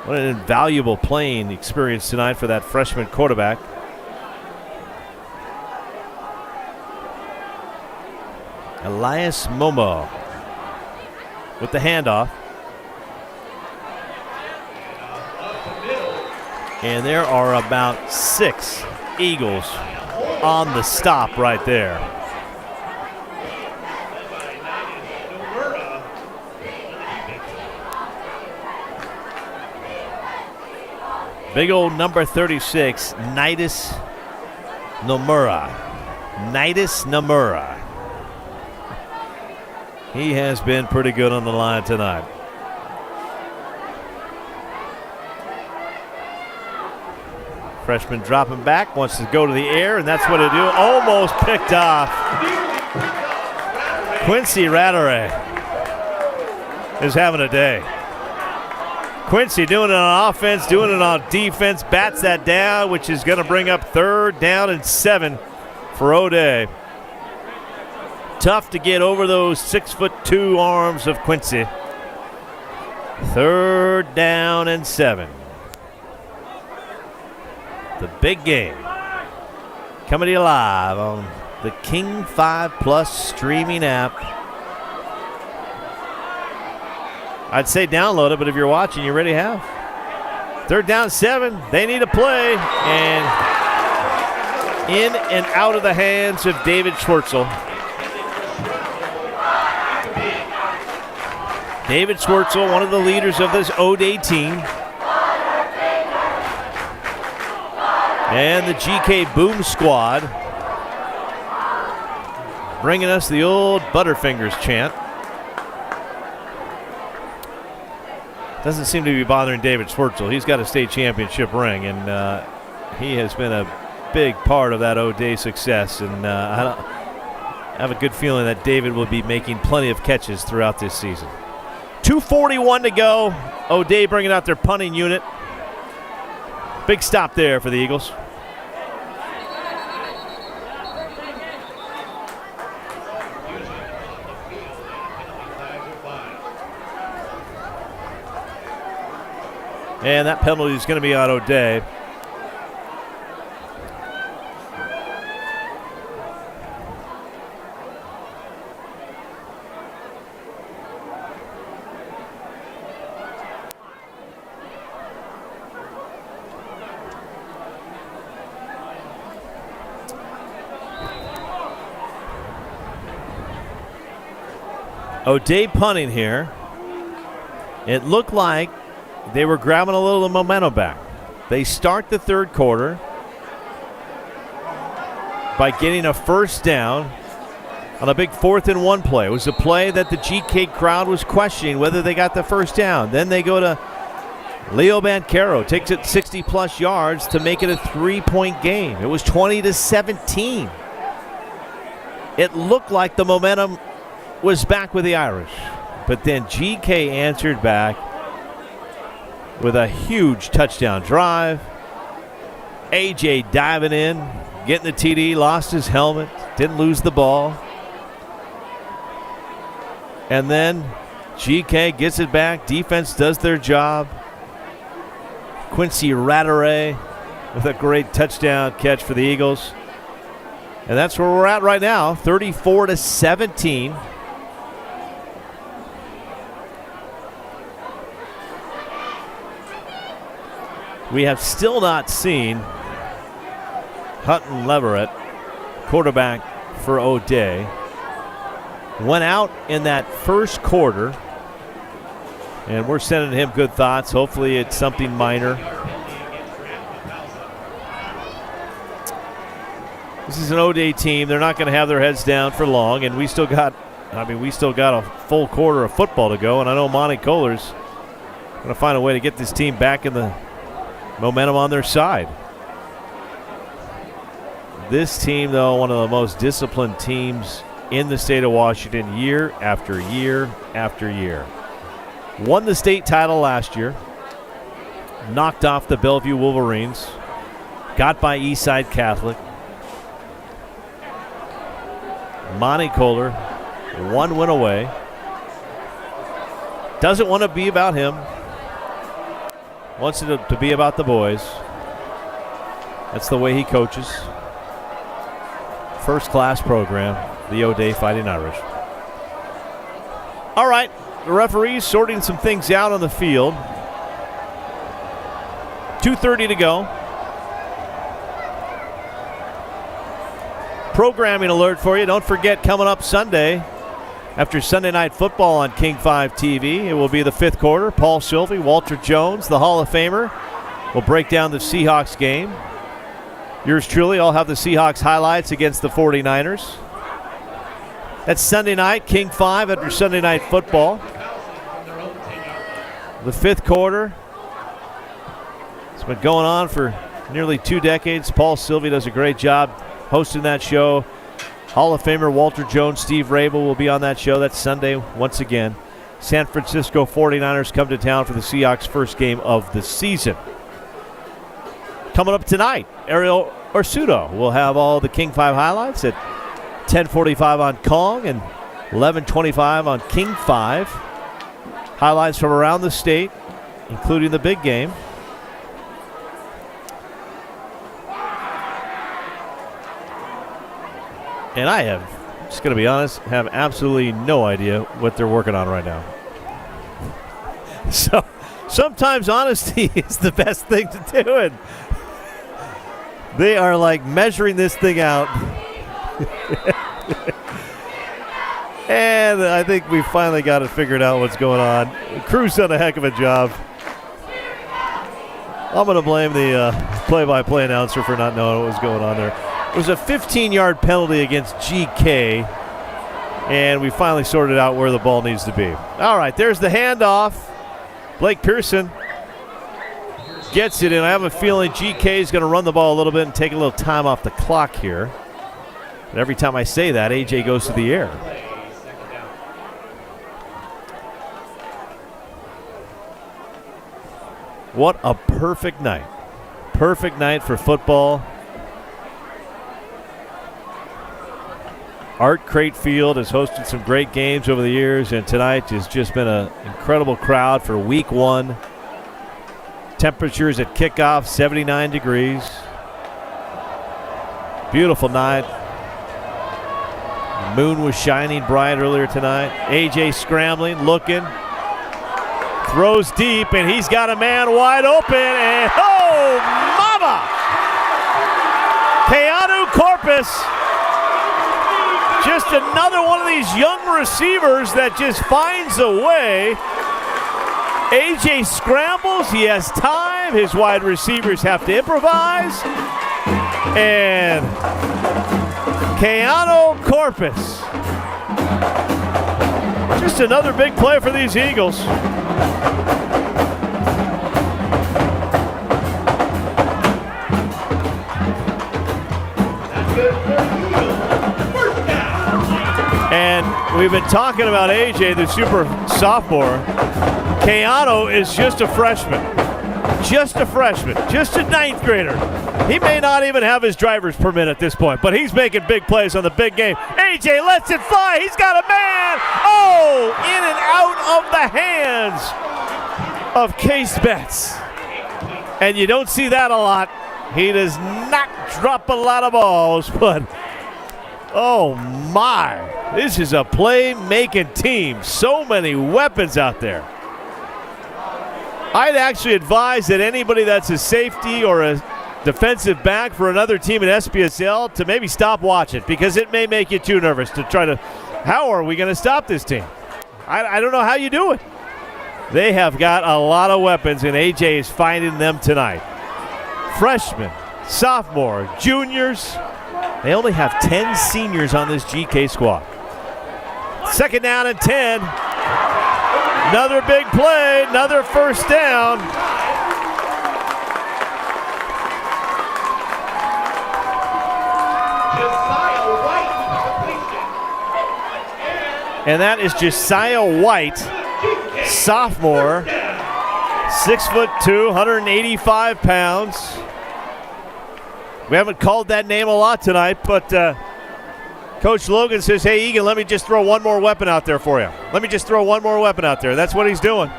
What an invaluable playing experience tonight for that freshman quarterback. Elias Momo with the handoff. And there are about 6 Eagles on the stop right there. Big old number 36, Nidus Nomura. He has been pretty good on the line tonight. Freshman dropping back, wants to go to the air, and that's what he do. Almost picked off. Quincy Rattray is having a day. Quincy doing it on offense, doing it on defense, bats that down, which is going to bring up 3rd down and 7 for O'Dea. Tough to get over those 6'2" arms of Quincy. 3rd down and 7. The big game coming to you live on the King 5 Plus streaming app. I'd say download it, but if you're watching, you already have. 3rd down 7. They need a play. And in and out of the hands of David Schwartzel. David Schwartzel, one of the leaders of this O'Dea team. And the GK Boom Squad bringing us the old Butterfingers chant. Doesn't seem to be bothering David Schwartzel. He's got a state championship ring, and he has been a big part of that O'Dea success. And I have a good feeling that David will be making plenty of catches throughout this season. 2:41 to go. O'Dea bringing out their punting unit. Big stop there for the Eagles. And that penalty is going to be on O'Dea. O'Dea punting here. It looked like they were grabbing a little of the momentum back. They start the 3rd quarter by getting a 1st down on a big 4th and 1 play. It was a play that the GK crowd was questioning whether they got the 1st down. Then they go to Leo Bancaro, takes it 60-plus yards to make it a 3-point game. It was 20-17. It looked like the momentum was back with the Irish. But then GK answered back with a huge touchdown drive. AJ diving in, getting the TD, lost his helmet, didn't lose the ball. And then GK gets it back. Defense does their job. Quincy Rattray with a great touchdown catch for the Eagles. And that's where we're at right now, 34-17. We have still not seen Hutton Leverett, quarterback for O'Dea. Went out in that 1st quarter, and we're sending him good thoughts. Hopefully it's something minor. This is an O'Dea team. They're not going to have their heads down for long, and we still got a full quarter of football to go, and I know Monty Kohler's going to find a way to get this team back in the momentum on their side. This team, though, one of the most disciplined teams in the state of Washington year after year after year. Won the state title last year. Knocked off the Bellevue Wolverines. Got by Eastside Catholic. Monty Kohler, 1 win away. Doesn't want to be about him. Wants it to be about the boys. That's the way he coaches. First-class program, the O'Dea Fighting Irish. All right, the referees sorting some things out on the field. 2:30 to go. Programming alert for you. Don't forget, coming up Sunday, after Sunday Night Football on King 5 TV, it will be the 5th quarter. Paul Sylvie, Walter Jones, the Hall of Famer, We'll break down the Seahawks game. Yours truly, I'll have the Seahawks highlights against the 49ers. That's Sunday night, King 5 after Sunday Night Football. The fifth quarter. It's been going on for nearly 2 decades. Paul Sylvie does a great job hosting that show. Hall of Famer Walter Jones, Steve Rabel will be on that show. That's Sunday once again. San Francisco 49ers come to town for the Seahawks' first game of the season. Coming up tonight, Ariel Orsuto will have all the King 5 highlights at 10:45 on Kong and 11:25 on King 5. Highlights from around the state, including the big game. And I have, just going to be honest, have absolutely no idea what they're working on right now. So sometimes honesty is the best thing to do. And they are like measuring this thing out. And I think we finally got it figured out what's going on. The crew's done a heck of a job. I'm going to blame the play-by-play announcer for not knowing what was going on there. It was a 15-yard penalty against GK, and we finally sorted out where the ball needs to be. All right, there's the handoff. Blake Pearson gets it, and I have a feeling GK is going to run the ball a little bit and take a little time off the clock here. But every time I say that, AJ goes to the air. What a perfect night. Perfect night for football. Art Crate Field has hosted some great games over the years, and tonight has just been an incredible crowd for week 1. Temperatures at kickoff, 79 degrees. Beautiful night. The moon was shining bright earlier tonight. AJ scrambling, looking. Throws deep, and he's got a man wide open, and oh, mama! Keanu Corpus, just another one of these young receivers that just finds a way. AJ scrambles, he has time, his wide receivers have to improvise, and Keanu Corpus, just another big play for these Eagles. And we've been talking about AJ, the super sophomore. Keanu is just a freshman. Just a freshman. Just a 9th grader. He may not even have his driver's permit at this point, but he's making big plays on the big game. AJ lets it fly. He's got a man. Oh, in and out of the hands of Case Betts. And you don't see that a lot. He does not drop a lot of balls, but oh my, this is a play-making team. So many weapons out there. I'd actually advise that anybody that's a safety or a defensive back for another team in SPSL to maybe stop watching, because it may make you too nervous to try to, how are we going to stop this team? I don't know how you do it. They have got a lot of weapons, and AJ is finding them tonight. Freshmen, sophomore, juniors. They only have 10 seniors on this GK squad. 2nd down and 10. Another big play, another first down. And that is Josiah White, sophomore, 6'2", 185 pounds. We haven't called that name a lot tonight, but Coach Logan says, hey, Egan, let me just throw one more weapon out there for you. Let me just throw one more weapon out there. That's what he's doing.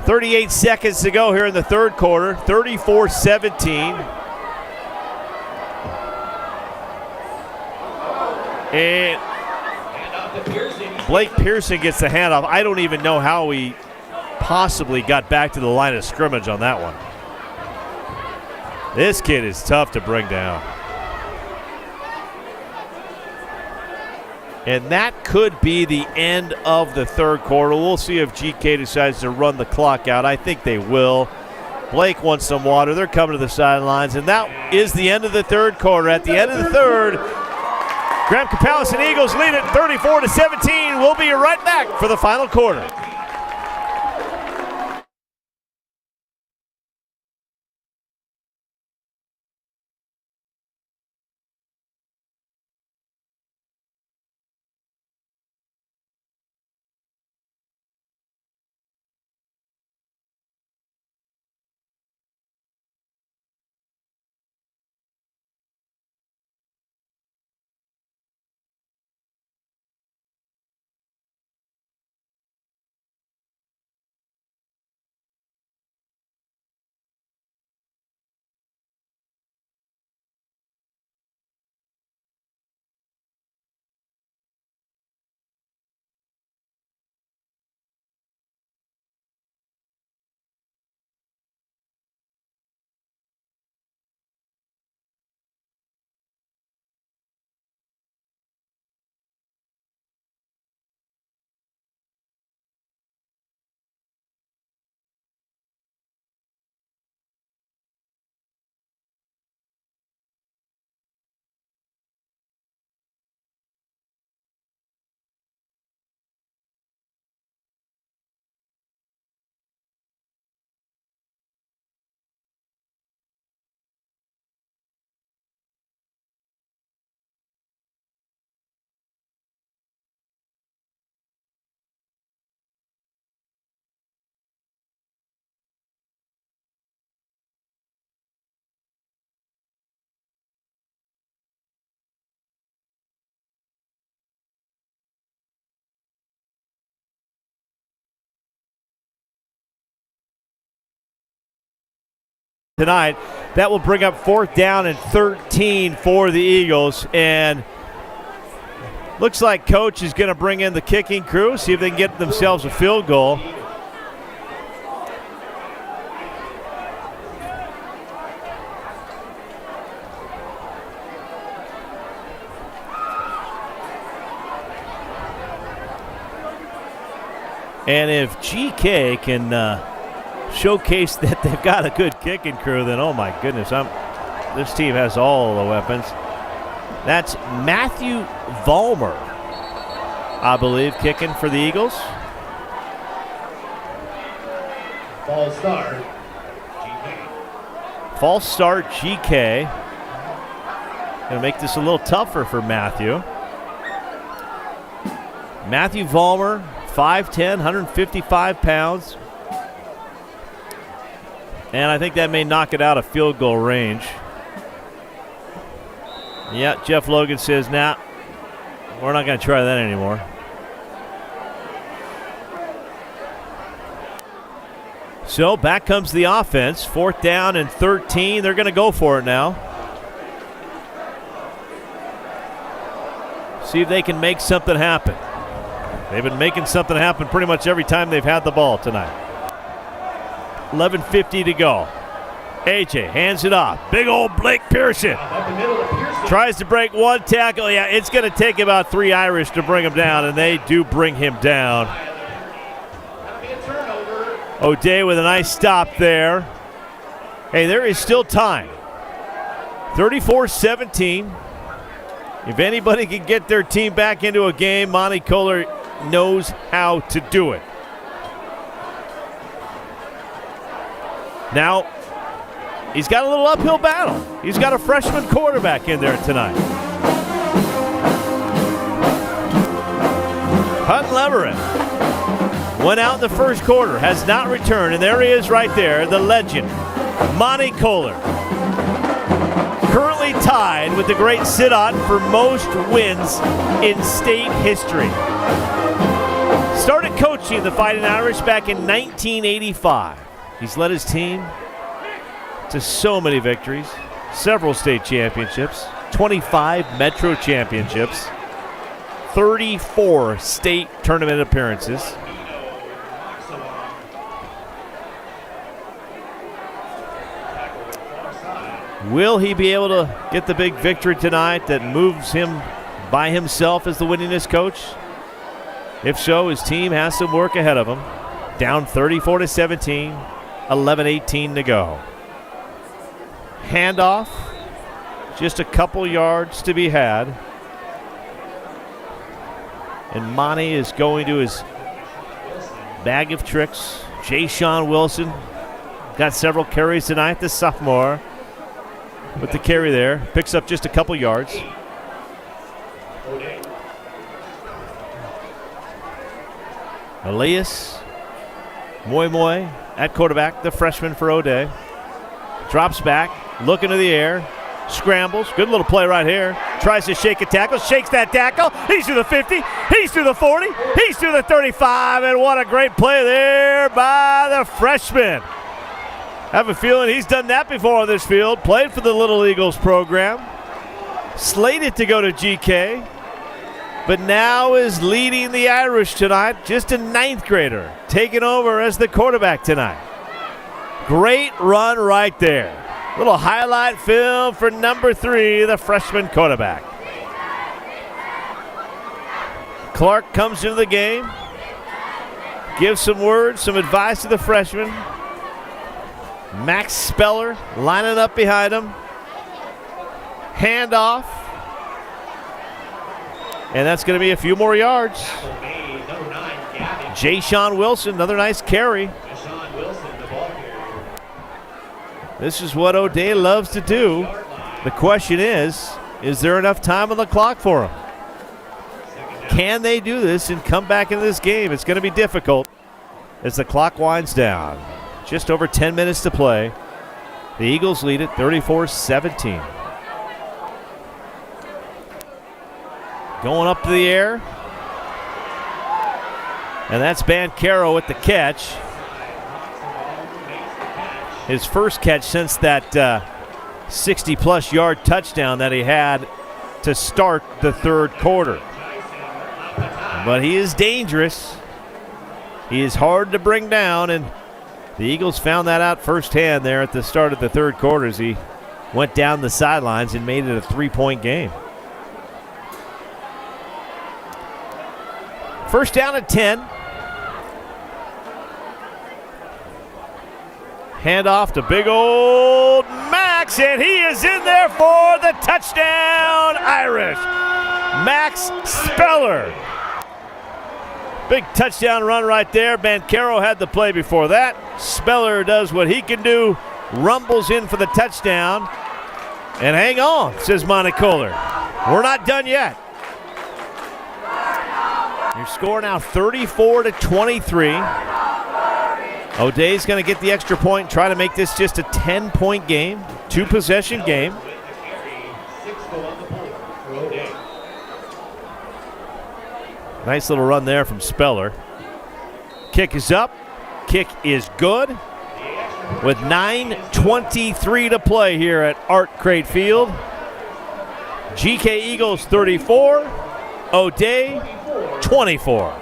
38 seconds to go here in the third quarter, 34-17. And Blake Pearson gets the handoff. I don't even know how he possibly got back to the line of scrimmage on that one. This kid is tough to bring down. And that could be the end of the third quarter. We'll see if GK decides to run the clock out. I think they will. Blake wants some water. They're coming to the sidelines, and that is the end of the third quarter. At the end of the third, Graham-Kapowsin Eagles lead it 34-17. We'll be right back for the final quarter. Tonight, that will bring up 4th down and 13 for the Eagles, and looks like Coach is going to bring in the kicking crew, see if they can get themselves a field goal. And if GK can showcase that they've got a good kicking crew, then oh my goodness, this team has all the weapons. That's Matthew Vollmer, I believe, kicking for the Eagles. False start, GK. False start, GK. Gonna make this a little tougher for Matthew. Matthew Vollmer, 5'10", 155 pounds. And I think that may knock it out of field goal range. Yeah, Jeff Logan says, nah, we're not going to try that anymore. So back comes the offense. 4th down and 13. They're going to go for it now. See if they can make something happen. They've been making something happen pretty much every time they've had the ball tonight. 11:50 to go. AJ hands it off. Big old Blake Pearson. Tries to break one tackle. Yeah, it's going to take about 3 Irish to bring him down, and they do bring him down. O'Dea with a nice stop there. Hey, there is still time. 34-17. If anybody can get their team back into a game, Monty Kohler knows how to do it. Now, he's got a little uphill battle. He's got a freshman quarterback in there tonight. Hutton Leverett went out in the first quarter, has not returned, and there he is right there, the legend, Monty Kohler. Currently tied with the great Sidot for most wins in state history. Started coaching the Fighting Irish back in 1985. He's led his team to so many victories, several state championships, 25 Metro championships, 34 state tournament appearances. Will he be able to get the big victory tonight that moves him by himself as the winningest coach? If so, his team has some work ahead of him. Down 34-17. 11:18 to go. Handoff, just a couple yards to be had. And Monty is going to his bag of tricks. Jay-Sean Wilson got several carries tonight, the sophomore. With the carry there, picks up just a couple yards. Elias Moy at quarterback, the freshman for O'Dea. Drops back, looking to the air, scrambles. Good little play right here. Tries to shake a tackle, shakes that tackle. He's to the 50, he's to the 40, he's to the 35, and what a great play there by the freshman. I have a feeling he's done that before on this field. Played for the Little Eagles program. Slated to go to GK, but now is leading the Irish tonight. Just a ninth grader taking over as the quarterback tonight. Great run right there. Little highlight film for number 3, the freshman quarterback. Clark comes into the game, gives some words, some advice to the freshman. Max Speller lining up behind him. Handoff. And that's going to be a few more yards. Jay-Sean Wilson, another nice carry. This is what O'Dea loves to do. The question is there enough time on the clock for them? Can they do this and come back into this game? It's going to be difficult as the clock winds down. Just over 10 minutes to play. The Eagles lead it 34-17. Going up to the air. And that's Bancaro with the catch. His first catch since that 60-plus yard touchdown that he had to start the third quarter. But he is dangerous. He is hard to bring down, and the Eagles found that out firsthand there at the start of the third quarter as he went down the sidelines and made it a 3-point game. First down at 10. Handoff to big old Max, and he is in there for the touchdown, Irish. Max Speller. Big touchdown run right there. Bancaro had the play before that. Speller does what he can do, rumbles in for the touchdown. And hang on, says Monty Kohler. We're not done yet. Your score now 34-23. O'Dea's going to get the extra point, try to make this just a 10-point game, 2-possession game. Nice little run there from Speller. Kick is up. Kick is good. With 9:23 to play here at Art Crate Field. GK Eagles 34, O'Dea 24.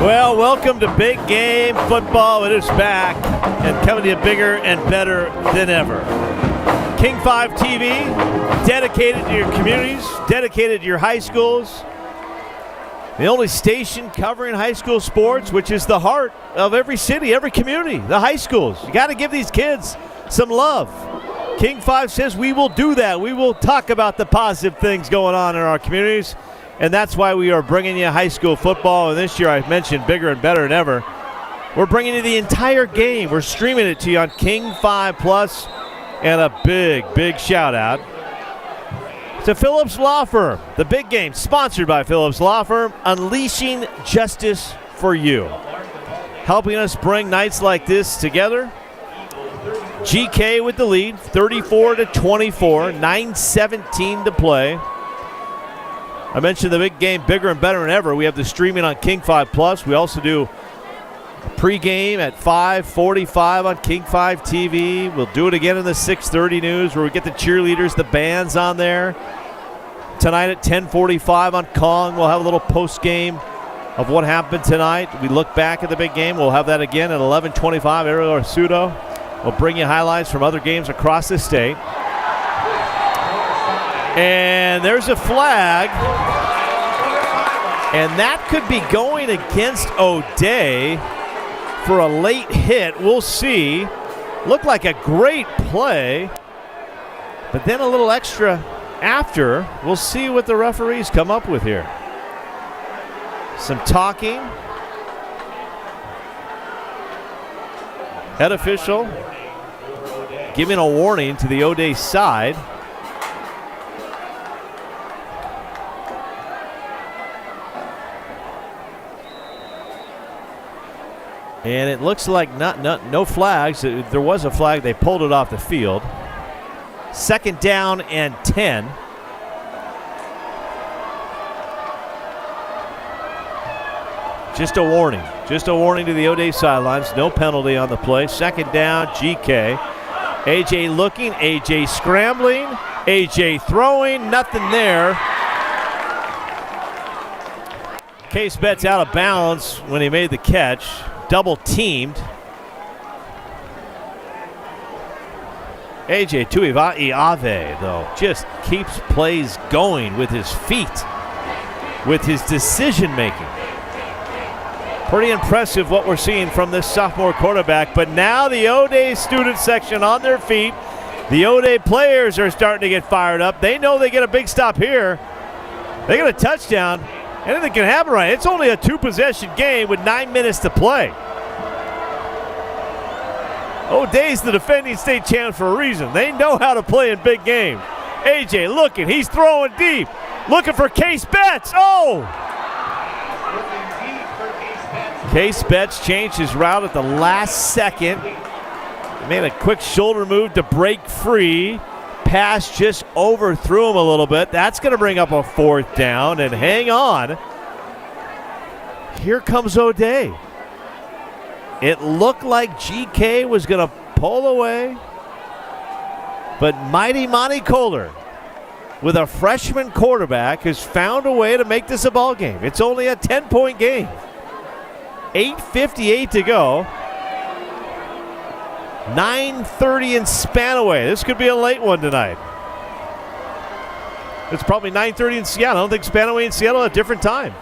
Well, welcome to Big Game Football. It is back and coming to you bigger and better than ever. King 5 TV, dedicated to your communities, dedicated to your high schools. The only station covering high school sports, which is the heart of every city, every community, the high schools. You got to give these kids some love. King 5 says we will do that. We will talk about the positive things going on in our communities. And that's why we are bringing you high school football. And this year, I mentioned bigger and better than ever. We're bringing you the entire game. We're streaming it to you on King 5 Plus. And a big shout out to Phillips Law Firm. The big game sponsored by Phillips Law Firm, unleashing justice for you. Helping us bring nights like this together. GK with the lead, 34-24, 9:17 to play. I mentioned the big game, bigger and better than ever. We have the streaming on King 5 Plus. We also do a pregame at 5:45 on King 5 TV. We'll do it again in the 6:30 news where we get the cheerleaders, the bands on there. Tonight at 10:45 on Kong, we'll have a little post-game of what happened tonight. We look back at the big game. We'll have that again at 11:25. Ariel Arsudo will bring you highlights from other games across the state. And there's a flag. And that could be going against O'Dea for a late hit. We'll see. Looked like a great play. But then a little extra after. We'll see what the referees come up with here. Some talking. Head official giving a warning to the O'Dea side. And it looks like no flags. There was a flag. They pulled it off the field. 2nd down and 10. Just a warning. Just a warning to the O'Dea sidelines. No penalty on the play. 2nd down, GK. AJ looking. AJ scrambling. AJ throwing. Nothing there. Case Betts out of bounds when he made the catch. Double teamed. AJ Tuivasa-Ave, though, just keeps plays going with his feet, with his decision making. Pretty impressive what we're seeing from this sophomore quarterback. But now the O'Dea student section on their feet. The O'Dea players are starting to get fired up. They know they get a big stop here. They get a touchdown. Anything can happen, right? It's only a 2-possession game with 9 minutes to play. O'Dea's the defending state champ for a reason. They know how to play in big games. AJ looking. He's throwing deep. Looking for Case Betts. Oh! Case Betts changed his route at the last second. He made a quick shoulder move to break free. Pass just overthrew him a little bit. That's going to bring up a 4th down. And hang on. Here comes O'Dea. It looked like GK was going to pull away. But mighty Monty Kohler, with a freshman quarterback, has found a way to make this a ball game. It's only a 10-point game. 8:58 to go. 9:30 in Spanaway. This could be a late one tonight. It's probably 9:30 in Seattle. I don't think Spanaway and Seattle at a different time.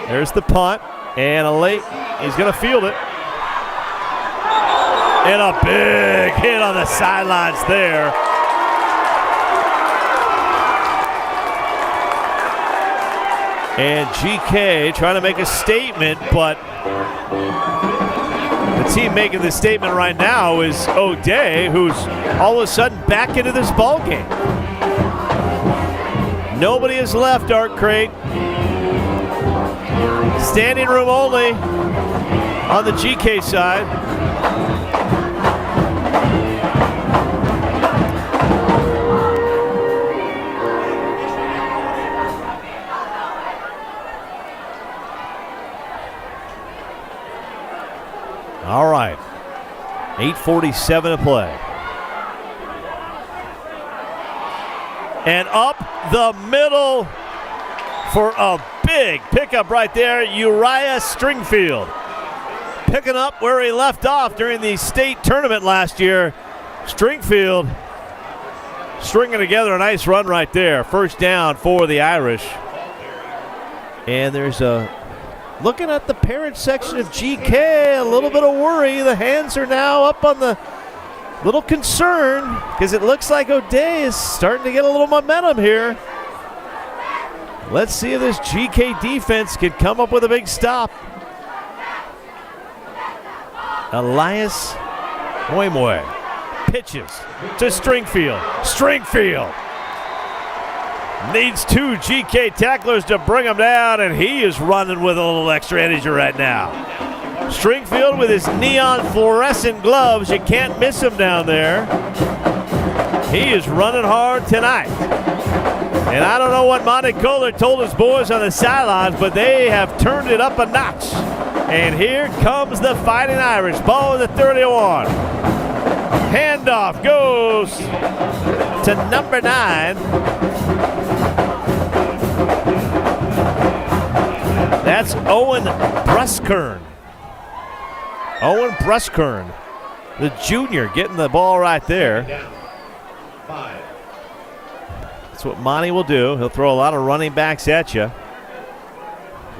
There's the punt. And a late. He's going to field it. And a big hit on the sidelines there. And GK trying to make a statement, but the team making the statement right now is O'Dea, who's all of a sudden back into this ball game. Nobody is left, Art Crate. Standing room only on the GK side. All right, 8:47 to play. And up the middle for a big pickup right there, Uriah Stringfield. Picking up where he left off during the state tournament last year. Stringfield stringing together a nice run right there. 1st down for the Irish. And there's a, looking at the parent section of GK, a little bit of worry. The hands are now up on the, little concern because it looks like O'Dea is starting to get a little momentum here. Let's see if this GK defense can come up with a big stop. Elias Moimwe pitches to Stringfield. Stringfield needs 2 GK tacklers to bring him down, and he is running with a little extra energy right now. Stringfield with his neon fluorescent gloves. You can't miss him down there. He is running hard tonight. And I don't know what Monty Kohler told his boys on the sidelines, but they have turned it up a notch. And here comes the Fighting Irish. Ball in the 31. Handoff goes to number 9. That's Owen Bruskern. Owen Bruskern, the junior, getting the ball right there. That's what Monty will do. He'll throw a lot of running backs at you.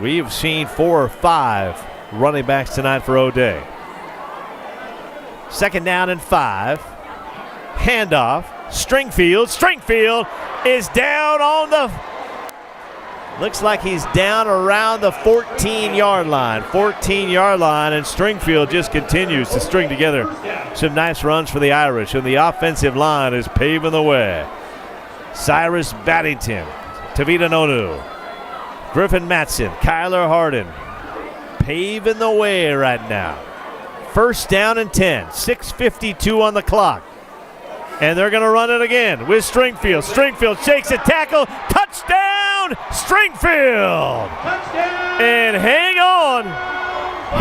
We've seen 4 or 5 running backs tonight for O'Dea. 2nd down and 5. Handoff. Stringfield. Stringfield is down on the... Looks like he's down around the 14-yard line. 14-yard line, and Stringfield just continues to string together some nice runs for the Irish, and the offensive line is paving the way. Cyrus Baddington, Tavita Nonu, Griffin Matson, Kyler Harden, paving the way right now. 1st down and 10, 6:52 on the clock. And they're going to run it again with Stringfield. Stringfield shakes a tackle. Touchdown, Stringfield! Touchdown! And hang on.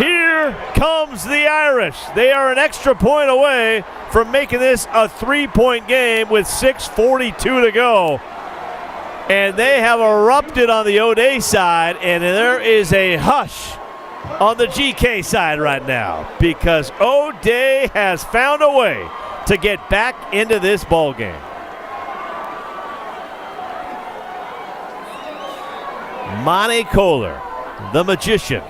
Here comes the Irish. They are an extra point away from making this a 3-point game with 6:42 to go. And they have erupted on the O'Dea side, and there is a hush on the GK side right now because O'Dea has found a way to get back into this ball game. Monty Kohler, the magician,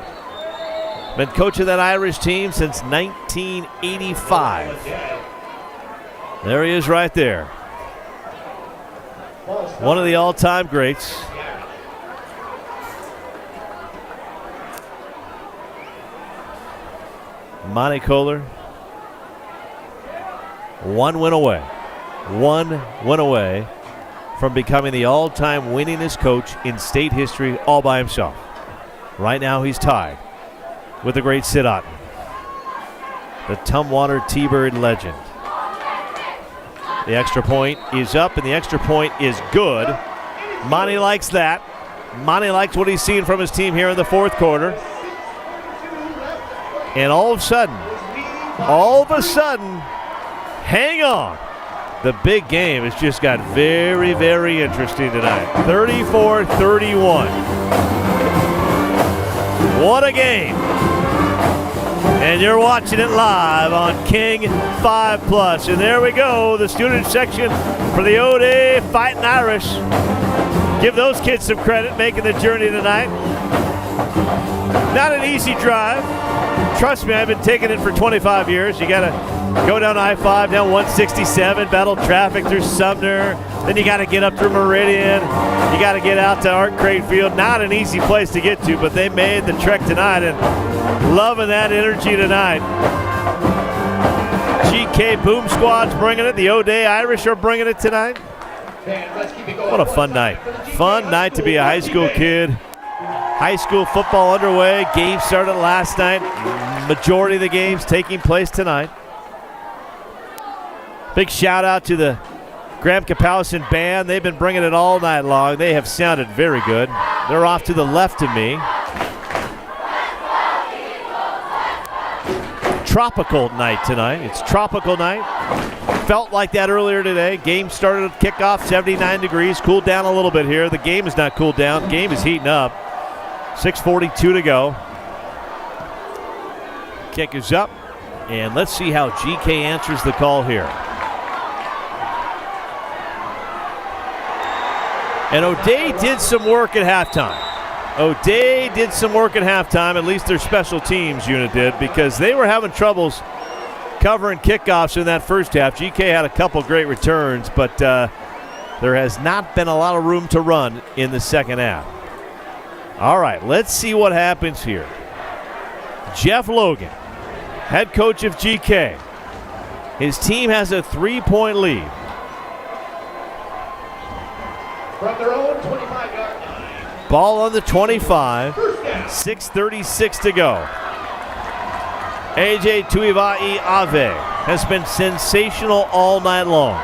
been coaching that Irish team since 1985. There he is right there. One of the all-time greats. Monty Kohler, 1 win away. 1 win away from becoming the all-time winningest coach in state history all by himself. Right now he's tied with the great Sid Otten, the Tumwater T-Bird legend. The extra point is up, and the extra point is good. Monty likes that. Monty likes what he's seen from his team here in the 4th quarter. And all of a sudden, hang on. The big game has just got very, very interesting tonight. 34-31. What a game. And you're watching it live on King 5+. And there we go, the student section for the O'Dea Fighting Irish. Give those kids some credit making the journey tonight. Not an easy drive. Trust me, I've been taking it for 25 years. You got to go down I-5, down 167, battle traffic through Sumner. Then you got to get up through Meridian. You got to get out to Art Crate Field. Not an easy place to get to, but they made the trek tonight, and loving that energy tonight. GK Boom Squad's bringing it. The O'Dea Irish are bringing it tonight. What a fun night. Fun night to be a high school kid. High school football underway. Game started last night. Majority of the games taking place tonight. Big shout out to the Graham-Kapowsin band. They've been bringing it all night long. They have sounded very good. They're off to the left of me. Tropical night tonight. It's tropical night. Felt like that earlier today. Game started at kickoff, 79 degrees. Cooled down a little bit here. The game is not cooled down. Game is heating up. 6:42 to go. Kick is up. And let's see how GK answers the call here. And O'Dea did some work at halftime. O'Dea did some work at halftime, at least their special teams unit did, because they were having troubles covering kickoffs in that first half. GK had a couple great returns, but there has not been a lot of room to run in the second half. All right, let's see what happens here. Jeff Logan, head coach of GK, His team has a 3-point lead. From their own 25-yard line. Ball on the 25. 6:36 to go. AJ Tuivai-Ave has been sensational all night long.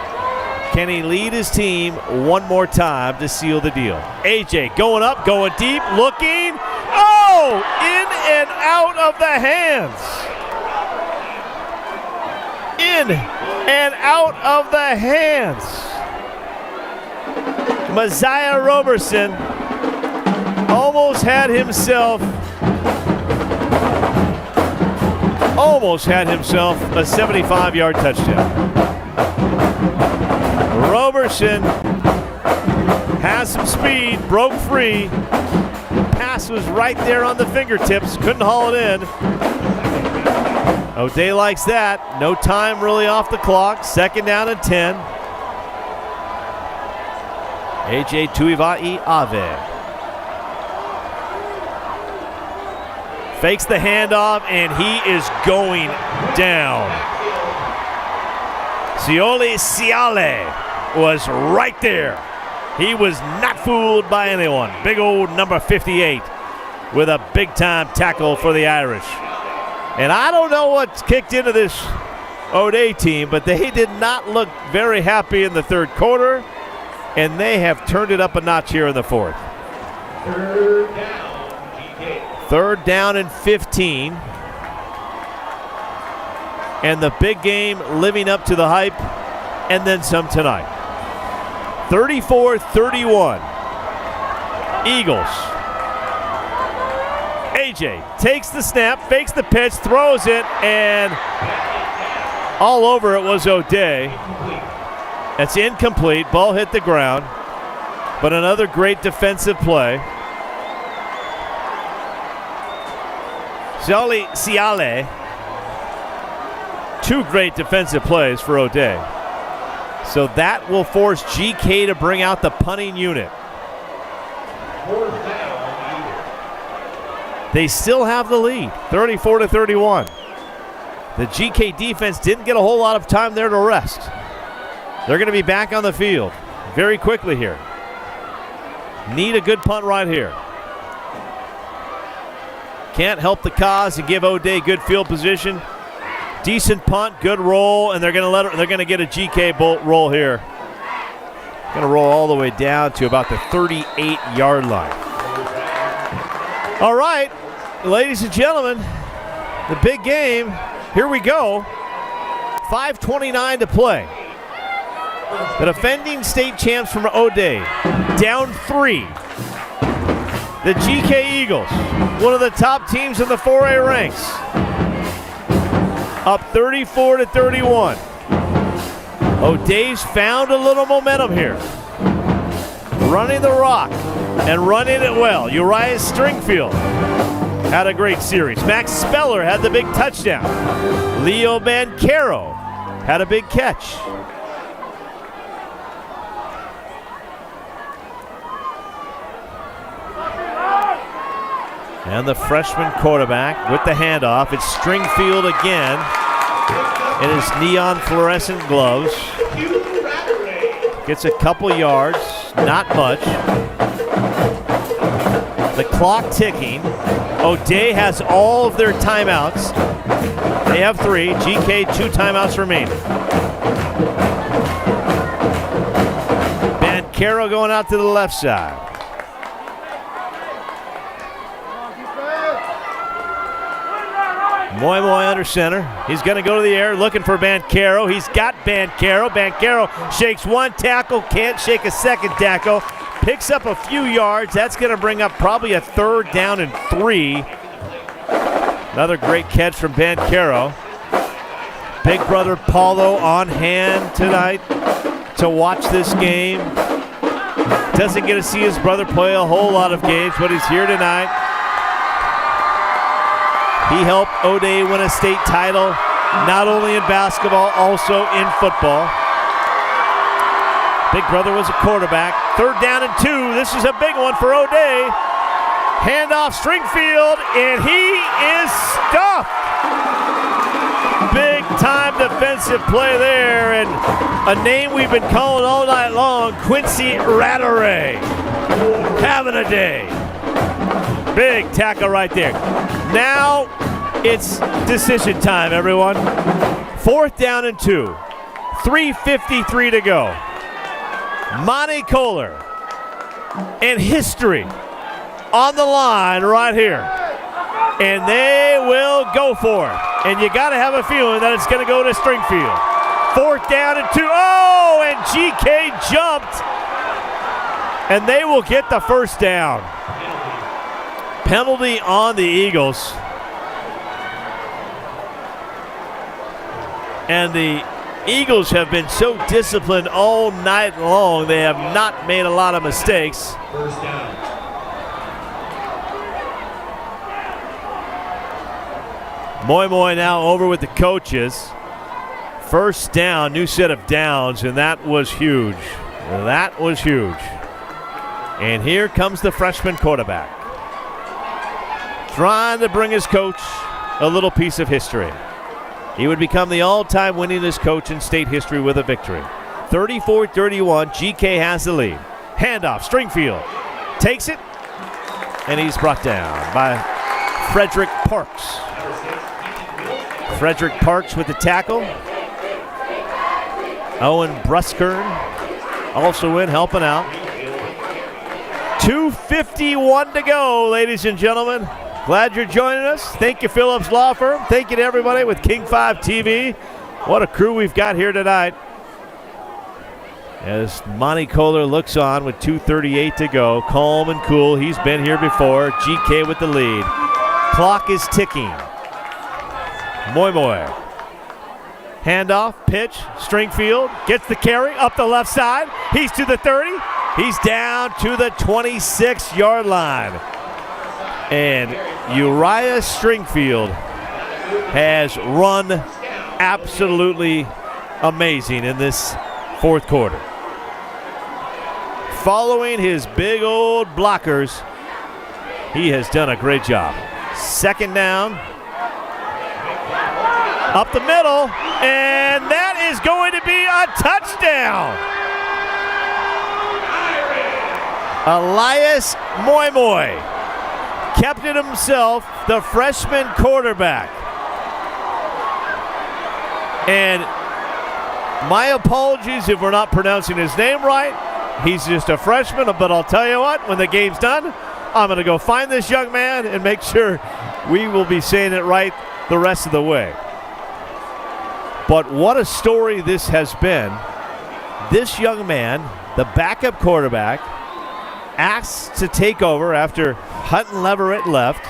Can he lead his team one more time to seal the deal? AJ going up, going deep, looking. Oh, in and out of the hands. In and out of the hands. Messiah Roberson almost had himself a 75-yard touchdown. Roberson has some speed, broke free. Pass was right there on the fingertips, couldn't haul it in. O'Dea likes that. No time really off the clock. 2nd down and 10. AJ Tuivai-Ave fakes the handoff, and he is going down. Siole Siale was right there. He was not fooled by anyone. Big old number 58 with a big-time tackle for the Irish. And I don't know what's kicked into this O'Dea team, but they did not look very happy in the 3rd quarter, and they have turned it up a notch here in the 4th. 3rd down, GK. 3rd down and 15. And the big game living up to the hype, and then some tonight. 34-31. Eagles. AJ takes the snap, fakes the pitch, throws it, and all over it was O'Dea. That's incomplete. Ball hit the ground, but another great defensive play. Siale. 2 great defensive plays for O'Dea. So that will force GK to bring out the punting unit. 4th down, Eagles. They still have the lead, 34-31. The GK defense didn't get a whole lot of time there to rest. They're going to be back on the field very quickly here. Need a good punt right here. Can't help the cause and give O'Dea good field position. Decent punt, good roll, and they're going to get a GK bolt roll here. Going to roll all the way down to about the 38-yard line. All right, ladies and gentlemen, the big game. Here we go. 5:29 to play. The defending state champs from O'Dea, down 3. The GK Eagles, one of the top teams in the 4A ranks, up 34-31. O'Dea's found a little momentum here. Running the rock and running it well. Uriah Stringfield had a great series. Max Speller had the big touchdown. Leo Bancaro had a big catch. And the freshman quarterback with the handoff. It's Stringfield again in his neon fluorescent gloves. Gets a couple yards, not much. The clock ticking. O'Dea has all of their timeouts. They have 3. GK 2 timeouts remaining. Bancaro going out to the left side. Moy under center. He's going to go to the air looking for Bancaro. He's got Bancaro. Bancaro shakes one tackle, can't shake a second tackle. Picks up a few yards. That's going to bring up probably a 3rd down and 3. Another great catch from Bancaro. Big brother Paulo on hand tonight to watch this game. Doesn't get to see his brother play a whole lot of games, but he's here tonight. He helped O'Dea win a state title, not only in basketball, also in football. Big brother was a quarterback. 3rd down and 2. This is a big one for O'Dea. Handoff Stringfield, and he is stuffed. Big time defensive play there, and a name we've been calling all night long, Quincy Rattray. Having a day. Big tackle right there. Now it's decision time, everyone. 4th down and 2. 3:53 to go. Monty Kohler and history on the line right here. And they will go for it. And you got to have a feeling that it's going to go to Stringfield. 4th down and 2. Oh, and GK jumped. And they will get the first down. Penalty on the Eagles. And the Eagles have been so disciplined all night long. They have not made a lot of mistakes. First down. Moy now over with the coaches. First down, new set of downs, and that was huge. That was huge. And here comes the freshman quarterback, trying to bring his coach a little piece of history. He would become the all-time winningest coach in state history with a victory. 34-31, GK has the lead. Handoff, Stringfield takes it, and he's brought down by Frederick Parks. Frederick Parks with the tackle. Owen Bruskern also in, helping out. 2:51 to go, ladies and gentlemen. Glad you're joining us. Thank you, Phillips Law Firm. Thank you to everybody with King 5 TV. What a crew we've got here tonight. As Monty Kohler looks on with 2:38 to go, calm and cool. He's been here before. GK with the lead. Clock is ticking. Moy. Handoff, pitch, Stringfield gets the carry up the left side. He's to the 30. He's down to the 26-yard line. And Uriah Stringfield has run absolutely amazing in this 4th quarter. Following his big old blockers, he has done a great job. 2nd down. Up the middle, and that is going to be a touchdown. Elias Moy kept it himself, the freshman quarterback. And my apologies if we're not pronouncing his name right. He's just a freshman, but I'll tell you what, when the game's done, I'm going to go find this young man and make sure we will be saying it right the rest of the way. But what a story this has been. This young man, the backup quarterback, asked to take over after Hutton Leverett left.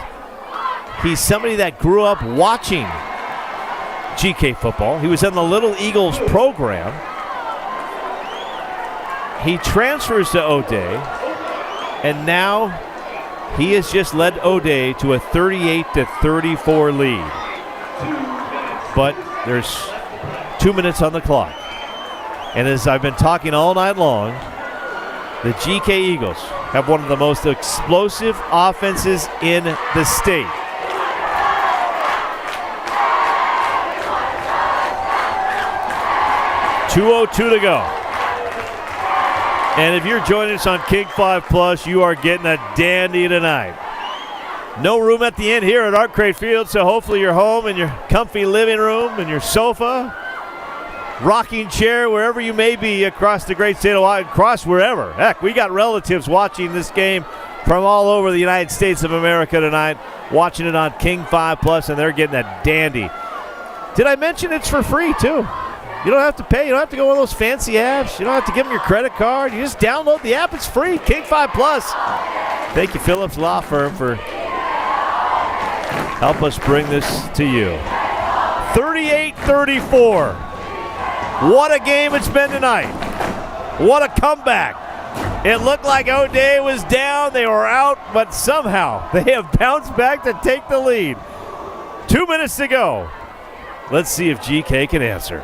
He's somebody that grew up watching GK football. He was in the Little Eagles program. He transfers to O'Dea, and now he has just led O'Dea to a 38-34 lead. But there's 2 minutes on the clock. And as I've been talking all night long, the GK Eagles have one of the most explosive offenses in the state. .202 to go. And if you're joining us on King 5 Plus, you are getting a dandy tonight. No room at the end here at Art Crate Field, so hopefully you're home in your comfy living room, in your sofa, rocking chair, wherever you may be across the great state of Washington, across wherever. Heck, we got relatives watching this game from all over the United States of America tonight, watching it on King 5 Plus, and they're getting a dandy. Did I mention it's for free, too? You don't have to pay. You don't have to go on those fancy apps. You don't have to give them your credit card. You just download the app. It's free. King 5 Plus. Thank you, Phillips Law Firm, for help us bring this to you. 38-34. What a game it's been tonight. What a comeback. It looked like O'Dea was down. They were out, but somehow they have bounced back to take the lead. 2 minutes to go. Let's see if GK can answer.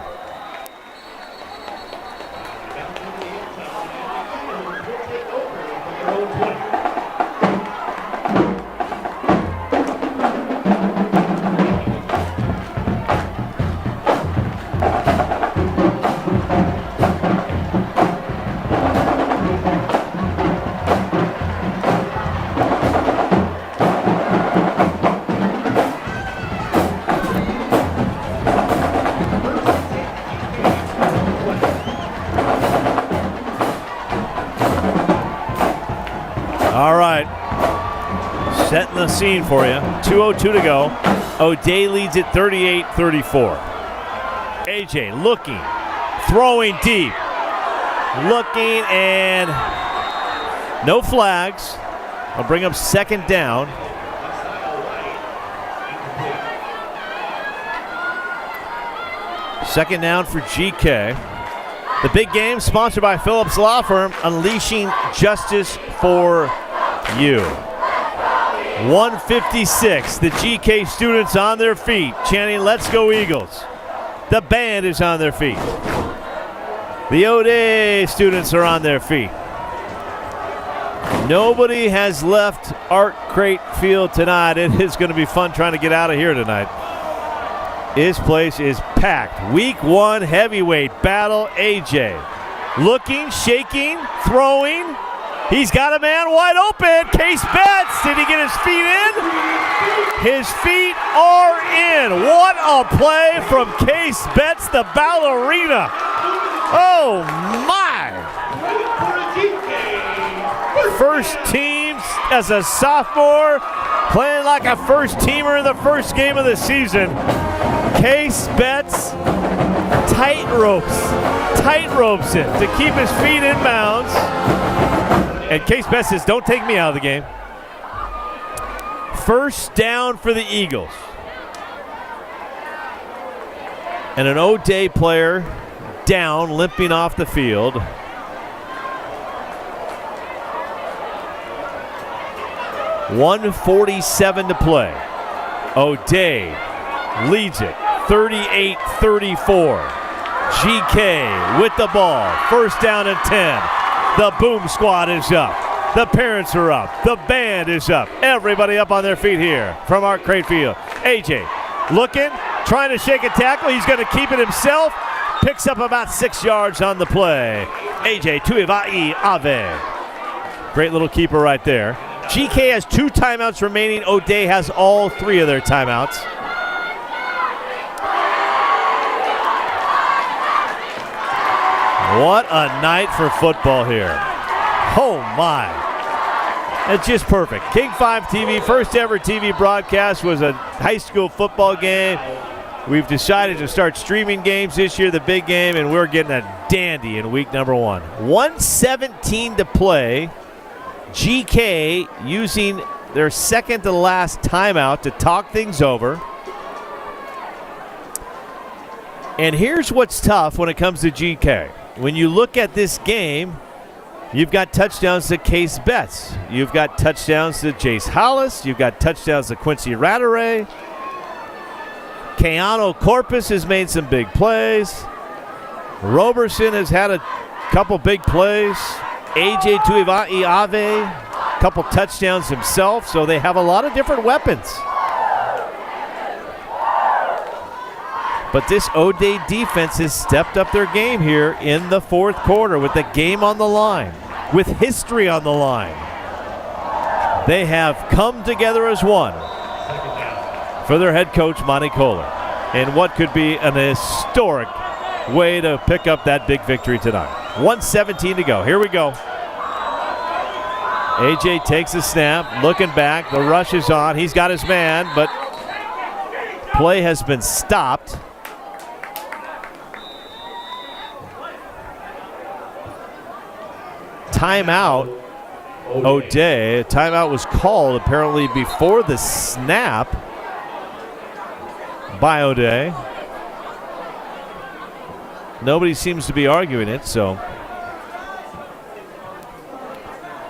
All right. Setting the scene for you. 2:02 to go. O'Dea leads it 38-34. AJ looking, throwing deep. Looking, and no flags. I'll bring up second down. Second down for GK. The big game sponsored by Phillips Law Firm, unleashing justice for you. 1:56. The GK students on their feet, chanting, "Let's go Eagles." The band is on their feet. The O'Dea students are on their feet. Nobody has left Art Crate Field tonight. It is going to be fun trying to get out of here tonight. This place is packed. Week 1 heavyweight battle. AJ looking, shaking, throwing. He's got a man wide open. Case Betts. Did he get his feet in? His feet are in. What a play from Case Betts, the ballerina. Oh, my. First teams as a sophomore, playing like a first teamer in the first game of the season. Case Betts tight ropes it to keep his feet in bounds. And Case Betts says, "Don't take me out of the game." First down for the Eagles. And an O'Dea player down, limping off the field. .147 to play. O'Dea leads it 38-34. GK with the ball. First down and 10. The boom squad is up. The parents are up. The band is up. Everybody up on their feet here from Art Crate Field. AJ looking, trying to shake a tackle. He's going to keep it himself. Picks up about 6 yards on the play. AJ Tuivai Ave. Great little keeper right there. GK has 2 timeouts remaining. O'Dea has all 3 of their timeouts. What a night for football here. Oh my. It's just perfect. King 5 TV, first ever TV broadcast, was a high school football game. We've decided to start streaming games this year, the big game, and we're getting a dandy in week number 1. 1:17 to play. GK using their second to last timeout to talk things over. And here's what's tough when it comes to GK. When you look at this game, you've got touchdowns to Case Betts. You've got touchdowns to Jace Hollis. You've got touchdowns to Quincy Rattray. Keanu Corpus has made some big plays. Roberson has had a couple big plays. AJ Tuivai Ave, a couple touchdowns himself. So they have a lot of different weapons. But this O'Dea defense has stepped up their game here in the fourth quarter with the game on the line, with history on the line. They have come together as one for their head coach, Monty Kohler, in what could be an historic way to pick up that big victory tonight. 1:17 to go. Here we go. AJ takes a snap, looking back. The rush is on. He's got his man, but play has been stopped. Timeout, O'Dea. A timeout was called apparently before the snap by O'Dea. Nobody seems to be arguing it, so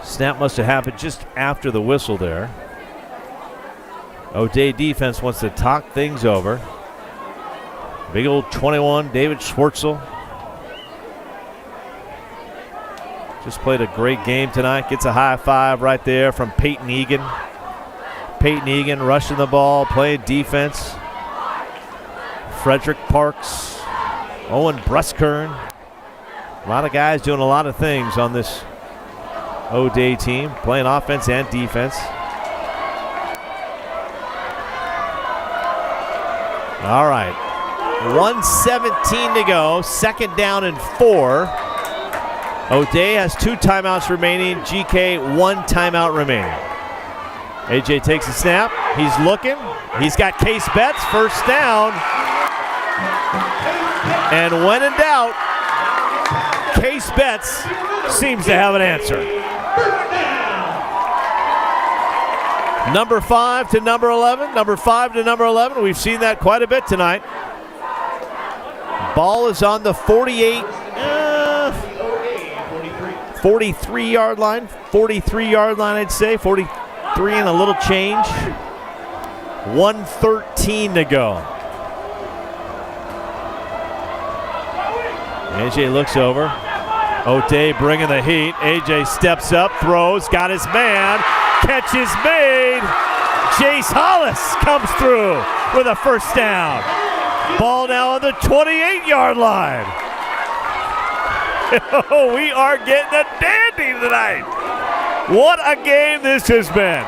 snap must have happened just after the whistle there. O'Dea defense wants to talk things over. Big old 21, David Schwartzel. Just played a great game tonight. Gets a high five right there from Peyton Egan. Peyton Egan rushing the ball, playing defense. Frederick Parks, Owen Bruskern. A lot of guys doing a lot of things on this O'Dea team, playing offense and defense. All right, 1:17 to go, second down and 4. O'Dea has 2 timeouts remaining. GK 1 timeout remaining. AJ takes a snap. He's looking. He's got Case Betts. First down. And when in doubt, Case Betts seems to have an answer. Number 5 to number 11. Number 5 to number 11. We've seen that quite a bit tonight. Ball is on the 43-yard line. 43-yard line, I'd say. 43 and a little change. 1:13 to go. AJ looks over. O'Dea bringing the heat. AJ steps up, throws, got his man. Catch is made. Jace Hollis comes through with a first down. Ball now on the 28-yard line. We are getting a dandy tonight. What a game this has been.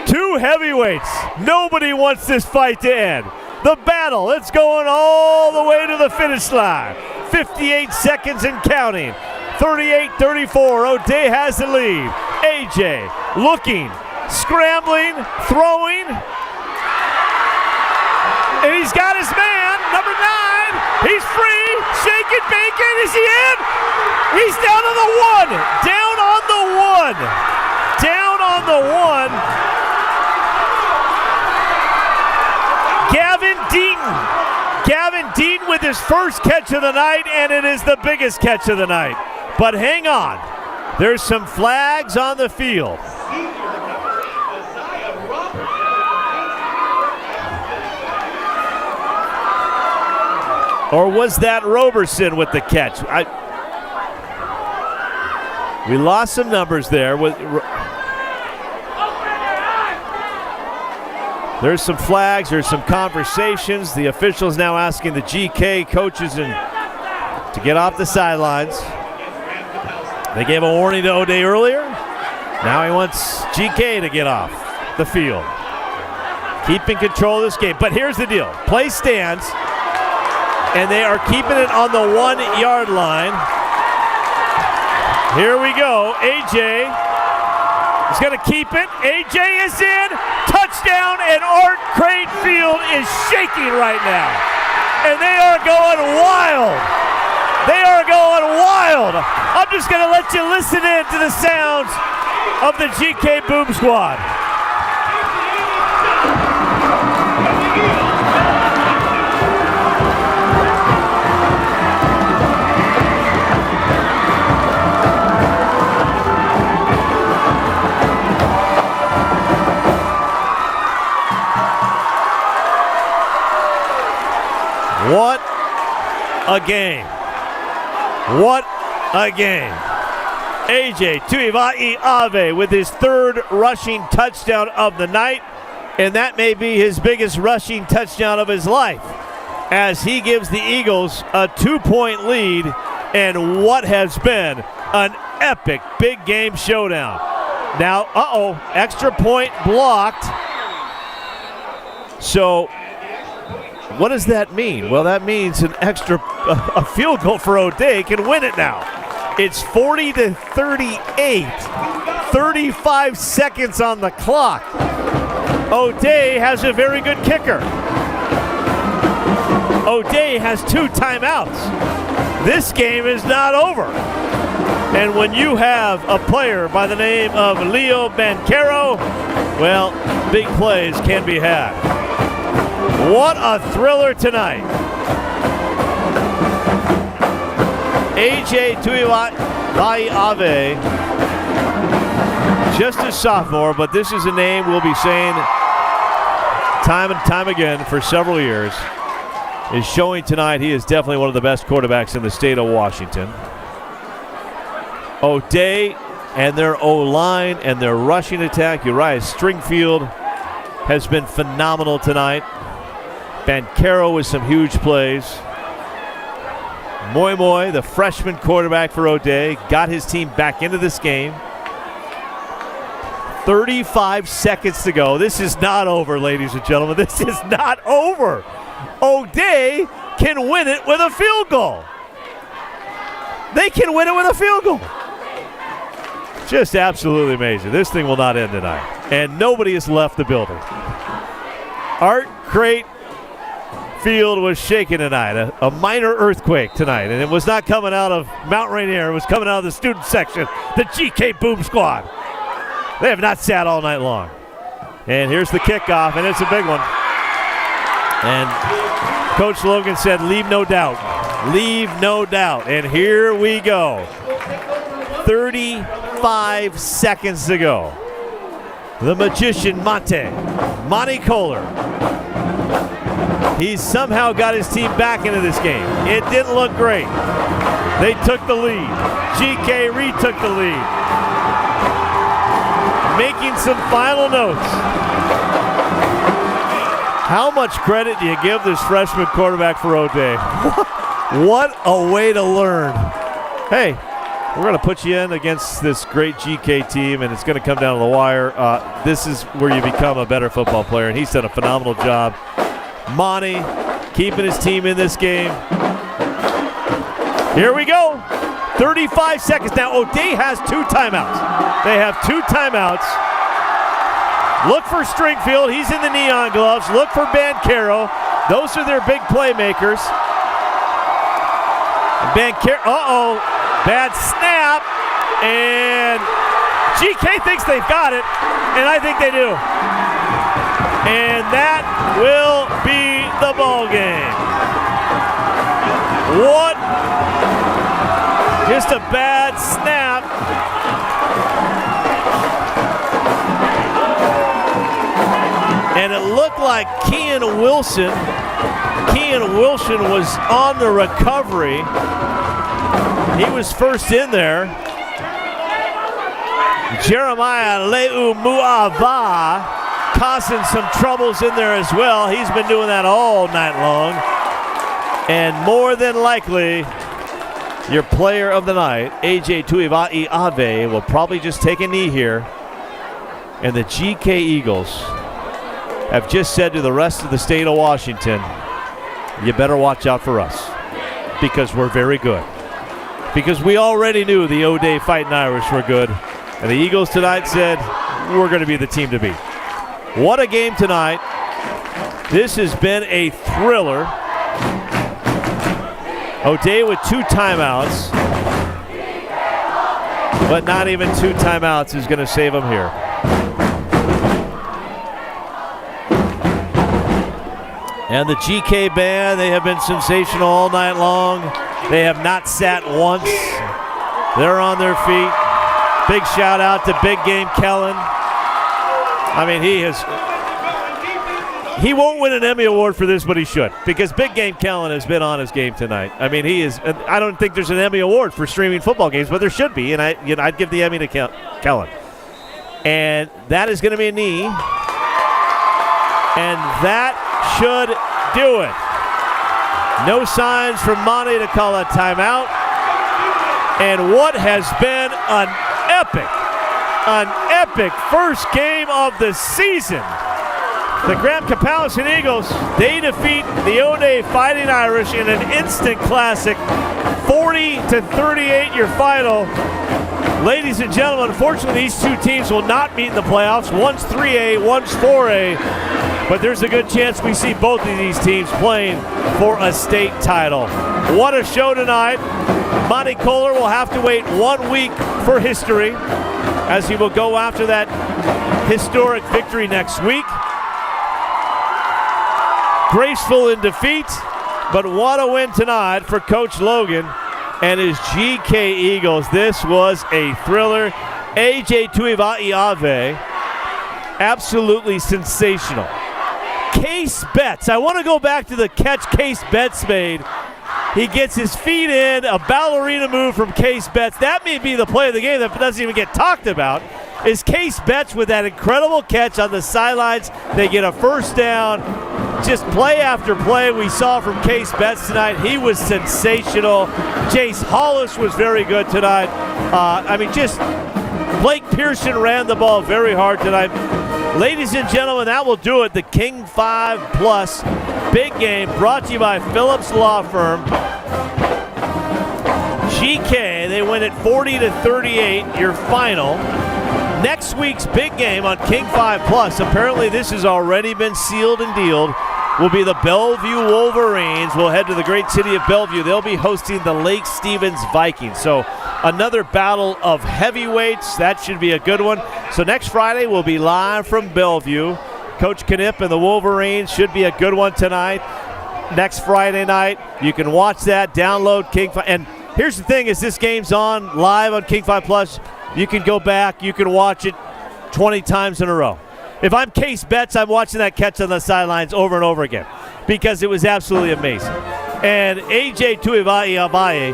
2 heavyweights. Nobody wants this fight to end. The battle, it's going all the way to the finish line. 58 seconds and counting. 38-34, O'Dea has the lead. AJ looking, scrambling, throwing. And he's got his man, number 9. He's free, shake it, bake it. Is he in? He's down on the 1. Down on the 1. Down on the 1. Gavin Deaton with his first catch of the night, and it is the biggest catch of the night. But hang on, there's some flags on the field. Or was that Roberson with the catch? We lost some numbers there. There's some flags, there's some conversations. The officials now asking the GK coaches to get off the sidelines. They gave a warning to O'Dea earlier. Now he wants GK to get off the field. Keeping control of this game. But here's the deal. Play stands, and they are keeping it on the 1-yard line. Here we go. AJ is going to keep it. AJ is in. Touchdown, and Art Cranefield is shaking right now. And they are going wild. They are going wild. I'm just going to let you listen in to the sounds of the GK Boom Squad. What a game. What a game. AJ Tuivai-Ave with his 3rd rushing touchdown of the night, and that may be his biggest rushing touchdown of his life as he gives the Eagles a 2-point lead in what has been an epic big game showdown. Now, extra point blocked. So what does that mean? Well, that means a field goal for O'Dea can win it now. It's 40-38, 35 seconds on the clock. O'Dea has a very good kicker. O'Dea has 2 timeouts. This game is not over. And when you have a player by the name of Leo Banchero, well, big plays can be had. What a thriller tonight. AJ Tuivai-Ave, just a sophomore, but this is a name we'll be saying time and time again for several years, is showing tonight he is definitely one of the best quarterbacks in the state of Washington. O'Dea and their O-line and their rushing attack, Uriah Stringfield has been phenomenal tonight. Banchero with some huge plays. Moy, the freshman quarterback for O'Dea, got his team back into this game. 35 seconds to go. This is not over, ladies and gentlemen. This is not over. O'Dea can win it with a field goal. They can win it with a field goal. Just absolutely amazing. This thing will not end tonight. And nobody has left the building. Art Crate Field was shaking tonight. A minor earthquake tonight. And it was not coming out of Mount Rainier. It was coming out of the student section. The GK Boom Squad. They have not sat all night long. And here's the kickoff, and it's a big one. And Coach Logan said, leave no doubt. Leave no doubt. And here we go. 35 seconds to go. The magician Monty Kohler. He's somehow got his team back into this game. It didn't look great. They took the lead. GK retook the lead. Making some final notes. How much credit do you give this freshman quarterback for O'Dea? What a way to learn. Hey, we're going to put you in against this great GK team, and it's going to come down to the wire. This is where you become a better football player, and he's done a phenomenal job. Monty keeping his team in this game. Here we go. 35 seconds. Now, O'Dea has 2 timeouts. They have 2 timeouts. Look for Stringfield. He's in the neon gloves. Look for Bancaro. Those are their big playmakers. Bancaro, bad snap. And GK thinks they've got it, and I think they do. And that will be the ball game. What? Just a bad snap. And it looked like Kean Wilson was on the recovery. He was first in there. Jeremiah Leumuava causing some troubles in there as well. He's been doing that all night long. And more than likely, your player of the night, AJ Tuivai-Ave, will probably just take a knee here. And the GK Eagles have just said to the rest of the state of Washington, you better watch out for us because we're very good. Because we already knew the O'Dea Fighting Irish were good. And the Eagles tonight said, we're going to be the team to beat. What a game tonight. This has been a thriller. O'Dea with 2 timeouts. But not even 2 timeouts is going to save them here. And the GK band, they have been sensational all night long. They have not sat once. They're on their feet. Big shout out to Big Game Kellen. I mean, he won't win an Emmy Award for this, but he should, because Big Game Kellen has been on his game tonight. I mean, I don't think there's an Emmy Award for streaming football games, but there should be, and I'd give the Emmy to Kellen. And that is going to be a knee, and that should do it. No signs from Monty to call a timeout. And what has been an epic first game of the season. The Graham-Kapowsin Eagles, they defeat the O'Dea Fighting Irish in an instant classic, 40-38 your final. Ladies and gentlemen, unfortunately these 2 teams will not meet in the playoffs. One's 3A, one's 4A. But there's a good chance we see both of these teams playing for a state title. What a show tonight. Monty Kohler will have to wait 1 week for history, as he will go after that historic victory next week. Graceful in defeat, but what a win tonight for Coach Logan and his GK Eagles. This was a thriller. AJ Tuivai-Ave, absolutely sensational. Case Betts, I want to go back to the catch Case Betts made. He gets his feet in, a ballerina move from Case Betts. That may be the play of the game that doesn't even get talked about, is Case Betts with that incredible catch on the sidelines. They get a first down. Just play after play we saw from Case Betts tonight. He was sensational. Jace Hollis was very good tonight. Just Blake Pearson ran the ball very hard tonight. Ladies and gentlemen, that will do it. The King 5 Plus Big Game brought to you by Phillips Law Firm. GK. They win it 40-38, your final. Next week's big game on King 5 Plus, apparently this has already been sealed and dealed, will be the Bellevue Wolverines. We'll head to the great city of Bellevue. They'll be hosting the Lake Stevens Vikings. So another battle of heavyweights. That should be a good one. So next Friday we'll be live from Bellevue. Coach Knipp and the Wolverines should be a good one tonight. Next Friday night, you can watch that, download King 5. And here's the thing, is this game's on live on King 5 Plus. You can go back, you can watch it 20 times in a row. If I'm Case Betts, I'm watching that catch on the sidelines over and over again because it was absolutely amazing. And AJ Tuivasa-Abaye,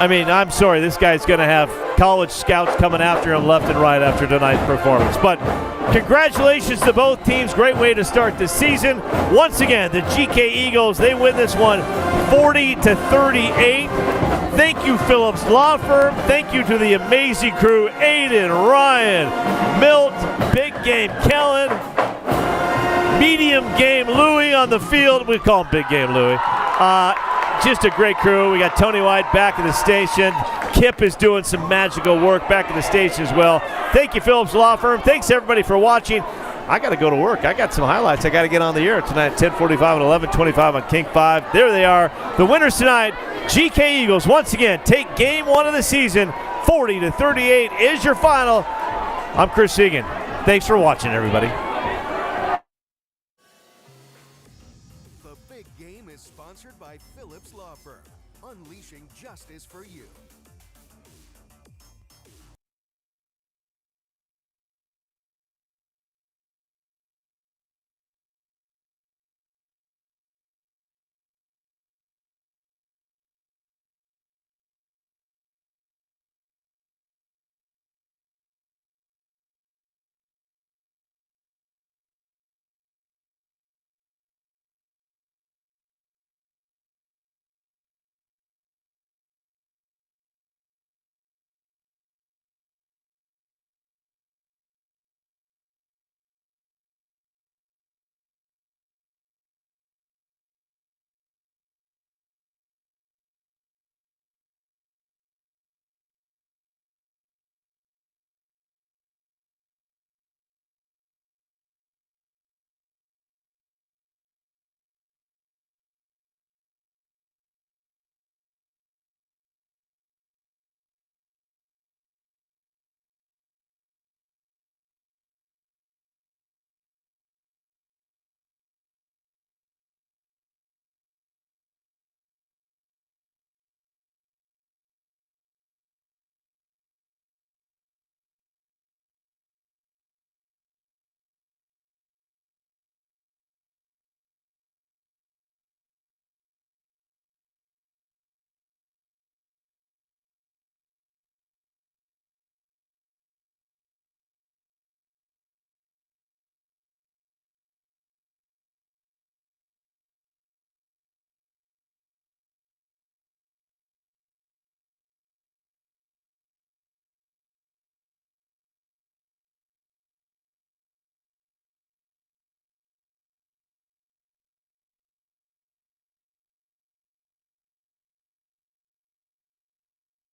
I mean, I'm sorry, this guy's going to have college scouts coming after him left and right after tonight's performance. But congratulations to both teams. Great way to start the season. Once again, the GK Eagles, they win this one 40-38. Thank you, Phillips Law Firm. Thank you to the amazing crew, Aiden, Ryan, Milt, Big Game Kellen, Medium Game Louie on the field. We call him Big Game Louie. Just a great crew. We got Tony White back at the station. Kip is doing some magical work back at the station as well. Thank you, Phillips Law Firm. Thanks, everybody, for watching. I got to go to work. I got some highlights. I got to get on the air tonight, 10:45 and 11:25 on King 5. There they are. The winners tonight, GK Eagles, once again, take game one of the season. 40-38 is your final. I'm Chris Egan. Thanks for watching, everybody. The Big Game is sponsored by Phillips Law Firm, unleashing justice for you.